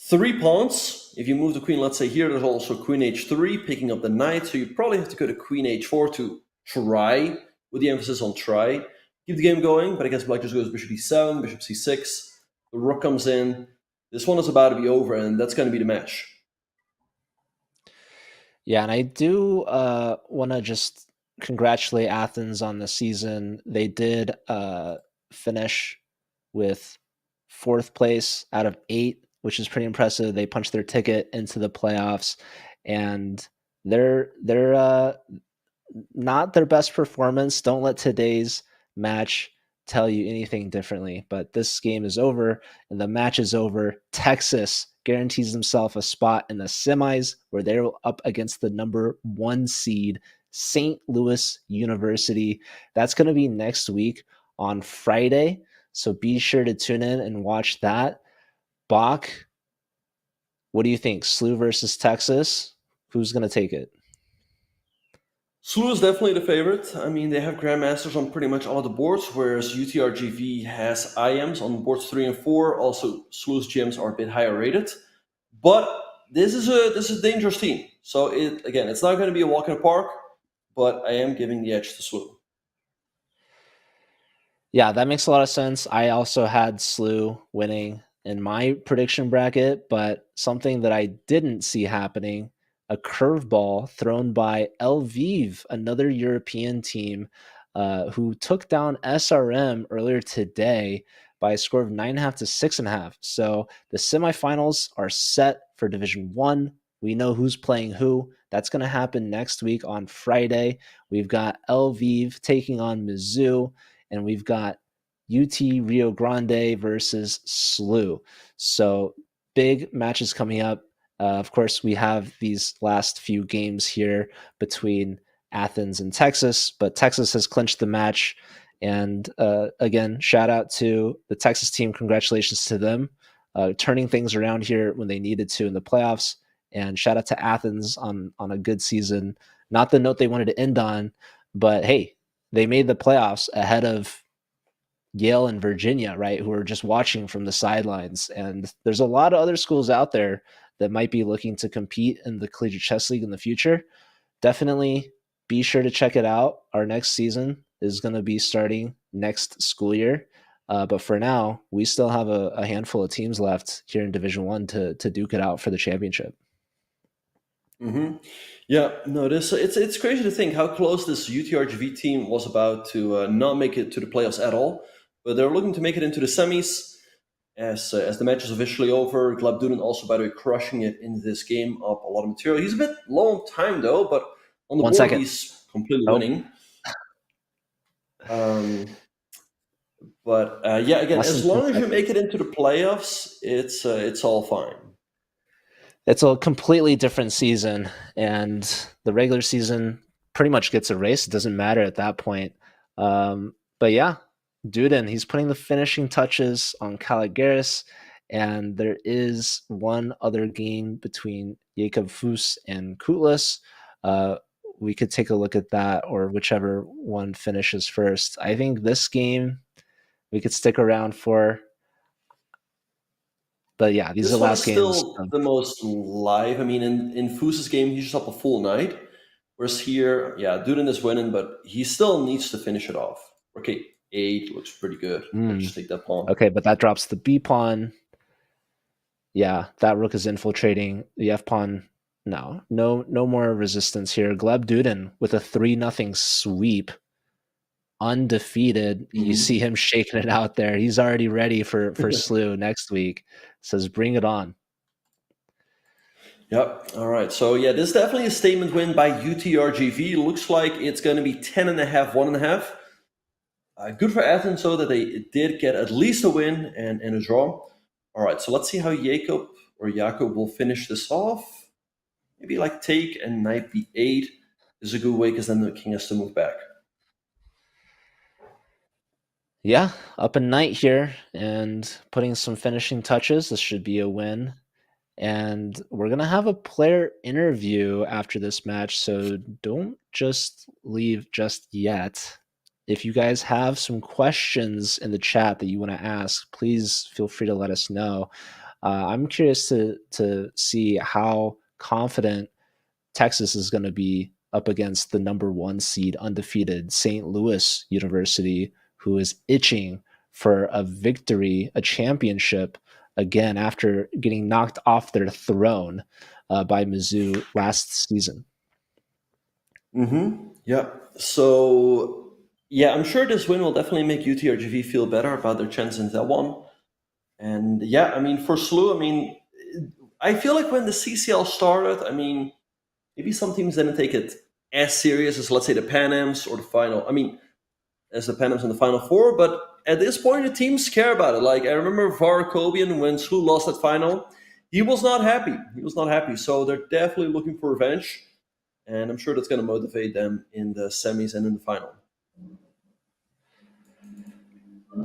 3 pawns. If you move the queen, let's say here, there's also queen h3, picking up the knight. So you probably have to go to queen h4 to try, with the emphasis on try. Keep the game going, but I guess black just goes bishop e7, bishop c6. The rook comes in. This one is about to be over, and that's going to be the match. Yeah, and I do want to just congratulate Athens on the season. They did finish with 4th place out of 8, which is pretty impressive. They punched their ticket into the playoffs, and they're not their best performance. Don't let today's match tell you anything differently. But this game is over, and the match is over. Texas guarantees themselves a spot in the semis, where they're up against the number 1 seed, St. Louis University. That's going to be next week on Friday. So be sure to tune in and watch that. Bach, what do you think? SLU versus Texas? Who's going to take it? SLU is definitely the favorite. I mean, they have grandmasters on pretty much all of the boards, whereas UTRGV has IMs on boards 3 and 4. Also, SLU's GMs are a bit higher rated. But this is a dangerous team. So, it's not going to be a walk in the park, but I am giving the edge to SLU. Yeah, that makes a lot of sense. I also had SLU winning in my prediction bracket, but something that I didn't see happening, a curveball thrown by Lviv, another European team who took down SRM earlier today by a score of 9.5 to 6.5. So the semifinals are set for Division 1. We know who's playing who. That's going to happen next week on Friday. We've got Lviv taking on Mizzou, and we've got UT Rio Grande versus SLU. So big matches coming up. Of course, we have these last few games here between Athens and Texas, but Texas has clinched the match. And again, shout out to the Texas team. Congratulations to them, turning things around here when they needed to in the playoffs. And shout out to Athens on a good season. Not the note they wanted to end on, but hey, they made the playoffs ahead of Yale and Virginia, right, who are just watching from the sidelines. And there's a lot of other schools out there that might be looking to compete in the Collegiate Chess League in the future. Definitely be sure to check it out. Our next season is going to be starting next school year. But for now, we still have a handful of teams left here in Division 1 to duke it out for the championship. Mm-hmm. Yeah, no, it's crazy to think how close this UTRGV team was about to not make it to the playoffs at all. But they're looking to make it into the semis as the match is officially over. Gleb Duden also, by the way, crushing it in this game, up a lot of material. He's a bit low on time, though, but on the board, he's completely winning. But again, as long as you make it into the playoffs, it's all fine. It's a completely different season, and the regular season pretty much gets erased. It doesn't matter at that point. But yeah, Duden, he's putting the finishing touches on Caligaris, and there is one other game between Jakob Fuss and Kutlas. We could take a look at that, or whichever one finishes first. I think this game we could stick around for. But yeah, these are the last games. Still the most live. I mean, in Fuss's game, he's just up a full night. Whereas here, yeah, Duden is winning, but he still needs to finish it off. Okay, 8 looks pretty good. Just take that pawn. Okay, but that drops the B pawn. Yeah, that rook is infiltrating. The F pawn, no more resistance here. Gleb Duden with a 3-0 sweep. Undefeated. You see him shaking it out there. He's already ready for Slew next week. Says bring it on. Yep. All right. So yeah, this is definitely a statement win by UTRGV. Looks like it's going to be 10.5, 1.5. Good for Athens, so that they did get at least a win and a draw. All right. So let's see how Jakob will finish this off. Maybe like take and knight b8 is a good way, because then the king has to move back. Yeah, up a knight here and putting some finishing touches. This should be a win. And we're going to have a player interview after this match, so don't just leave just yet. If you guys have some questions in the chat that you want to ask, please feel free to let us know. I'm curious to see how confident Texas is going to be up against the number 1 seed undefeated St. Louis University, who is itching for a victory, a championship, again after getting knocked off their throne by Mizzou last season. Yeah. So, yeah, I'm sure this win will definitely make UTRGV feel better about their chances in that one. And yeah, I mean, for Slew, I mean, I feel like when the CCL started, I mean, maybe some teams didn't take it as serious as, let's say, the Pan Ams or the final. I mean, as the Pan Ams in the Final Four, but at this point, the teams care about it. Like, I remember Varakobian, when Slew lost that final, he was not happy. So they're definitely looking for revenge, and I'm sure that's going to motivate them in the semis and in the final.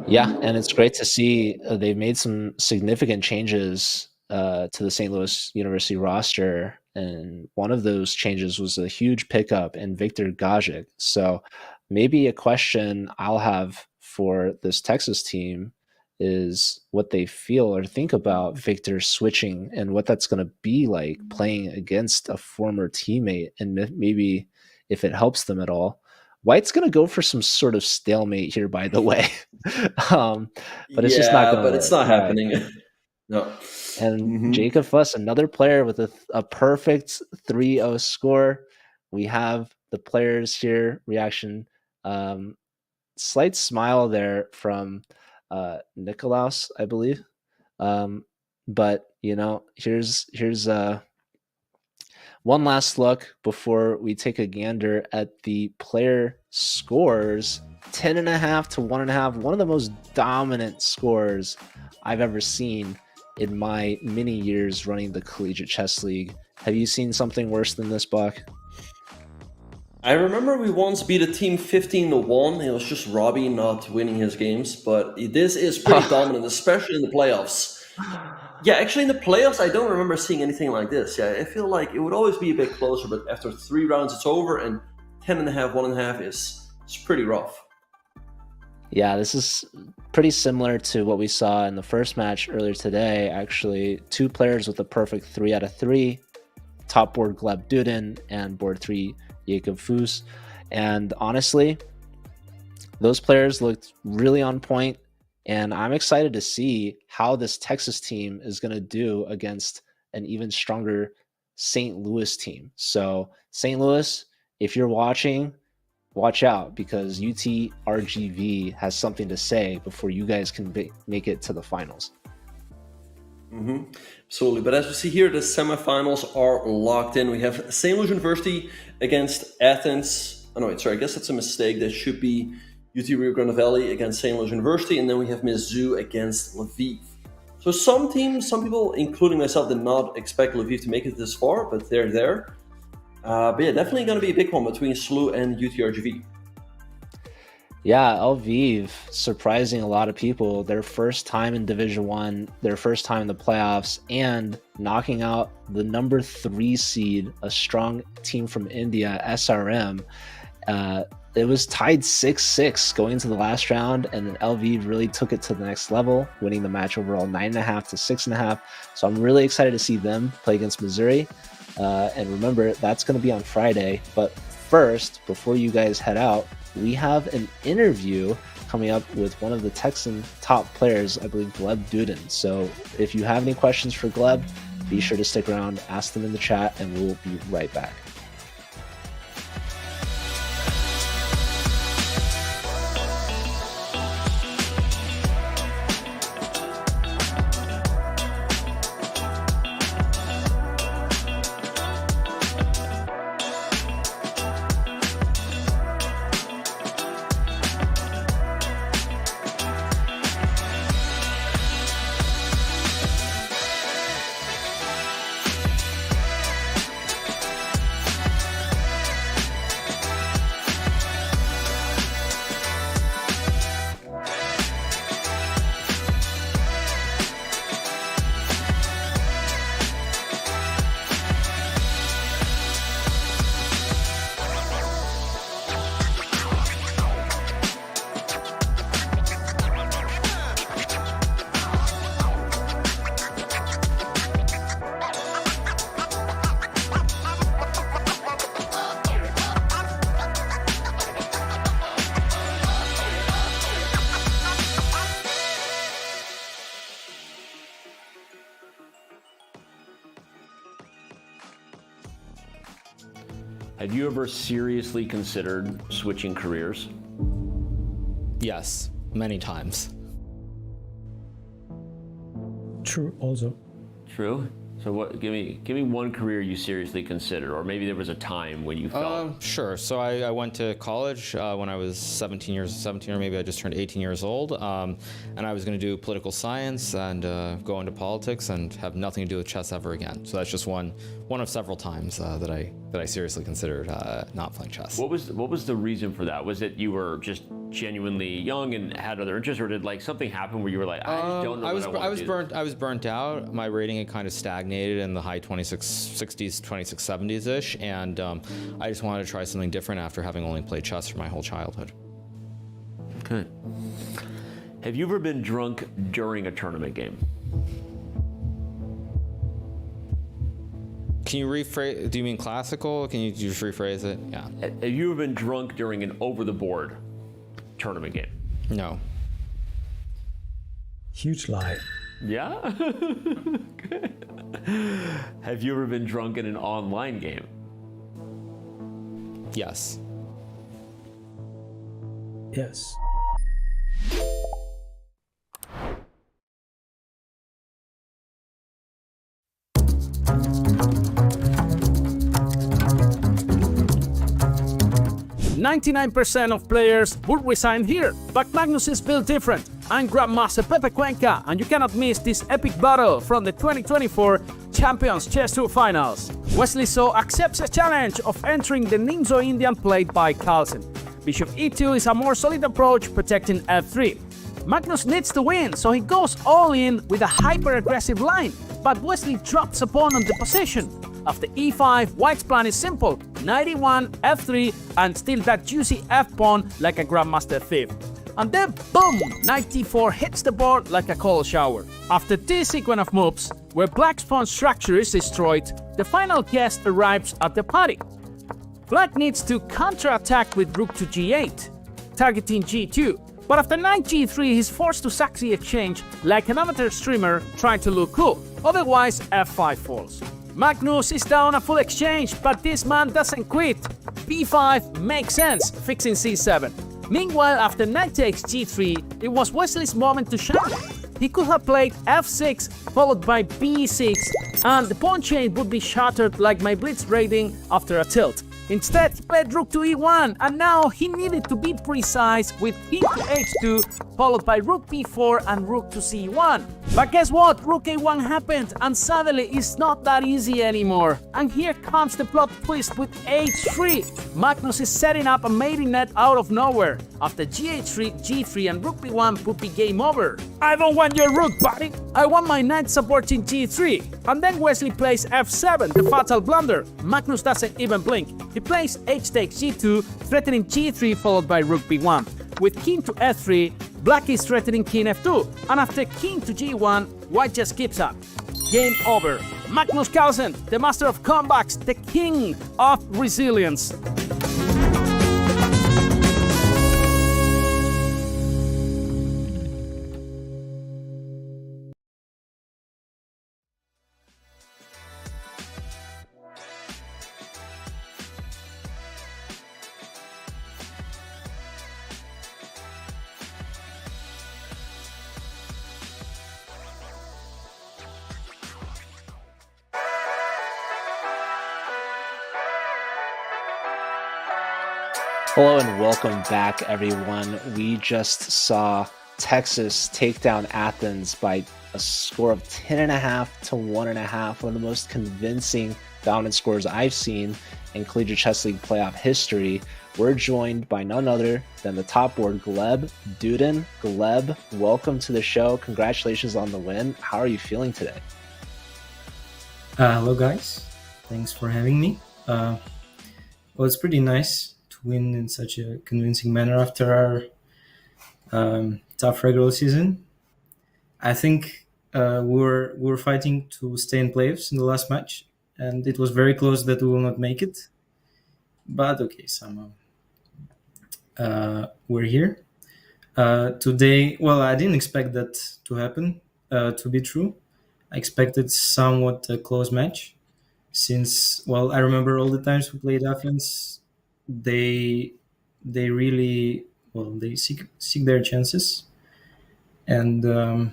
Yeah, and it's great to see they've made some significant changes to the St. Louis University roster, and one of those changes was a huge pickup in Victor Gajic. So maybe a question I'll have for this Texas team is what they feel or think about Victor switching and what that's going to be like playing against a former teammate, and maybe if it helps them at all. White's going to go for some sort of stalemate here, by the way. But it's just not going to. But it's not happening. No. And Jakob Fuss, another player with a perfect 3-0 score. We have the players here reaction. Slight smile there from Nicolas, I believe. But here's one last look before we take a gander at the player scores. 10.5 to 1.5, one of the most dominant scores I've ever seen in my many years running the Collegiate Chess League. Have you seen something worse than this, Buck? I remember we once beat a team 15-1. It was just Robby not winning his games, but this is pretty dominant, especially in the playoffs. Yeah, actually in the playoffs, I don't remember seeing anything like this. Yeah, I feel like it would always be a bit closer, but after 3 rounds, it's over, and 10.5, 1.5 is pretty rough. Yeah, this is pretty similar to what we saw in the first match earlier today. Actually, 2 players with a perfect 3 out of 3. Top board Gleb Duden and board 3 Jakob Fuss. And honestly, those players looked really on point, and I'm excited to see how this Texas team is going to do against an even stronger St. Louis team. So St. Louis, if you're watching, watch out, because UTRGV has something to say before you guys can make it to the finals. Absolutely. But as we see here, the semifinals are locked in. We have St. Louis University against Athens. Oh, no, wait, sorry. I guess that's a mistake. That should be UT Rio Grande Valley against St. Louis University. And then we have Mizzou against Lviv. So some teams, some people, including myself, did not expect Lviv to make it this far, but they're there. But yeah, definitely going to be a big one between SLU and UTRGV. Yeah, Lviv surprising a lot of people. Their first time in Division 1, their first time in the playoffs, and knocking out the number 3 seed, a strong team from India, SRM. It was tied 6-6 going into the last round, and then Lviv really took it to the next level, winning the match overall 9.5 to 6.5. So I'm really excited to see them play against Missouri. And remember, that's going to be on Friday. But first, before you guys head out, we have an interview coming up with one of the Texan top players, I believe Gleb Duden. So if you have any questions for Gleb, be sure to stick around, ask them in the chat, and we'll be right back. Have you ever seriously considered switching careers? Yes, many times. True, also. True? So what? Give me one career you seriously considered, or maybe there was a time when you felt. Sure. So I went to college when I was 17 or maybe I just turned 18 years old, and I was going to do political science and go into politics and have nothing to do with chess ever again. So that's just one of several times that I seriously considered not playing chess. What was the reason for that? Was it you were just genuinely young and had other interests, or did like something happen where you were like, I just don't know I was burnt out. My rating had kind of stagnated in the high 2660s, 2670s ish, and I just wanted to try something different after having only played chess for my whole childhood. Okay. Have you ever been drunk during a tournament game? Can you rephrase? Do you mean classical? Can you just rephrase it? Yeah. Have you ever been drunk during an over-the-board tournament game? No. Huge lie. Yeah? Okay. Have you ever been drunk in an online game? Yes. Yes. "99% of players would resign here, but Magnus is built different. I'm Grandmaster Pepe Cuenca, and you cannot miss this epic battle from the 2024 Champions Chess Tour Finals. Wesley So accepts a challenge of entering the Nimzo Indian played by Carlsen. Bishop e2 is a more solid approach, protecting f3. Magnus needs to win, so he goes all in with a hyper-aggressive line, but Wesley drops a pawn on the position. After e5, White's plan is simple: knight e1, f3, and still that juicy f-pawn like a Grandmaster thief. And then boom! Knight d4 hits the board like a cold shower. After this sequence of moves, where Black's pawn structure is destroyed, the final guest arrives at the party. Black needs to counterattack with rook to g8, targeting g2, but after knight g3 he's forced to sack the exchange like an amateur streamer trying to look cool, otherwise f5 falls. Magnus is down a full exchange, but this man doesn't quit. b5 makes sense, fixing c7. Meanwhile, after knight takes g3, it was Wesley's moment to shine. He could have played f6 followed by b6, and the pawn chain would be shattered like my blitz raiding after a tilt. Instead, he played rook to e1, and now he needed to be precise with king to h2, followed by rook b4 and rook to c1. But guess what? Rook a1 happened, and suddenly it's not that easy anymore. And here comes the plot twist with h3. Magnus is setting up a mating net out of nowhere. After gh3, g3 and rook b1 would be game over. I don't want your rook, buddy! I want my knight supporting g3. And then Wesley plays f7, the fatal blunder. Magnus doesn't even blink. He plays h takes g2, threatening g3 followed by rook b1. With king to f3, black is threatening king f2. And after king to g1, white just keeps up. Game over. Magnus Carlsen, the master of comebacks, the king of resilience. Hello and welcome back, everyone. We just saw Texas take down Athens by a score of 10.5 to 1.5, one of the most convincing dominant scores I've seen in Collegiate Chess League playoff history. We're joined by none other than the top board, Gleb Duden. Gleb, welcome to the show. Congratulations on the win. How are you feeling today? Hello, guys. Thanks for having me. Well, it's pretty nice to win in such a convincing manner after our tough regular season. I think we're fighting to stay in playoffs in the last match, and it was very close that we will not make it. But okay, somehow we're here. Today, well, I didn't expect that to happen, to be true. I expected somewhat a close match since, well, I remember all the times we played Athens, they really, well, they seek their chances. And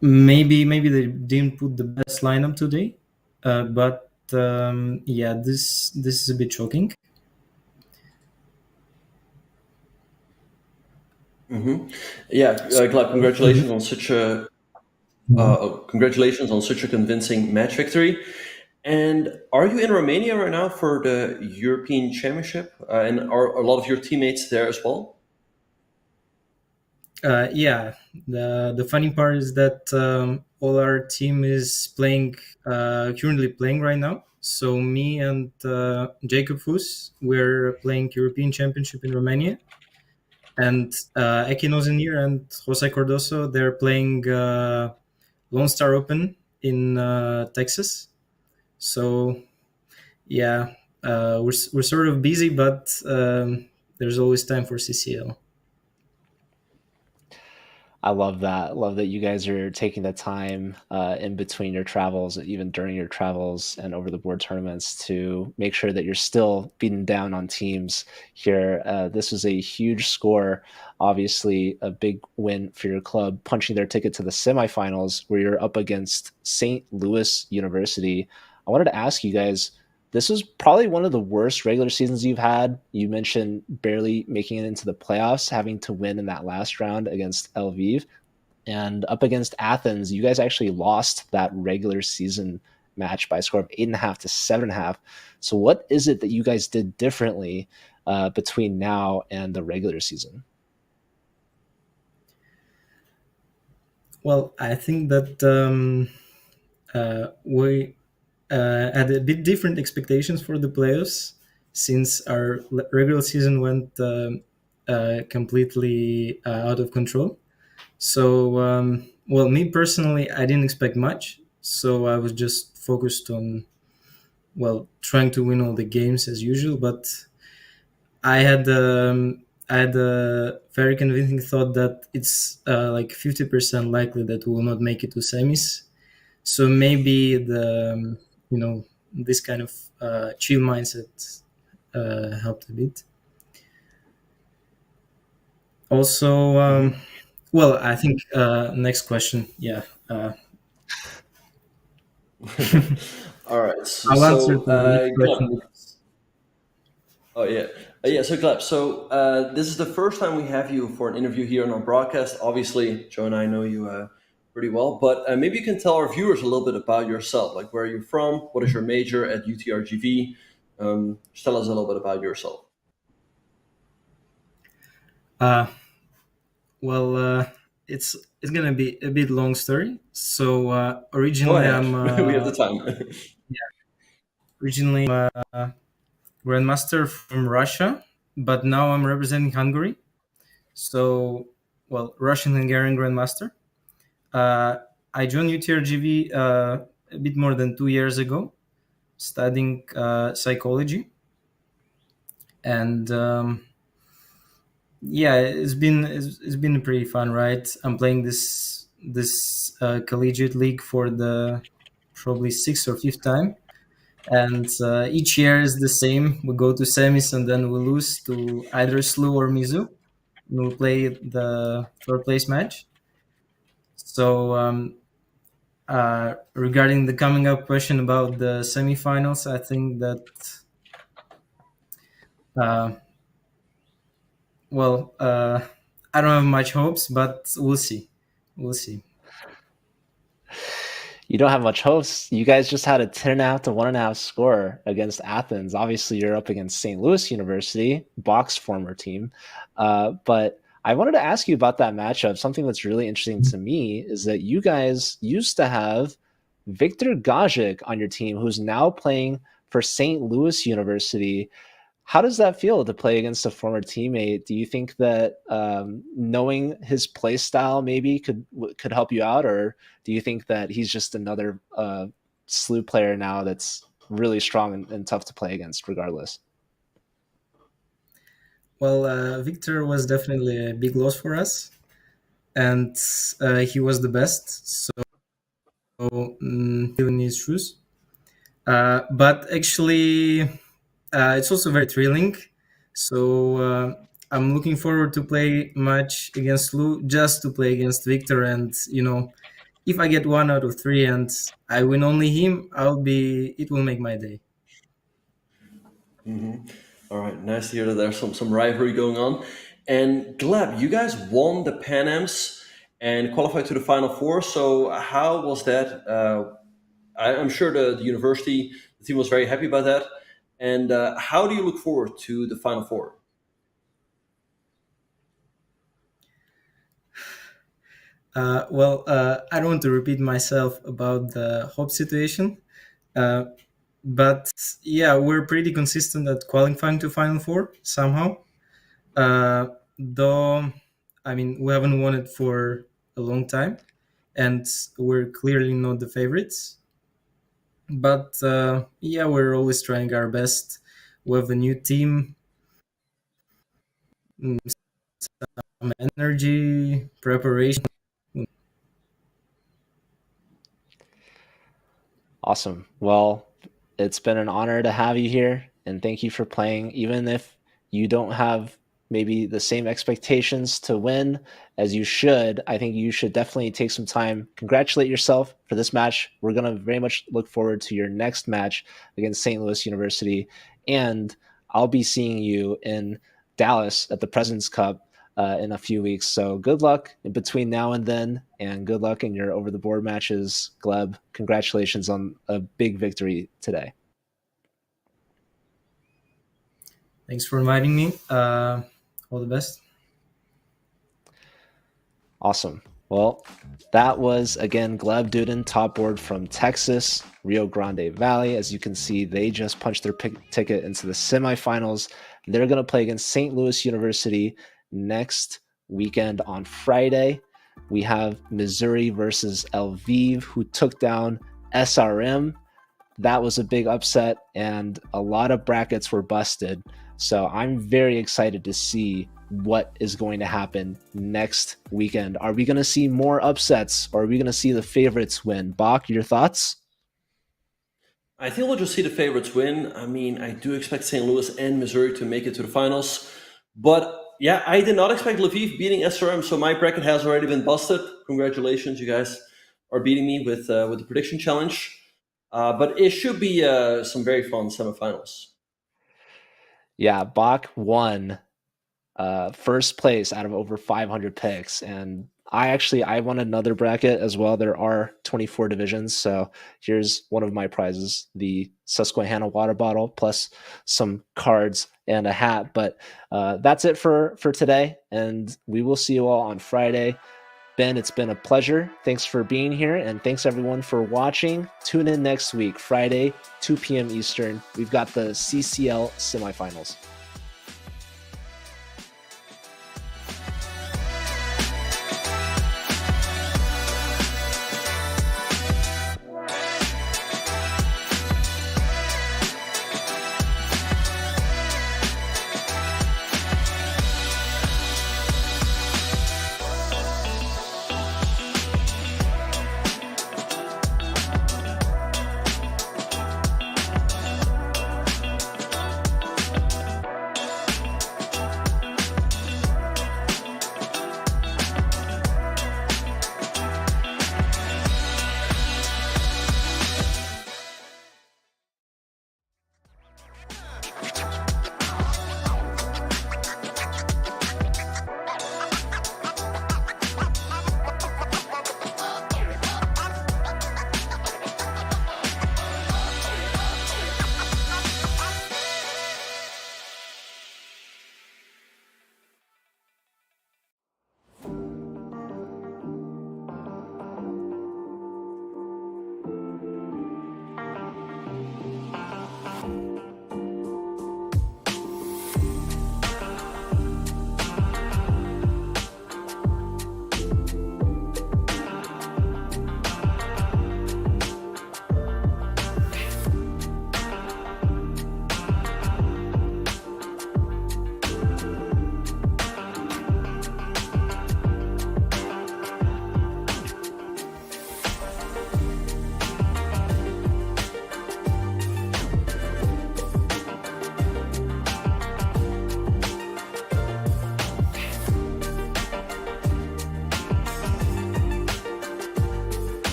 maybe they didn't put the best lineup today, but yeah, this is a bit shocking. Mm-hmm. Yeah, Gleb, congratulations on such a convincing match victory. And are you in Romania right now for the European Championship? And are a lot of your teammates there as well? Yeah, the funny part is that all our team is playing, currently playing right now. So me and Jacob Fus, we're playing European Championship in Romania. And Eki Nozenir and Jose Cardoso, they're playing Lone Star Open in Texas. So yeah, we're sort of busy, but there's always time for CCL. I love that. Love that you guys are taking the time in between your travels, even during your travels and over the board tournaments, to make sure that you're still beating down on teams here. This was a huge score, obviously a big win for your club, punching their ticket to the semifinals where you're up against St. Louis University. I wanted to ask you guys, this was probably one of the worst regular seasons you've had. You mentioned barely making it into the playoffs, having to win in that last round against Lviv. And up against Athens, you guys actually lost that regular season match by a score of 8.5 to 7.5. So what is it that you guys did differently between now and the regular season? Well, I think that we had a bit different expectations for the playoffs since our regular season went completely out of control. So, well, me personally, I didn't expect much. So I was just focused on, well, trying to win all the games as usual. But I had a very convincing thought that it's like 50% likely that we will not make it to semis. So maybe this kind of chill mindset helped a bit. Also, well, I think next question. Yeah. All right. I'll answer the next question. Oh yeah, yeah. So Gleb, so this is the first time we have you for an interview here on our broadcast. Obviously, Joe and I know you pretty well, but maybe you can tell our viewers a little bit about yourself, like where you're from, what is your major at UTRGV. Just tell us a little bit about yourself. Well, it's gonna be a bit long story. So Go originally ahead, I'm we have the time. originally a grandmaster from Russia, but now I'm representing Hungary. So, well, Russian Hungarian grandmaster. Uh, I joined UTRGV a bit more than 2 years ago, studying psychology, and yeah, it's been a pretty fun ride. I'm playing this collegiate league for the probably sixth or fifth time, and each year is the same. We go to semis and then we lose to either SLU or Mizu. And we play the third place match. So regarding the coming up question about the semifinals, I think that I don't have much hopes, but we'll see. We'll see. You don't have much hopes. You guys just had a 10.5 to 1.5 score against Athens. Obviously, you're up against St. Louis University, Bach's former team. But I wanted to ask you about that matchup. Something that's really interesting to me is that you guys used to have Victor Gajic on your team, who's now playing for St. Louis University. How does that feel to play against a former teammate? Do you think that knowing his play style maybe could help you out, or do you think that he's just another SLU player now that's really strong and tough to play against regardless? Well, Victor was definitely a big loss for us, and he was the best. So feeling his shoes. But actually, it's also very thrilling. So I'm looking forward to play match against Lou, just to play against Victor. And if I get 1 out of 3 and I win only him, it will make my day. Mm-hmm. All right, nice to hear that there's some rivalry going on. And Gleb, you guys won the Pan Ams and qualified to the Final Four. So how was that? I'm sure the university, the team was very happy about that. And how do you look forward to the Final Four? I don't want to repeat myself about the hope situation. But yeah, we're pretty consistent at qualifying to Final Four somehow. Though, I mean, we haven't won it for a long time, and we're clearly not the favorites. But yeah, we're always trying our best. We have a new team, some energy, preparation. Awesome. Well, it's been an honor to have you here, and thank you for playing. Even if you don't have maybe the same expectations to win as you should, I think you should definitely take some time, congratulate yourself for this match. We're going to very much look forward to your next match against St. Louis University, and I'll be seeing you in Dallas at the President's Cup in a few weeks. So good luck in between now and then, and good luck in your over-the-board matches, Gleb. Congratulations on a big victory today. Thanks for inviting me. All the best. Awesome. Well, that was, again, Gleb Duden, top board from Texas, Rio Grande Valley. As you can see, they just punched their ticket into the semifinals. They're going to play against St. Louis University next weekend on Friday. We have Missouri versus Lviv, who took down SRM. That was a big upset, and a lot of brackets were busted. So I'm very excited to see what is going to happen next weekend. Are we going to see more upsets, or are we going to see the favorites win? Bach, your thoughts? I think we'll just see the favorites win. I mean, I do expect St. Louis and Missouri to make it to the finals. But yeah, I did not expect Lviv beating SRM, so my bracket has already been busted. Congratulations, you guys are beating me with the prediction challenge. But it should be some very fun semifinals. Yeah, Bach won first place out of over 500 picks, and I won another bracket as well. There are 24 divisions, so here's one of my prizes: the Susquehanna water bottle plus some cards and a hat. But that's it for today, and we will see you all on Friday. Ben, it's been a pleasure. Thanks for being here, and thanks everyone for watching. Tune in next week, Friday, 2 p.m. Eastern. We've got the CCL semifinals.